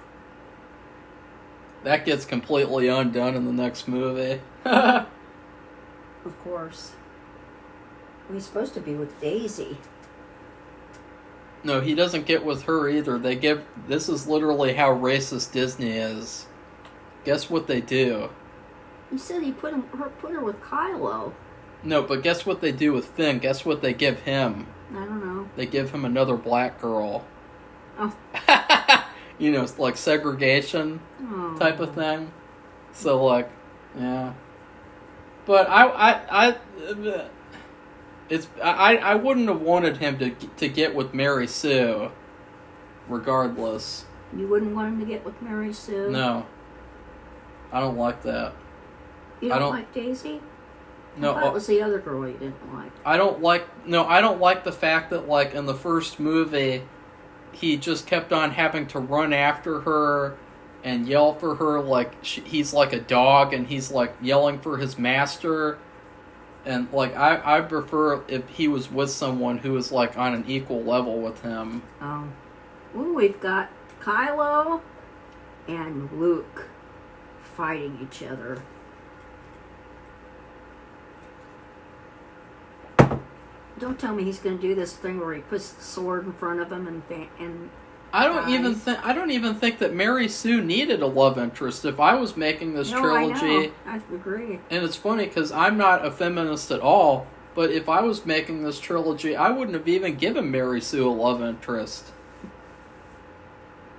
[SPEAKER 1] That gets completely undone in the next movie.
[SPEAKER 2] Of course. He's supposed to be with Daisy.
[SPEAKER 1] No, he doesn't get with her either. This is literally how racist Disney is. Guess what they do?
[SPEAKER 2] You said he put her with Kylo.
[SPEAKER 1] No, but guess what they do with Finn? Guess what they give him?
[SPEAKER 2] I don't know.
[SPEAKER 1] They give him another black girl.
[SPEAKER 2] Oh.
[SPEAKER 1] You know, it's like segregation type of thing. So, like, yeah. But I wouldn't have wanted him to get with Mary Sue, regardless.
[SPEAKER 2] You wouldn't want him to get with Mary Sue?
[SPEAKER 1] No. I don't like that.
[SPEAKER 2] You don't like Daisy?
[SPEAKER 1] No.
[SPEAKER 2] That was the other girl you didn't like.
[SPEAKER 1] I don't like the fact that, like, in the first movie, he just kept on having to run after her and yell for her like he's like a dog and he's like yelling for his master. And like I prefer if he was with someone who was like on an equal level with him.
[SPEAKER 2] Oh. Well, we've got Kylo and Luke fighting each other. Don't tell me he's going to do this thing where he puts the sword in front of him and
[SPEAKER 1] I don't even think that Mary Sue needed a love interest. If I was making this trilogy,
[SPEAKER 2] I agree.
[SPEAKER 1] And it's funny because I'm not a feminist at all. But if I was making this trilogy, I wouldn't have even given Mary Sue a love interest.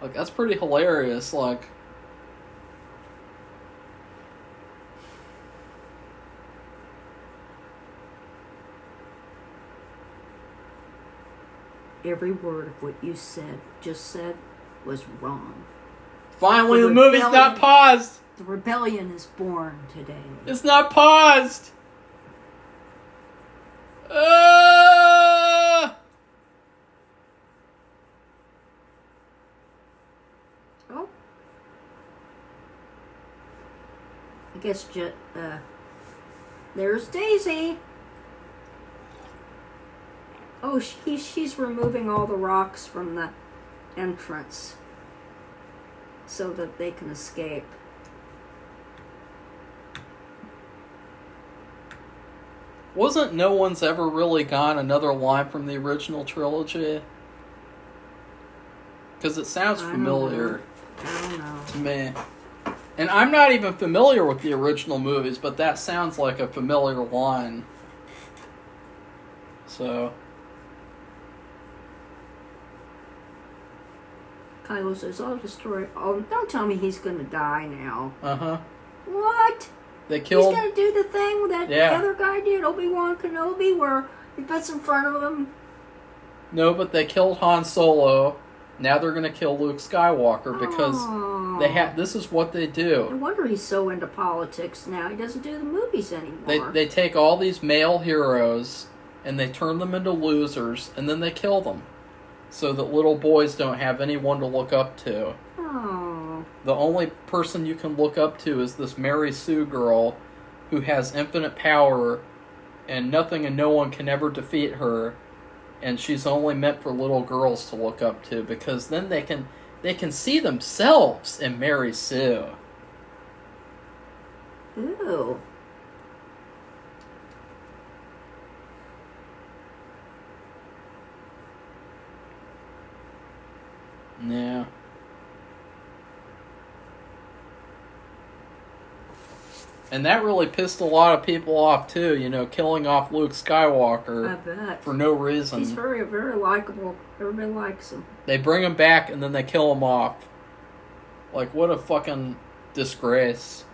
[SPEAKER 1] Like, that's pretty hilarious. Like,
[SPEAKER 2] every word of what you just said, was wrong.
[SPEAKER 1] Finally, the movie's not paused.
[SPEAKER 2] The rebellion is born today.
[SPEAKER 1] It's not paused.
[SPEAKER 2] Oh. I guess there's Daisy. Oh, she's removing all the rocks from the entrance so that they can escape.
[SPEAKER 1] Wasn't No One's Ever Really Gone another line from the original trilogy? Because it sounds familiar
[SPEAKER 2] I don't know.
[SPEAKER 1] to me. And I'm not even familiar with the original movies, but that sounds like a familiar line. So...
[SPEAKER 2] Kylo says, "I'll destroy." Oh, don't tell me he's gonna die now. What?
[SPEAKER 1] They killed.
[SPEAKER 2] He's gonna do the thing that the other guy did, Obi-Wan Kenobi, where he puts in front of him.
[SPEAKER 1] No, but they killed Han Solo. Now they're gonna kill Luke Skywalker because they have. This is what they do.
[SPEAKER 2] No wonder he's so into politics now. He doesn't do the movies anymore.
[SPEAKER 1] They take all these male heroes and they turn them into losers, and then they kill them. So that little boys don't have anyone to look up to.
[SPEAKER 2] Oh.
[SPEAKER 1] The only person you can look up to is this Mary Sue girl who has infinite power and nothing and no one can ever defeat her. And she's only meant for little girls to look up to because then they can see themselves in Mary Sue.
[SPEAKER 2] Ew.
[SPEAKER 1] Yeah. And that really pissed a lot of people off too, killing off Luke Skywalker.
[SPEAKER 2] I bet.
[SPEAKER 1] For no reason.
[SPEAKER 2] He's very, very likable. Everybody likes him.
[SPEAKER 1] They bring him back and then they kill him off. Like, what a fucking disgrace.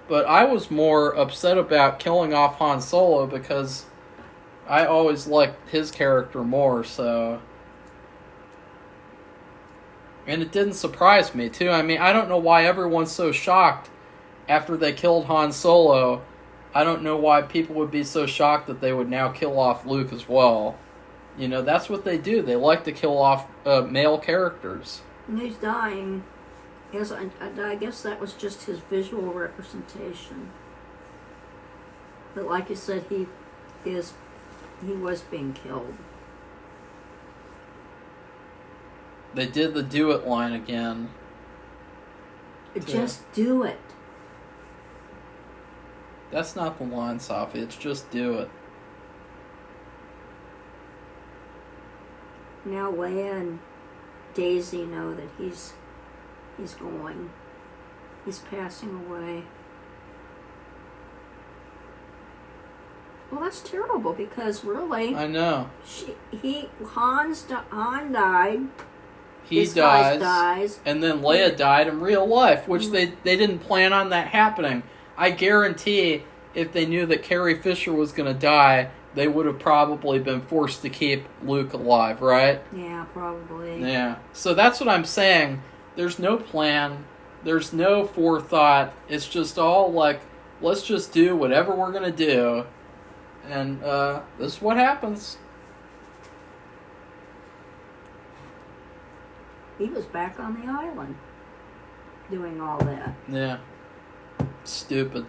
[SPEAKER 1] But I was more upset about killing off Han Solo because I always liked his character more, so... And it didn't surprise me, too. I mean, I don't know why everyone's so shocked after they killed Han Solo. I don't know why people would be so shocked that they would now kill off Luke as well. That's what they do. They like to kill off male characters.
[SPEAKER 2] And he's dying. Yes, I guess that was just his visual representation. But like you said, he was being killed.
[SPEAKER 1] They did the do it line again.
[SPEAKER 2] Just do it.
[SPEAKER 1] That's not the line, Safi. It's just do it.
[SPEAKER 2] Now Leia and Daisy know that he's going. He's passing away. Well, that's terrible because really,
[SPEAKER 1] I know.
[SPEAKER 2] Han died.
[SPEAKER 1] He dies, and then Leia died in real life, which they didn't plan on that happening. I guarantee if they knew that Carrie Fisher was going to die, they would have probably been forced to keep Luke alive, right?
[SPEAKER 2] Yeah, probably.
[SPEAKER 1] Yeah. So that's what I'm saying. There's no plan. There's no forethought. It's just all like, let's just do whatever we're going to do. And this is what happens.
[SPEAKER 2] He was back on the island doing all that.
[SPEAKER 1] Yeah. Stupid.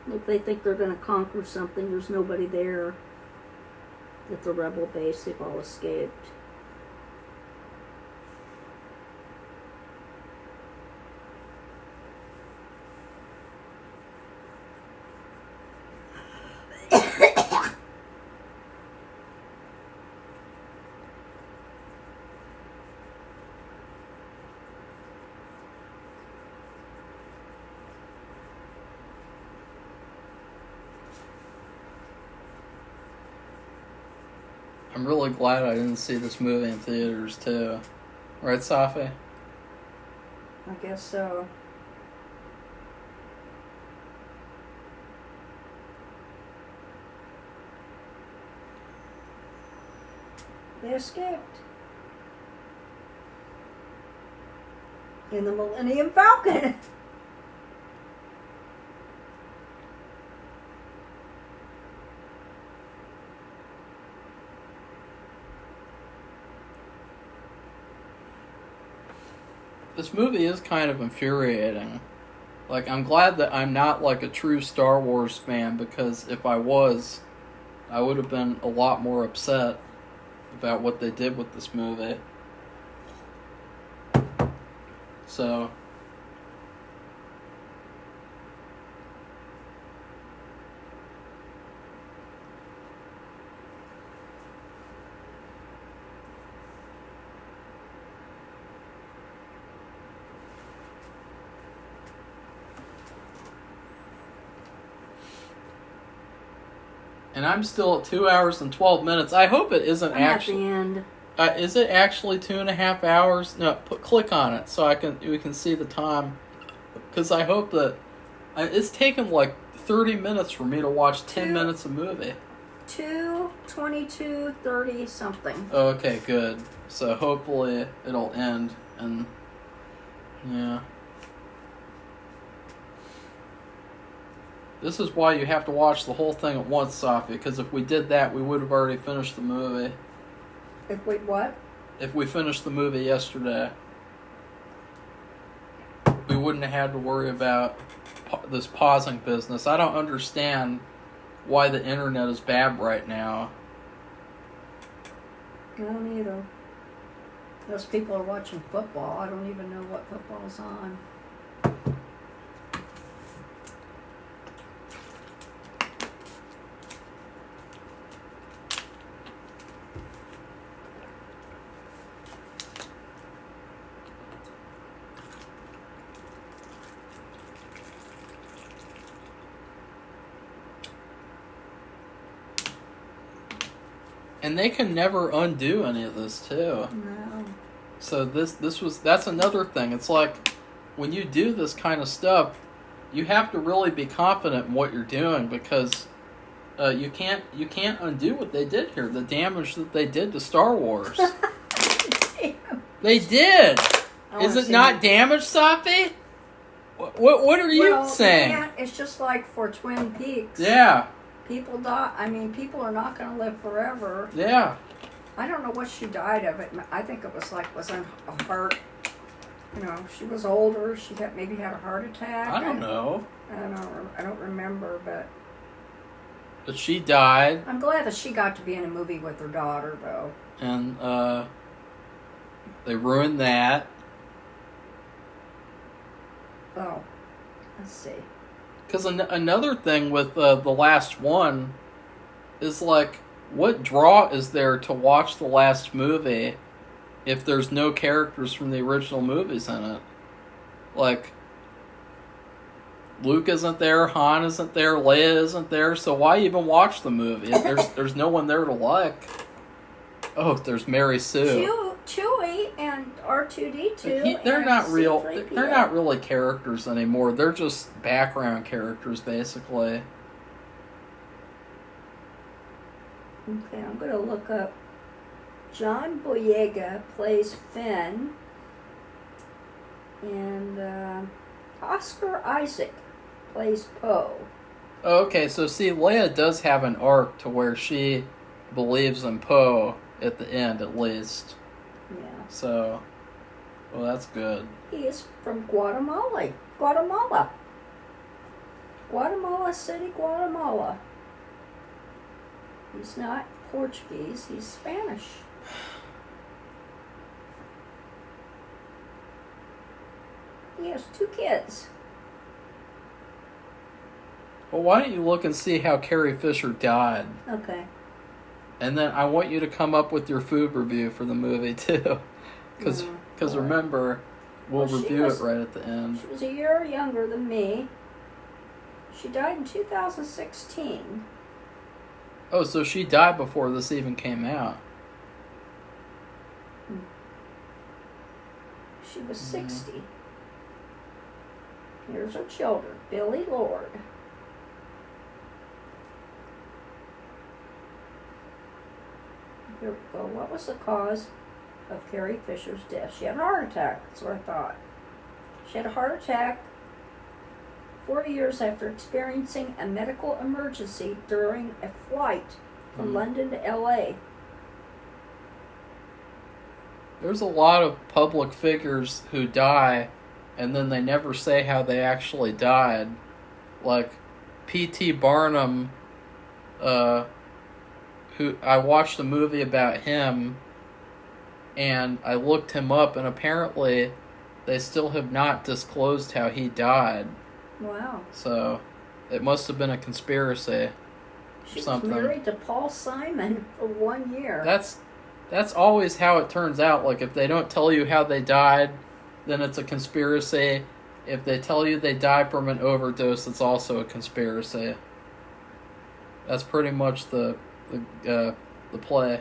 [SPEAKER 2] If they think they're going to conquer something, there's nobody there. At the rebel base, they've all escaped.
[SPEAKER 1] I'm really glad I didn't see this movie in theaters, too. Right, Safi?
[SPEAKER 2] I guess so. They escaped. In the Millennium Falcon.
[SPEAKER 1] This movie is kind of infuriating. Like, I'm glad that I'm not like a true Star Wars fan, because if I was, I would have been a lot more upset about what they did with this movie. So, and I'm still at 2 hours and 12 minutes. I hope it isn't
[SPEAKER 2] I'm
[SPEAKER 1] actually.
[SPEAKER 2] at the end.
[SPEAKER 1] Is it actually 2.5 hours? No, click on it so we can see the time. Because I hope that it's taken like 30 minutes for me to watch 10 minutes of movie.
[SPEAKER 2] 2:22, 30 something.
[SPEAKER 1] Okay, good. So hopefully it'll end, and yeah. This is why you have to watch the whole thing at once, Sophie, because if we did that, we would have already finished the movie.
[SPEAKER 2] If we what?
[SPEAKER 1] If we finished the movie yesterday, we wouldn't have had to worry about this pausing business. I don't understand why the internet is bad right now.
[SPEAKER 2] I don't either. Those people are watching football. I don't even know what football's on.
[SPEAKER 1] And they can never undo any of this too.
[SPEAKER 2] No.
[SPEAKER 1] So that's another thing. It's like when you do this kind of stuff, you have to really be confident in what you're doing, because you can't undo what they did here. The damage that they did to Star Wars. They did. Is it not damage, Sophie? What are you saying?
[SPEAKER 2] Yeah, it's just like for Twin Peaks.
[SPEAKER 1] Yeah.
[SPEAKER 2] People die. I mean, people are not going to live forever.
[SPEAKER 1] Yeah.
[SPEAKER 2] I don't know what she died of. It. I think it was a heart. You know, she was older. She maybe had a heart attack.
[SPEAKER 1] I don't know.
[SPEAKER 2] I don't remember,
[SPEAKER 1] But she died.
[SPEAKER 2] I'm glad that she got to be in a movie with her daughter, though.
[SPEAKER 1] And they ruined that.
[SPEAKER 2] Oh, let's see.
[SPEAKER 1] Because another thing with the last one is, like, what draw is there to watch the last movie if there's no characters from the original movies in it? Like, Luke isn't there, Han isn't there, Leia isn't there, so why even watch the movie? There's no one there to like. Oh, there's Mary Sue.
[SPEAKER 2] Chewie and R2D2.
[SPEAKER 1] They're not real.
[SPEAKER 2] C-3PO.
[SPEAKER 1] They're not really characters anymore. They're just background characters, basically.
[SPEAKER 2] Okay, I'm going to look up. John Boyega plays Finn, and Oscar Isaac plays Poe.
[SPEAKER 1] Okay, so see, Leia does have an arc to where she believes in Poe at the end, at least.
[SPEAKER 2] Yeah.
[SPEAKER 1] So, well, that's good.
[SPEAKER 2] He is from Guatemala. Guatemala City, Guatemala. He's not Portuguese, he's Spanish. He has 2 kids.
[SPEAKER 1] Well, why don't you look and see how Carrie Fisher died?
[SPEAKER 2] Okay.
[SPEAKER 1] And then I want you to come up with your food review for the movie, too. Because remember, we'll review it right at the end.
[SPEAKER 2] She was a year younger than me. She died in 2016.
[SPEAKER 1] Oh, so she died before this even came out.
[SPEAKER 2] She was 60. Here's her children. Billy Lord. Here we go. What was the cause of Carrie Fisher's death? She had a heart attack. That's what I thought. She had a heart attack 40 years after experiencing a medical emergency during a flight from London to L.A.
[SPEAKER 1] There's a lot of public figures who die, and then they never say how they actually died. Like P.T. Barnum, who I watched a movie about him, and I looked him up, and apparently they still have not disclosed how he died.
[SPEAKER 2] Wow.
[SPEAKER 1] So it must have been a conspiracy.
[SPEAKER 2] She
[SPEAKER 1] something.
[SPEAKER 2] was married to Paul Simon for 1 year.
[SPEAKER 1] That's always how it turns out. Like, if they don't tell you how they died, then it's a conspiracy. If they tell you they died from an overdose, it's also a conspiracy. That's pretty much the play,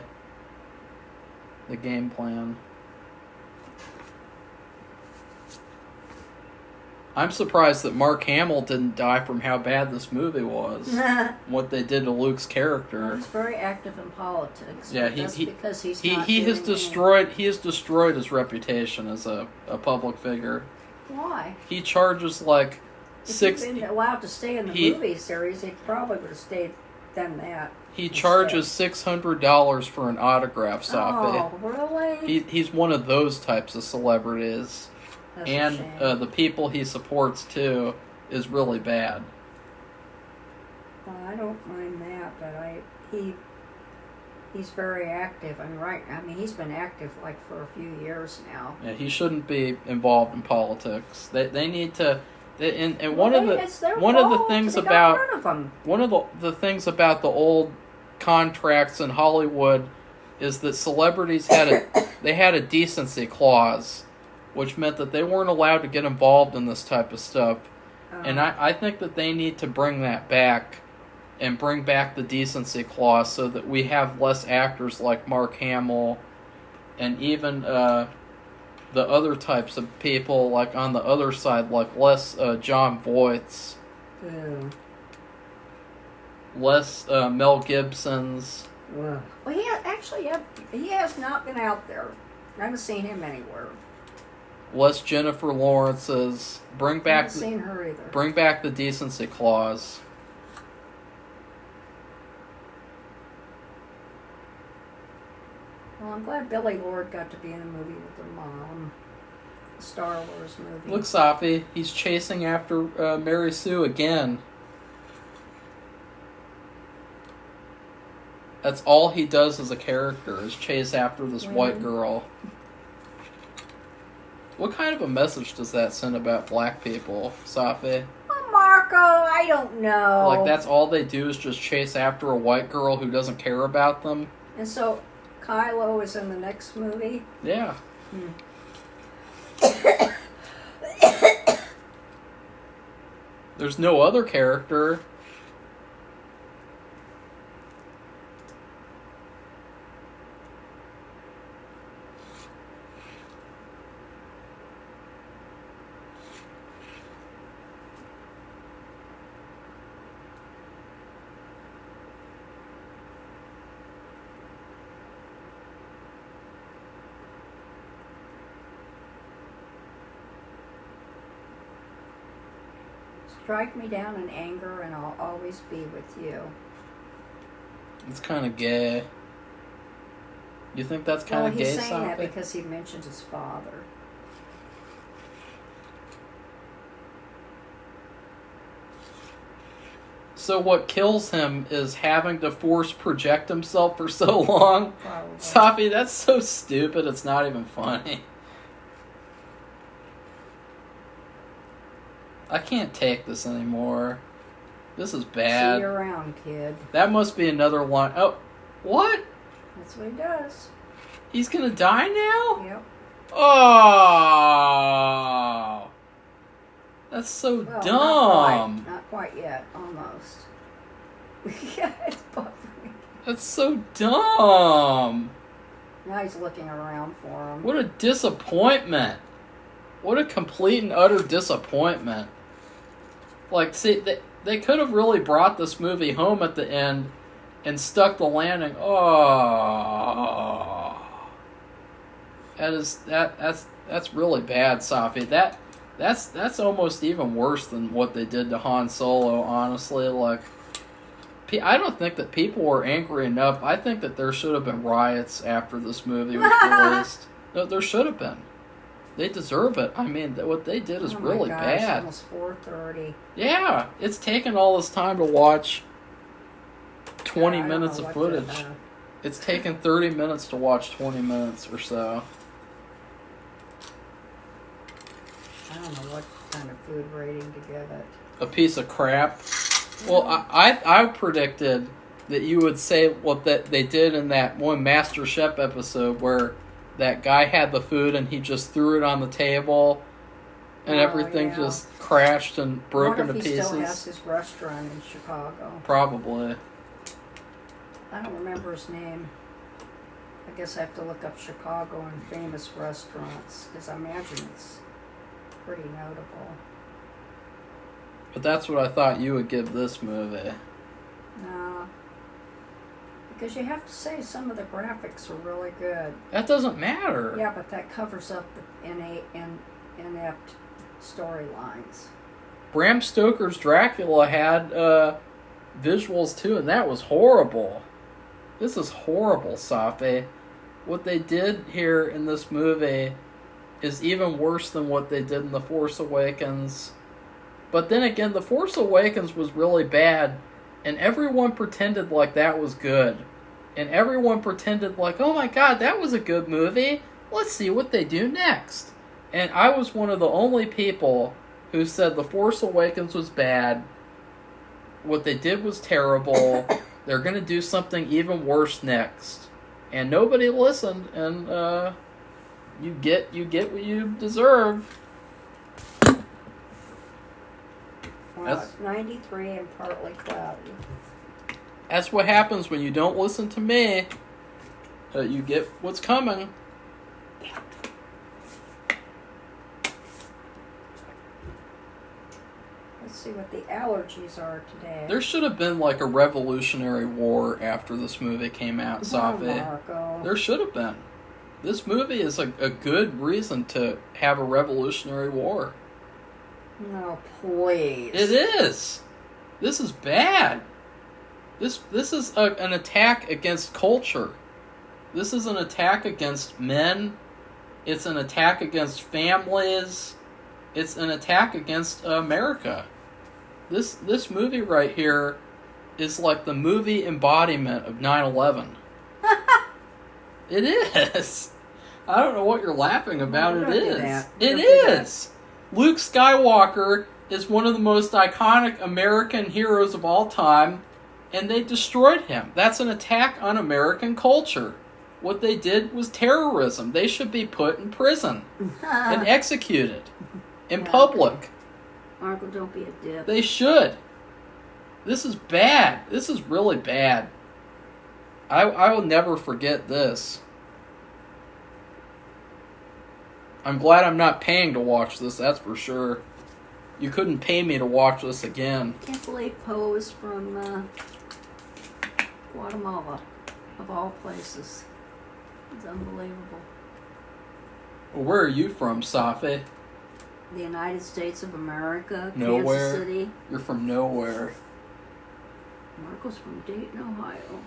[SPEAKER 1] the game plan. I'm surprised that Mark Hamill didn't die from how bad this movie was. What they did to Luke's character.
[SPEAKER 2] He's very active in politics.
[SPEAKER 1] Yeah,
[SPEAKER 2] because
[SPEAKER 1] he has destroyed his reputation as a public figure.
[SPEAKER 2] Why?
[SPEAKER 1] He charges like
[SPEAKER 2] if he'd been allowed to stay in the movie series, he probably would have stayed done that.
[SPEAKER 1] He charges $600 for an autograph, Sophie.
[SPEAKER 2] Oh, really?
[SPEAKER 1] He's one of those types of celebrities.
[SPEAKER 2] That's
[SPEAKER 1] And the people he supports, too, is really bad.
[SPEAKER 2] Well, I don't mind that, but he's very active. He's been active like for a few years now.
[SPEAKER 1] Yeah, he shouldn't be involved in politics. They need to... one of the things about the old contracts in Hollywood is that celebrities had a decency clause, which meant that they weren't allowed to get involved in this type of stuff. And I think that they need to bring that back and bring back the decency clause so that we have less actors like Mark Hamill and even the other types of people, like on the other side, like less John Voights, less Mel Gibsons.
[SPEAKER 2] Well, he has not been out there. I haven't seen him anywhere.
[SPEAKER 1] Less Jennifer Lawrence's.
[SPEAKER 2] I haven't seen her either.
[SPEAKER 1] Bring back the decency clause.
[SPEAKER 2] Well, I'm glad Billy Lord got to be in a movie with her mom. A Star Wars movie.
[SPEAKER 1] Look, Sophie, he's chasing after Mary Sue again. That's all he does as a character, is chase after this white girl. What kind of a message does that send about black people, Sophie?
[SPEAKER 2] Oh, Marco, I don't know.
[SPEAKER 1] Like, that's all they do is just chase after a white girl who doesn't care about them?
[SPEAKER 2] And so, Kylo is in the next movie?
[SPEAKER 1] Yeah. There's no other character.
[SPEAKER 2] Strike me down in anger and I'll always be with you.
[SPEAKER 1] It's kind of gay. You think that's kind of gay,
[SPEAKER 2] He's saying
[SPEAKER 1] Sophie?
[SPEAKER 2] that because he mentioned his father.
[SPEAKER 1] So what kills him is having to force project himself for so long?
[SPEAKER 2] Probably.
[SPEAKER 1] Sophie, that's so stupid, it's not even funny. I can't take this anymore. This is bad.
[SPEAKER 2] See you around, kid.
[SPEAKER 1] That must be another line. Oh, what?
[SPEAKER 2] That's what he does.
[SPEAKER 1] He's gonna die now?
[SPEAKER 2] Yep.
[SPEAKER 1] Oh, that's so dumb.
[SPEAKER 2] Not quite yet. Almost. Yeah, it's buffering.
[SPEAKER 1] That's so dumb.
[SPEAKER 2] Now he's looking around for him.
[SPEAKER 1] What a disappointment. What a complete and utter disappointment. Like, see, they could have really brought this movie home at the end and stuck the landing. Oh, that's really bad, Safi. That's almost even worse than what they did to Han Solo. Honestly, like, I don't think that people were angry enough. I think that there should have been riots after this movie was released. No, there should have been. They deserve it. I mean, what they did is really bad.
[SPEAKER 2] Almost 4:30.
[SPEAKER 1] Yeah, it's taken all this time to watch 20 minutes of footage. It's taken 30 minutes to watch 20 minutes or so.
[SPEAKER 2] I don't know what kind of food rating to give it.
[SPEAKER 1] A piece of crap. Well, I predicted that you would say what that they did in that one Master Chef episode where that guy had the food and he just threw it on the table and everything just crashed and broke into pieces.
[SPEAKER 2] He still has his restaurant in Chicago.
[SPEAKER 1] Probably.
[SPEAKER 2] I don't remember his name. I guess I have to look up Chicago and famous restaurants because I imagine it's pretty notable.
[SPEAKER 1] But that's what I thought you would give this movie.
[SPEAKER 2] No. Because you have to say some of the graphics are really good.
[SPEAKER 1] That doesn't matter.
[SPEAKER 2] Yeah, but that covers up the inept storylines.
[SPEAKER 1] Bram Stoker's Dracula had visuals too, and that was horrible. This is horrible, Safi. What they did here in this movie is even worse than what they did in The Force Awakens. But then again, The Force Awakens was really bad, and everyone pretended like that was good. And everyone pretended like, oh my god, that was a good movie. Let's see what they do next. And I was one of the only people who said The Force Awakens was bad. What they did was terrible. They're going to do something even worse next. And nobody listened, and you get what you deserve.
[SPEAKER 2] Well, it's 93 and partly cloudy.
[SPEAKER 1] That's what happens when you don't listen to me. You get what's coming.
[SPEAKER 2] Let's see what the allergies are today.
[SPEAKER 1] There should have been like a Revolutionary War after this movie came out, Safi.
[SPEAKER 2] Marco.
[SPEAKER 1] There should have been. This movie is a good reason to have a Revolutionary War.
[SPEAKER 2] No, please.
[SPEAKER 1] It is. This is bad. This is an attack against culture. This is an attack against men. It's an attack against families. It's an attack against America. This movie right here is like the movie embodiment of 9/11. It is. I don't know what you're laughing about. It is. It is. Luke Skywalker is one of the most iconic American heroes of all time, and they destroyed him. That's an attack on American culture. What they did was terrorism. They should be put in prison and executed in public.
[SPEAKER 2] Marco, don't be a dip.
[SPEAKER 1] They should. This is bad. This is really bad. I will never forget this. I'm glad I'm not paying to watch this, that's for sure. You couldn't pay me to watch this again.
[SPEAKER 2] Can't believe Poe is from Guatemala, of all places. It's unbelievable.
[SPEAKER 1] Well, where are you from, Safi?
[SPEAKER 2] The United States of America,
[SPEAKER 1] Nowhere.
[SPEAKER 2] Kansas City.
[SPEAKER 1] You're from nowhere.
[SPEAKER 2] Marco's from Dayton, Ohio.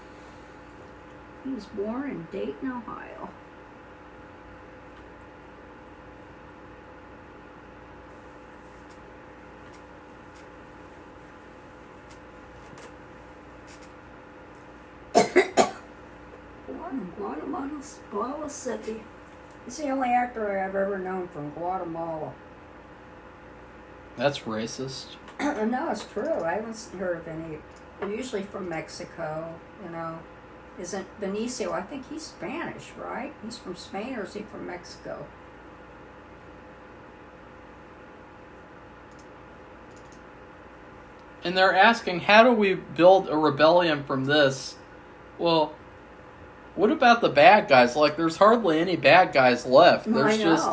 [SPEAKER 2] He was born in Dayton, Ohio. Guatemala City. He's the only actor I've ever known from Guatemala.
[SPEAKER 1] That's racist.
[SPEAKER 2] No, it's true. I haven't heard of any. They're usually from Mexico, you know. Isn't Benicio? I think he's Spanish, right? He's from Spain, or is he from Mexico?
[SPEAKER 1] And they're asking, how do we build a rebellion from this? Well, what about the bad guys? Like, there's hardly any bad guys left. There's just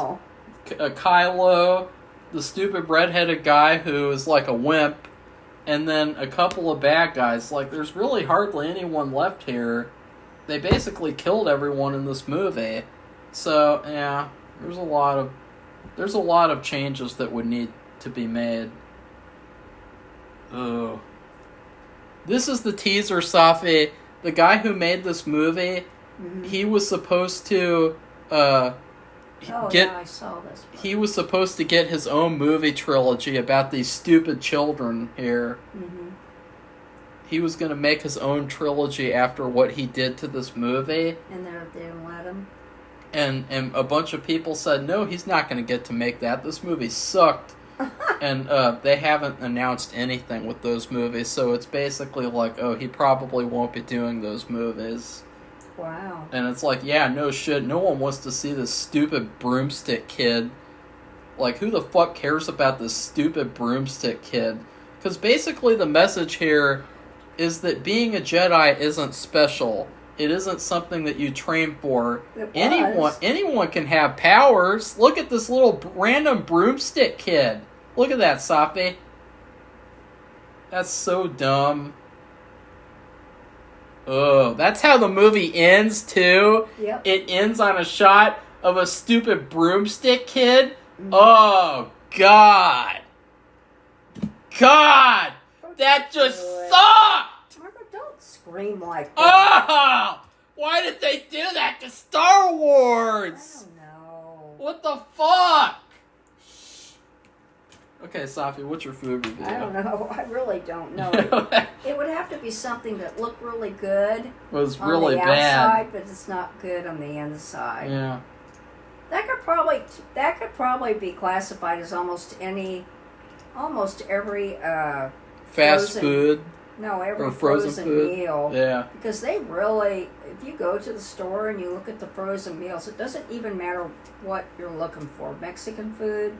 [SPEAKER 1] Kylo, the stupid redheaded guy who is like a wimp, and then a couple of bad guys. Like, there's really hardly anyone left here. They basically killed everyone in this movie. So, yeah, there's a lot of changes that would need to be made. Oh. This is the teaser, Safi. The guy who made this movie, he was supposed to
[SPEAKER 2] I saw this one.
[SPEAKER 1] He was supposed to get his own movie trilogy about these stupid children here.
[SPEAKER 2] Mm-hmm.
[SPEAKER 1] He was going to make his own trilogy after what he did to this movie.
[SPEAKER 2] And they didn't let him?
[SPEAKER 1] And a bunch of people said, no, he's not going to get to make that. This movie sucked. And they haven't announced anything with those movies, so it's basically like, oh, he probably won't be doing those movies.
[SPEAKER 2] Wow.
[SPEAKER 1] And it's like, yeah, no shit, no one wants to see this stupid broomstick kid. Like, who the fuck cares about this stupid broomstick kid? Because basically the message here is that being a Jedi isn't special. It isn't something that you train for. Anyone can have powers. Look at this little random broomstick kid. Look at that, Safi. That's so dumb. Oh, that's how the movie ends, too?
[SPEAKER 2] Yep.
[SPEAKER 1] It ends on a shot of a stupid broomstick kid?
[SPEAKER 2] Mm-hmm.
[SPEAKER 1] Oh, God. God! That just sucked!
[SPEAKER 2] Margaret, don't scream like that.
[SPEAKER 1] Oh! Why did they do that to Star Wars?
[SPEAKER 2] I don't know.
[SPEAKER 1] What the fuck? Okay, Safi, what's your food review?
[SPEAKER 2] I don't know. I really don't know. It would have to be something that looked really good
[SPEAKER 1] was
[SPEAKER 2] on
[SPEAKER 1] really
[SPEAKER 2] the
[SPEAKER 1] bad.
[SPEAKER 2] outside, but it's not good on the inside.
[SPEAKER 1] Yeah.
[SPEAKER 2] That could probably be classified as almost every
[SPEAKER 1] Fast food.
[SPEAKER 2] No, every
[SPEAKER 1] or frozen food
[SPEAKER 2] meal.
[SPEAKER 1] Yeah.
[SPEAKER 2] Because they really, if you go to the store and you look at the frozen meals, it doesn't even matter what you're looking for. Mexican food,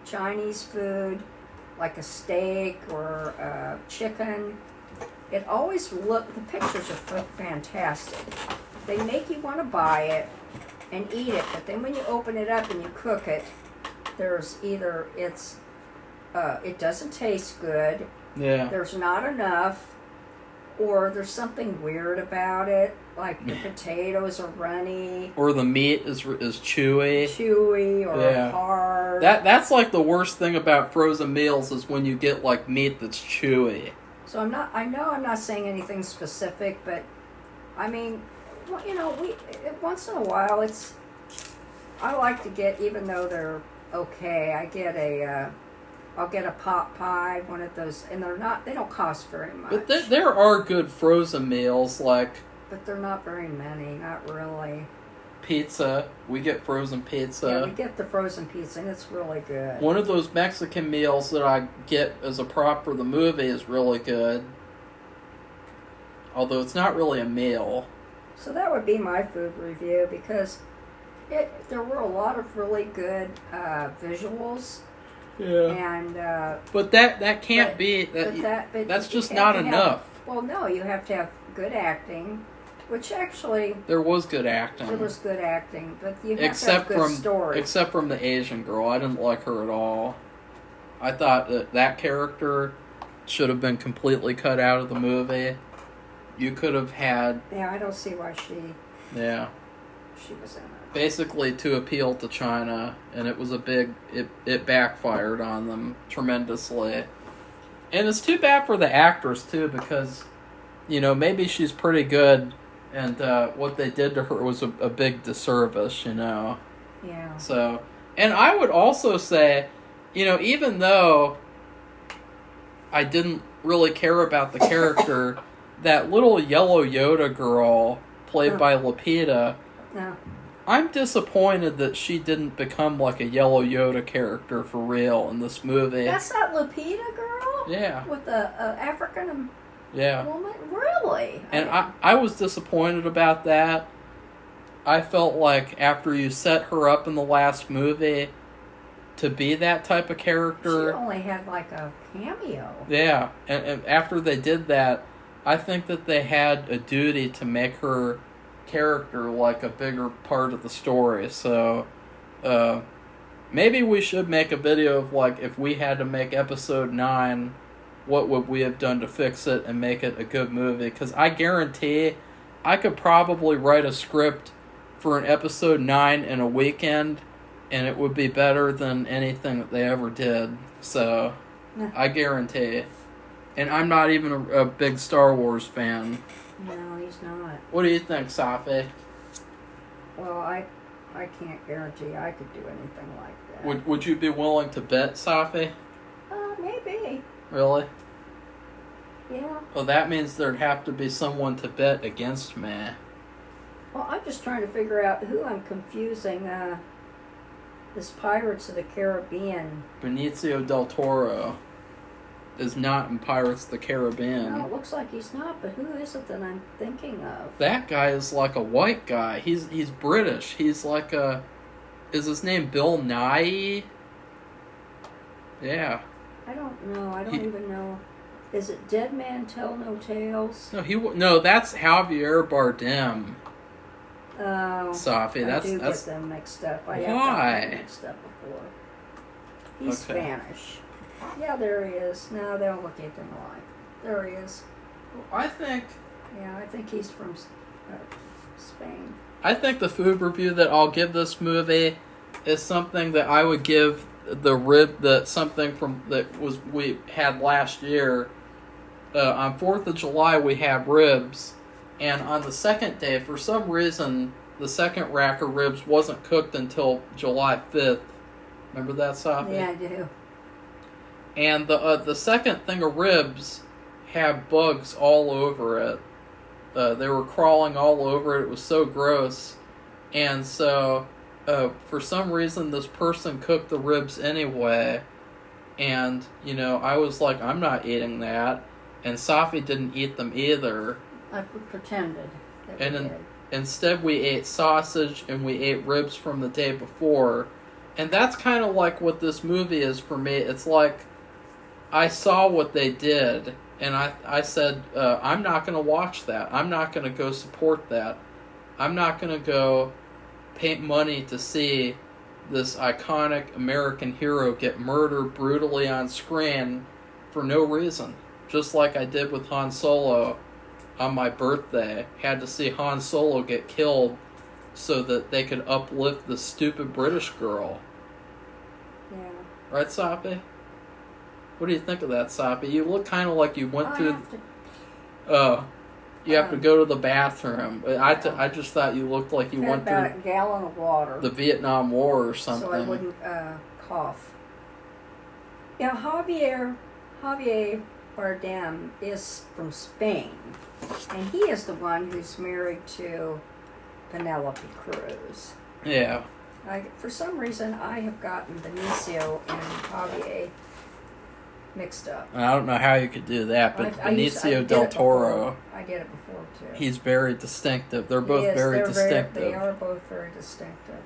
[SPEAKER 2] Chinese food, like a steak or chicken. It always the pictures are fantastic. They make you want to buy it and eat it, but then when you open it up and you cook it, there's either it doesn't taste good,
[SPEAKER 1] Yeah.
[SPEAKER 2] there's not enough, or there's something weird about it, like the potatoes are runny,
[SPEAKER 1] Or the meat is chewy.
[SPEAKER 2] or hard.
[SPEAKER 1] That's like the worst thing about frozen meals is when you get like meat that's chewy.
[SPEAKER 2] So I'm not saying anything specific, but I mean, well, once in a while I like to get, even though they're okay, I'll get a pot pie, one of those, and they don't cost very much.
[SPEAKER 1] But there are good frozen meals, like
[SPEAKER 2] But they're not very many, not really.
[SPEAKER 1] pizza. We get frozen pizza.
[SPEAKER 2] Yeah, we get the frozen pizza, and it's really good.
[SPEAKER 1] One of those Mexican meals that I get as a prop for the movie is really good. Although it's not really a meal.
[SPEAKER 2] So that would be my food review, because there were a lot of really good visuals.
[SPEAKER 1] Yeah.
[SPEAKER 2] And
[SPEAKER 1] but that can't be that's just not enough.
[SPEAKER 2] Well, no, you have to have good acting, which actually
[SPEAKER 1] There was good acting.
[SPEAKER 2] there was good acting, but you have to have good story.
[SPEAKER 1] Except from the Asian girl. I didn't like her at all. I thought that character should have been completely cut out of the movie. You could have had...
[SPEAKER 2] Yeah, I don't see why she was in it.
[SPEAKER 1] Basically to appeal to China, and it was it backfired on them tremendously. And it's too bad for the actress, too, because, maybe she's pretty good, and what they did to her was a big disservice,
[SPEAKER 2] Yeah.
[SPEAKER 1] So, and I would also say, even though I didn't really care about the character, that little yellow Yoda girl, played by Lupita,
[SPEAKER 2] No.
[SPEAKER 1] I'm disappointed that she didn't become like a yellow Yoda character for real in this movie.
[SPEAKER 2] That's that Lupita girl?
[SPEAKER 1] Yeah.
[SPEAKER 2] With the African
[SPEAKER 1] Yeah.
[SPEAKER 2] woman? Really?
[SPEAKER 1] And I was disappointed about that. I felt like after you set her up in the last movie to be that type of character...
[SPEAKER 2] She only had like a cameo.
[SPEAKER 1] Yeah. And after they did that, I think that they had a duty to make her character like a bigger part of the story. So maybe we should make a video of like if we had to make episode 9 what would we have done to fix it and make it a good movie. Because I guarantee I could probably write a script for an episode 9 in a weekend, and it would be better than anything that they ever did. So, I guarantee. And I'm not even a big Star Wars fan.
[SPEAKER 2] No, he's not.
[SPEAKER 1] What do you think, Safi?
[SPEAKER 2] Well, I can't guarantee I could do anything like that.
[SPEAKER 1] Would you be willing to bet, Safi?
[SPEAKER 2] Maybe.
[SPEAKER 1] Really?
[SPEAKER 2] Yeah.
[SPEAKER 1] Well, that means there'd have to be someone to bet against me.
[SPEAKER 2] Well, I'm just trying to figure out who I'm confusing. This Pirates of the Caribbean.
[SPEAKER 1] Benicio del Toro is not in Pirates of the Caribbean.
[SPEAKER 2] No, it looks like he's not, but who is it that I'm thinking of?
[SPEAKER 1] That guy is like a white guy. He's British. He's like a... Is his name Bill Nighy? Yeah.
[SPEAKER 2] I don't know. I don't even know. Is it Dead Man Tell No Tales?
[SPEAKER 1] No, that's Javier Bardem.
[SPEAKER 2] Oh,
[SPEAKER 1] Safi,
[SPEAKER 2] I do get them mixed up. I have got them mixed up before. He's Spanish. Yeah, there he is. No, they don't look anything alike. There he is.
[SPEAKER 1] I think...
[SPEAKER 2] Yeah, I think he's from Spain.
[SPEAKER 1] I think the food review that I'll give this movie is something that I would give the rib, something from that was we had last year. On 4th of July we had ribs, and on the second day, for some reason, the second rack of ribs wasn't cooked until July 5th. Remember that, Safi?
[SPEAKER 2] Yeah, I do.
[SPEAKER 1] And the second thing of ribs had bugs all over it. They were crawling all over it. It was so gross. And so, for some reason, this person cooked the ribs anyway. And, I was like, I'm not eating that. And Safi didn't eat them either.
[SPEAKER 2] I pretended that we did.
[SPEAKER 1] Instead, we ate sausage and we ate ribs from the day before. And that's kind of like what this movie is for me. It's like, I saw what they did, and I said, I'm not going to watch that. I'm not going to go support that. I'm not going to go pay money to see this iconic American hero get murdered brutally on screen for no reason. Just like I did with Han Solo on my birthday. Had to see Han Solo get killed so that they could uplift the stupid British girl.
[SPEAKER 2] Yeah.
[SPEAKER 1] Right, Sapi? What do you think of that, Sapi? You look kind of like you went through... You have to go to the bathroom. I just thought you looked like you went through...
[SPEAKER 2] about a gallon of water.
[SPEAKER 1] The Vietnam War or something.
[SPEAKER 2] So I wouldn't cough. Yeah, Javier Bardem is from Spain. And he is the one who's married to Penelope Cruz.
[SPEAKER 1] Yeah.
[SPEAKER 2] For some reason, I have gotten Benicio and Javier mixed up.
[SPEAKER 1] I don't know how you could do that, but Benicio del Toro...
[SPEAKER 2] I did it before, too.
[SPEAKER 1] He's very distinctive. They're both very distinctive.
[SPEAKER 2] They are both very distinctive.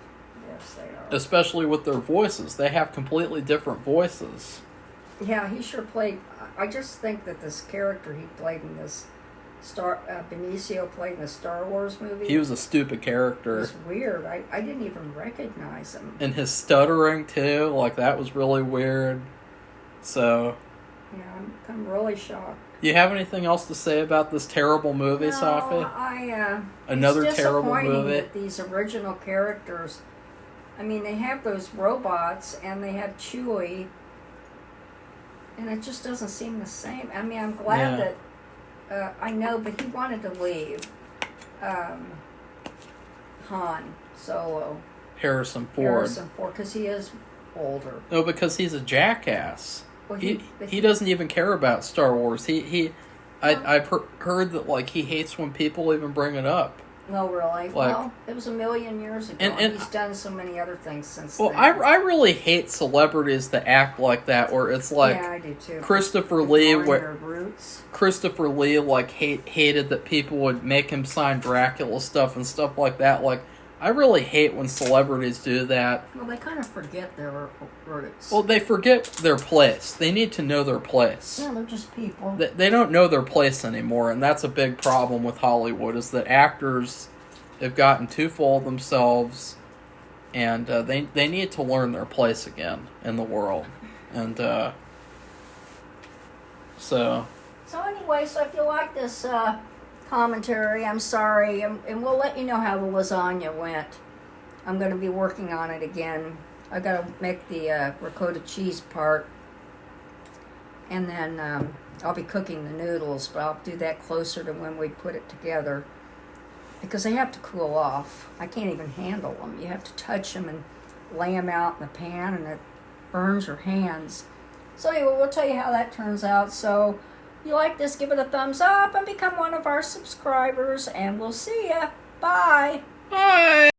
[SPEAKER 2] Yes, they are.
[SPEAKER 1] Especially with their voices. They have completely different voices.
[SPEAKER 2] Yeah, he sure played... I just think that this character he played in this... Benicio played in the Star Wars movie.
[SPEAKER 1] He was a stupid character.
[SPEAKER 2] It was weird. I didn't even recognize him.
[SPEAKER 1] And his stuttering, too. That was really weird. So...
[SPEAKER 2] Yeah, I'm really shocked.
[SPEAKER 1] You have anything else to say about this terrible movie, Safi? Another terrible movie.
[SPEAKER 2] That these original characters, I mean, they have those robots and they have Chewie, and it just doesn't seem the same. I mean, I'm glad that I know, but he wanted to leave Han Solo.
[SPEAKER 1] Harrison Ford,
[SPEAKER 2] because he is older.
[SPEAKER 1] No, because he's a jackass.
[SPEAKER 2] Well,
[SPEAKER 1] he doesn't even care about Star Wars. I've heard that he hates when people even bring it up.
[SPEAKER 2] No, really. Well, it was a million years ago, and he's done so many other things since then.
[SPEAKER 1] Well, I really hate celebrities that act like that, where it's like...
[SPEAKER 2] Yeah, I do too.
[SPEAKER 1] Christopher Lee...
[SPEAKER 2] Their roots.
[SPEAKER 1] Christopher Lee, hated that people would make him sign Dracula stuff and stuff like that. I really hate when celebrities do that.
[SPEAKER 2] Well, they kind of forget their roots.
[SPEAKER 1] Well, they forget their place. They need to know their place.
[SPEAKER 2] Yeah, they're just people.
[SPEAKER 1] They don't know their place anymore, and that's a big problem with Hollywood, is that actors have gotten too full of themselves, and they need to learn their place again in the world. And So
[SPEAKER 2] anyway, so if you like this commentary, I'm sorry, and we'll let you know how the lasagna went. I'm going to be working on it again. I got to make the ricotta cheese part, and then I'll be cooking the noodles, but I'll do that closer to when we put it together, because they have to cool off. I can't even handle them. You have to touch them and lay them out in the pan, and it burns your hands. So anyway, we'll tell you how that turns out. So if you like this, give it a thumbs up and become one of our subscribers, and we'll see ya. Bye.
[SPEAKER 1] bye.